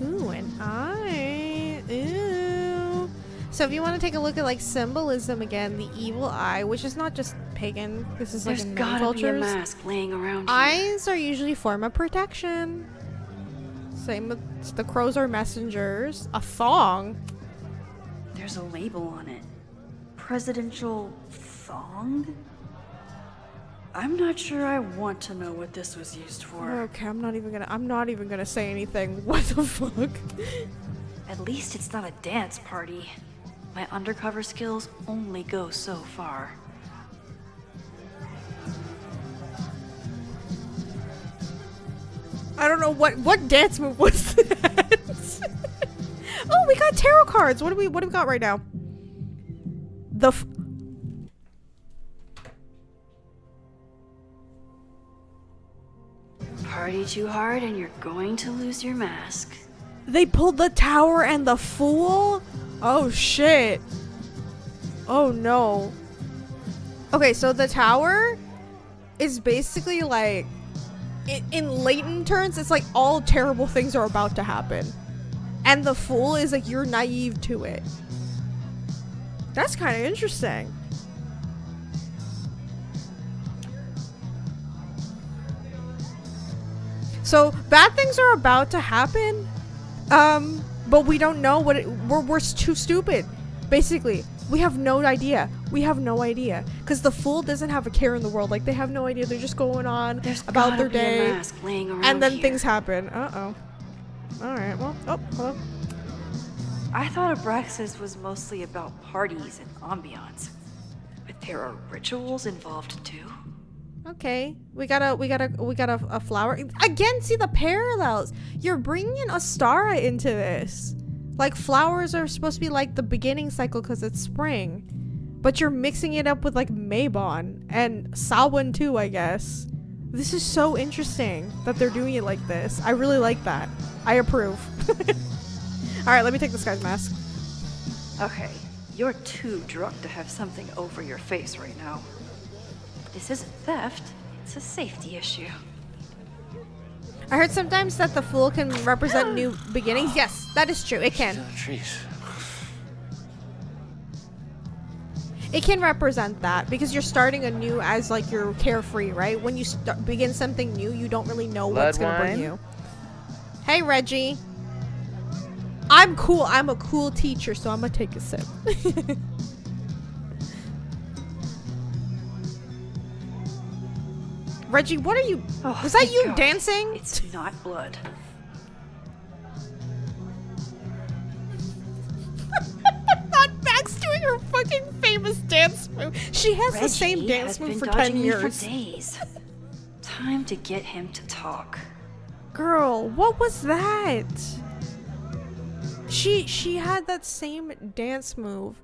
[SPEAKER 1] Ooh, an eye. Ooh. So if you want to take a look at like symbolism again, the evil eye, which is not just pagan. This is like in many cultures.
[SPEAKER 6] There's gotta be a mask laying around here.
[SPEAKER 1] Eyes are usually a form of protection. Same with the crows are messengers. A thong.
[SPEAKER 6] There's a label on it. Presidential thong? I'm not sure I want to know what this was used for.
[SPEAKER 1] Okay, I'm not even gonna say anything. What the fuck?
[SPEAKER 6] At least it's not a dance party. My undercover skills only go so far.
[SPEAKER 1] I don't know what dance move was that. Oh, we got tarot cards. What do we got right now?
[SPEAKER 6] Party too hard and you're going to lose your mask.
[SPEAKER 1] They pulled the Tower and the Fool? Oh shit. Oh no. Okay, so the Tower is basically like, in Layton terms, it's like all terrible things are about to happen. And the Fool is like you're naive to it. That's kind of interesting. So bad things are about to happen, but we don't know what we're too stupid. Basically, we have no idea. We have no idea because the fool doesn't have a care in the world. Like they have no idea. They're just going on about their day, and then things happen. All right. Well, hello.
[SPEAKER 6] I thought Abraxas was mostly about parties and ambiance, but there are rituals involved too.
[SPEAKER 1] Okay, we got a flower again. See the parallels. You're bringing Astara into this. Like flowers are supposed to be like the beginning cycle because it's spring, but you're mixing it up with like Mabon and Samhain too, I guess. This is so interesting that they're doing it like this. I really like that. I approve. All right, let me take this guy's mask.
[SPEAKER 6] Okay, you're too drunk to have something over your face right now. This isn't theft, it's a safety issue.
[SPEAKER 1] I heard sometimes that the fool can represent new beginnings. Yes, that is true. It can. It can represent that because you're starting anew as like you're carefree, right? When you begin something new, you don't really know what's going to bring you. Hey, Reggie. I'm cool. I'm a cool teacher, so I'm going to take a sip. Reggie, what are you? Was that you dancing?
[SPEAKER 6] It's not blood.
[SPEAKER 1] Not Max doing her fucking famous dance move. She has the same dance move for 10 years.
[SPEAKER 6] For days. Time to get him to talk.
[SPEAKER 1] Girl, what was that? She had that same dance move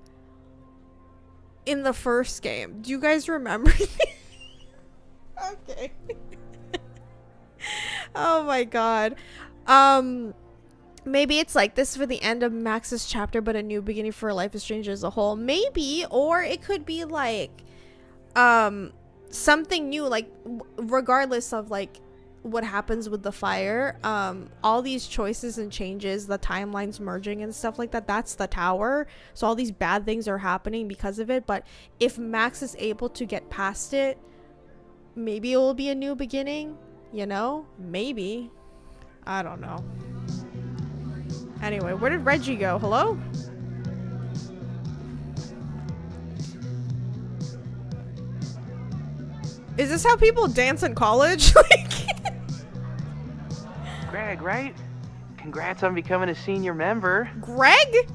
[SPEAKER 1] in the first game. Do you guys remember? Okay. Oh my god. Maybe it's like this for the end of Max's chapter, but a new beginning for Life is Strange as a whole. Maybe, or it could be like something new, like regardless of like what happens with the fire, all these choices and changes, the timelines merging and stuff like that, that's the tower. So all these bad things are happening because of it, but if Max is able to get past it, maybe it will be a new beginning, you know? Maybe. I don't know. Anyway, where did Reggie go? Hello? Is this how people dance in college?
[SPEAKER 12] Greg, right? Congrats on becoming a senior member.
[SPEAKER 1] Greg?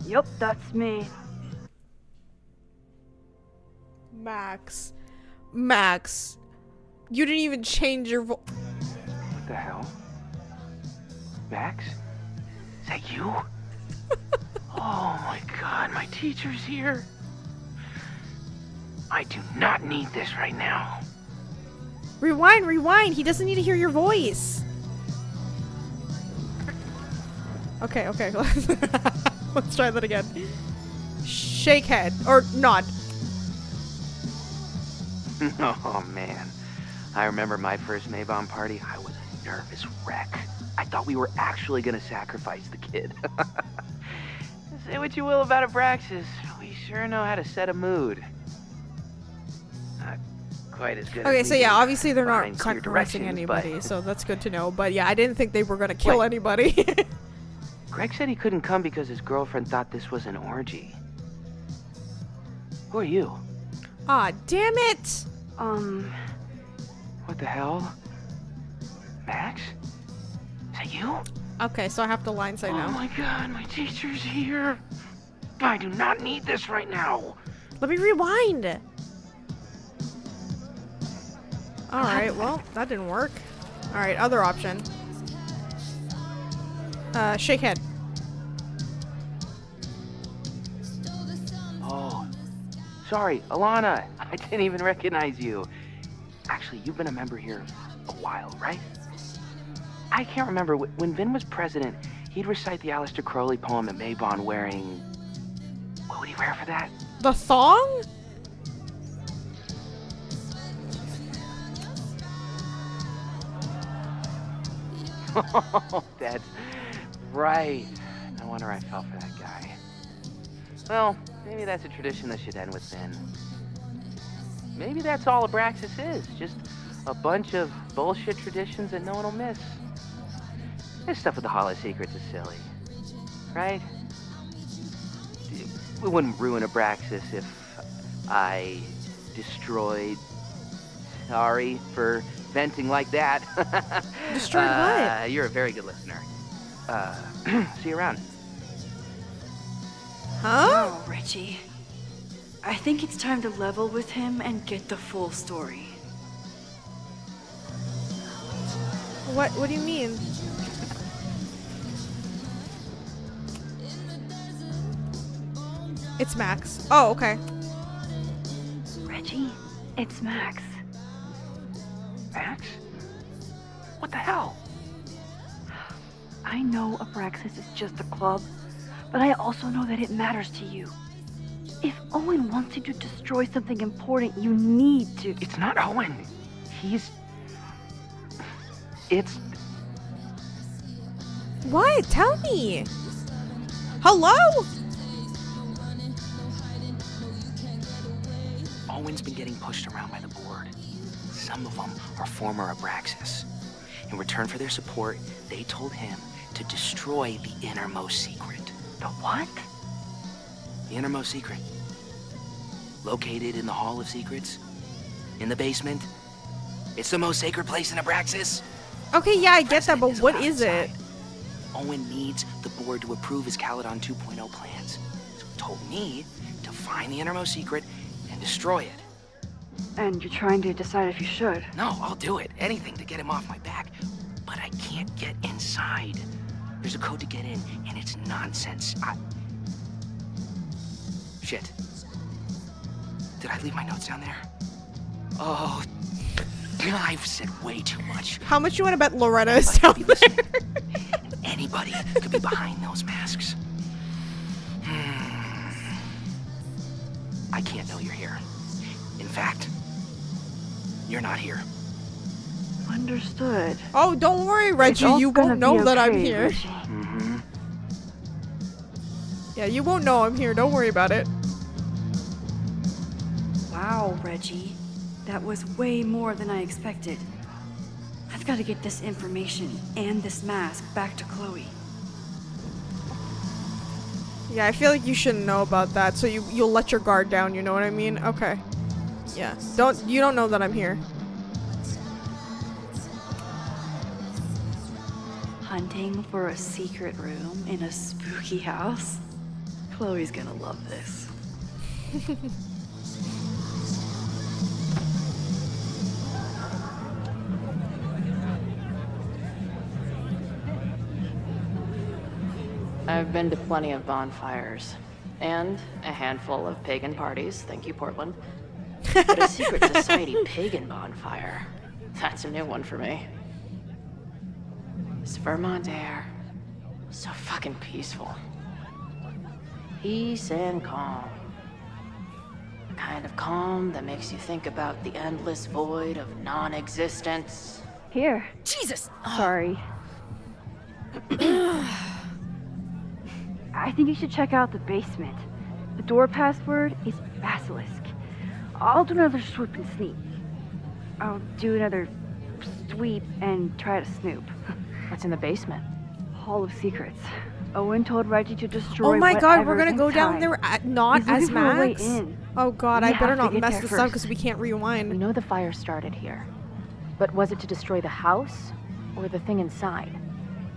[SPEAKER 6] Yep, that's me.
[SPEAKER 1] Max. You didn't even change your voice.
[SPEAKER 12] What the hell? Max? Is that you? Oh my god, my teacher's here. I do not need this right now.
[SPEAKER 1] Rewind. He doesn't need to hear your voice. Okay. Let's try that again. Shake head. Or nod.
[SPEAKER 12] Oh man. I remember my first Mabon party. I was a nervous wreck. I thought we were actually gonna sacrifice the kid. Say what you will about Abraxas, we sure know how to set a mood. Not quite as good.
[SPEAKER 1] Okay, so yeah, obviously they're not sacrificing anybody, so that's good to know. But yeah, I didn't think they were gonna kill anybody.
[SPEAKER 12] Greg said he couldn't come because his girlfriend thought this was an orgy. Who are you?
[SPEAKER 1] Aw, damn it!
[SPEAKER 12] What the hell? Max? Is that you?
[SPEAKER 1] Okay, so I have to line say now.
[SPEAKER 12] Oh my god, my teacher's here. I do not need this right now.
[SPEAKER 1] Let me rewind. Alright, well, that didn't work. Alright, other option. Shake head.
[SPEAKER 12] Oh, sorry, Alana. I didn't even recognize you. Actually, you've been a member here a while, right? I can't remember. When Vin was president, he'd recite the Aleister Crowley poem at Mabon wearing... What would he wear for that?
[SPEAKER 1] The thong?
[SPEAKER 12] Oh, that's right. No wonder I fell for that guy. Well, maybe that's a tradition that should end with Finn. Maybe that's all Abraxas is. Just a bunch of bullshit traditions that no one will miss. This stuff with the Hall of Secrets is silly. Right? We wouldn't ruin Abraxas if I destroyed... Sorry for venting like that.
[SPEAKER 1] Destroyed what?
[SPEAKER 12] You're a very good listener. See you around.
[SPEAKER 1] Huh?
[SPEAKER 6] Oh, Reggie. I think it's time to level with him and get the full story.
[SPEAKER 1] What do you mean? It's Max. Oh, okay.
[SPEAKER 6] Reggie, it's Max.
[SPEAKER 12] Max? What the hell?
[SPEAKER 6] I know Abraxas is just a club, but I also know that it matters to you. If Owen wants you to destroy something important, you need to.
[SPEAKER 12] It's not Owen. It's...
[SPEAKER 1] What? Tell me. Hello?
[SPEAKER 12] Owen's been getting pushed around by the board. Some of them are former Abraxas. In return for their support, they told him to destroy the innermost secret.
[SPEAKER 6] The what?
[SPEAKER 12] The innermost secret. Located in the Hall of Secrets. In the basement. It's the most sacred place in Abraxas.
[SPEAKER 1] Okay, yeah, I get that, but what is it?
[SPEAKER 12] Owen needs the board to approve his Caledon 2.0 plans. So he told me to find the innermost secret and destroy it.
[SPEAKER 6] And you're trying to decide if you should.
[SPEAKER 12] No, I'll do it. Anything to get him off my back. But I can't get inside. There's a code to get in, and it's nonsense. Shit. Did I leave my notes down there? Oh, I've said way too much.
[SPEAKER 1] How much you want to bet Loretta is down there?
[SPEAKER 12] Anybody could be behind those masks. I can't know you're here. In fact, you're not here.
[SPEAKER 6] Understood.
[SPEAKER 1] Oh, don't worry, Reggie. You won't know that I'm here.
[SPEAKER 12] Mm-hmm.
[SPEAKER 1] Yeah, you won't know I'm here. Don't worry about it.
[SPEAKER 6] Wow, Reggie. That was way more than I expected. I've got to get this information and this mask back to Chloe.
[SPEAKER 1] Yeah, I feel like you shouldn't know about that, so you'll let your guard down, you know what I mean? Okay. Yeah. You don't know that I'm here.
[SPEAKER 6] Hunting for a secret room in a spooky house? Chloe's gonna love this.
[SPEAKER 4] I've been to plenty of bonfires, and a handful of pagan parties, thank you, Portland. But a secret society pagan bonfire, that's a new one for me. This Vermont air, so fucking peaceful. Peace and calm. The kind of calm that makes you think about the endless void of non-existence.
[SPEAKER 6] Here.
[SPEAKER 4] Jesus!
[SPEAKER 6] Sorry. I think you should check out the basement. The door password is Basilisk. I'll do another swoop and sneak. I'll do another sweep and try to snoop.
[SPEAKER 4] What's in the basement?
[SPEAKER 6] Hall of Secrets. Owen told Reggie to destroy.
[SPEAKER 1] Oh my god, we're
[SPEAKER 6] whatever's
[SPEAKER 1] gonna go down
[SPEAKER 6] inside.
[SPEAKER 1] there not
[SPEAKER 6] He's
[SPEAKER 1] as
[SPEAKER 6] looking for a way
[SPEAKER 1] Max?
[SPEAKER 6] in.
[SPEAKER 1] Oh god,
[SPEAKER 6] We
[SPEAKER 1] I better
[SPEAKER 6] have to
[SPEAKER 1] not
[SPEAKER 6] get
[SPEAKER 1] mess
[SPEAKER 6] there
[SPEAKER 1] this up
[SPEAKER 6] first.
[SPEAKER 1] because we can't rewind.
[SPEAKER 2] We know the fire started here. But was it to destroy the house or the thing inside?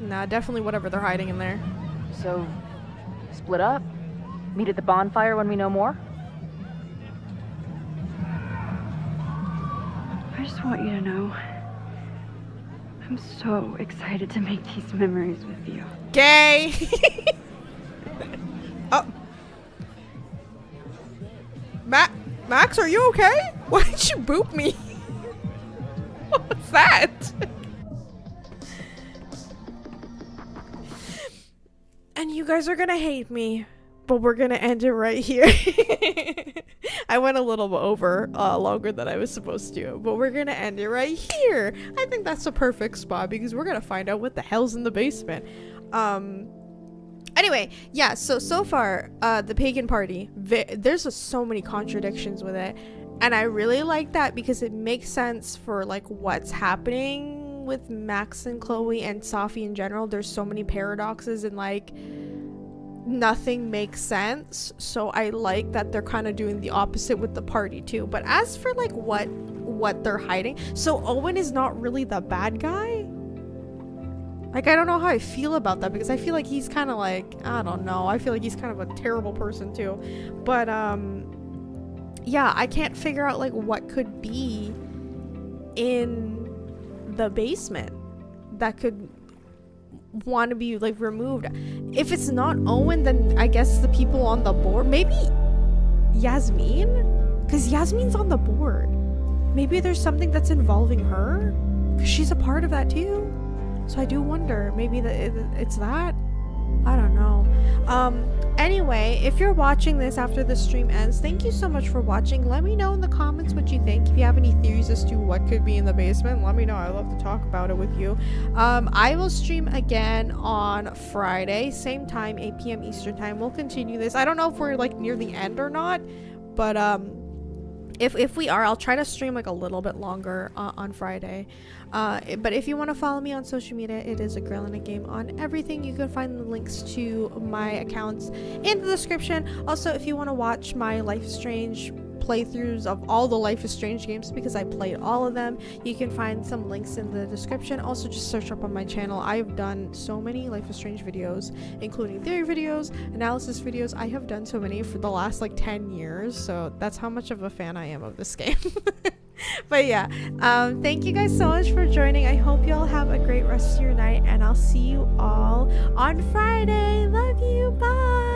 [SPEAKER 1] Nah, definitely whatever they're hiding in there.
[SPEAKER 2] So, split up? Meet at the bonfire when we know more?
[SPEAKER 6] I just want you to know, I'm so excited to make these memories with you.
[SPEAKER 1] Gay! Oh. Max, are you okay? Why did you boop me? What was that? And you guys are gonna hate me, but we're gonna end it right here. I went a little bit over longer than I was supposed to, but we're gonna end it right here. I think that's a perfect spot because we're gonna find out what the hell's in the basement. Anyway, yeah, so far, the pagan party, there's just so many contradictions with it, and I really like that because it makes sense for like what's happening with Max and Chloe and Safi in general. There's so many paradoxes and like nothing makes sense, so I like that they're kind of doing the opposite with the party too. But as for like what they're hiding, so Owen is not really the bad guy. Like, I don't know how I feel about that because I feel like he's kind of like, I don't know, I feel like he's kind of a terrible person too. But yeah, I can't figure out like what could be in the basement that could want to be like removed. If it's not Owen, then I guess the people on the board, maybe Yasmin, because Yasmin's on the board. Maybe there's something that's involving her because she's a part of that too. So I do wonder, maybe it's that? I don't know. Anyway, if you're watching this after the stream ends, thank you so much for watching. Let me know in the comments what you think. If you have any theories as to what could be in the basement, let me know. I love to talk about it with you. I will stream again on Friday, same time, 8 p.m. Eastern time. We'll continue this. I don't know if we're like near the end or not, but if we are, I'll try to stream like a little bit longer on Friday. But if you want to follow me on social media, it is AGirlAndAGame on everything. You can find the links to my accounts in the description. Also, if you want to watch my Life is Strange playthroughs of all the Life is Strange games, because I played all of them, you can find some links in the description. Also, just search up on my channel. I've done so many Life is Strange videos, including theory videos, analysis videos. I have done so many for the last like 10 years, so that's how much of a fan I am of this game. But yeah, thank you guys so much for joining. I hope you all have a great rest of your night, and I'll see you all on Friday. Love you. Bye.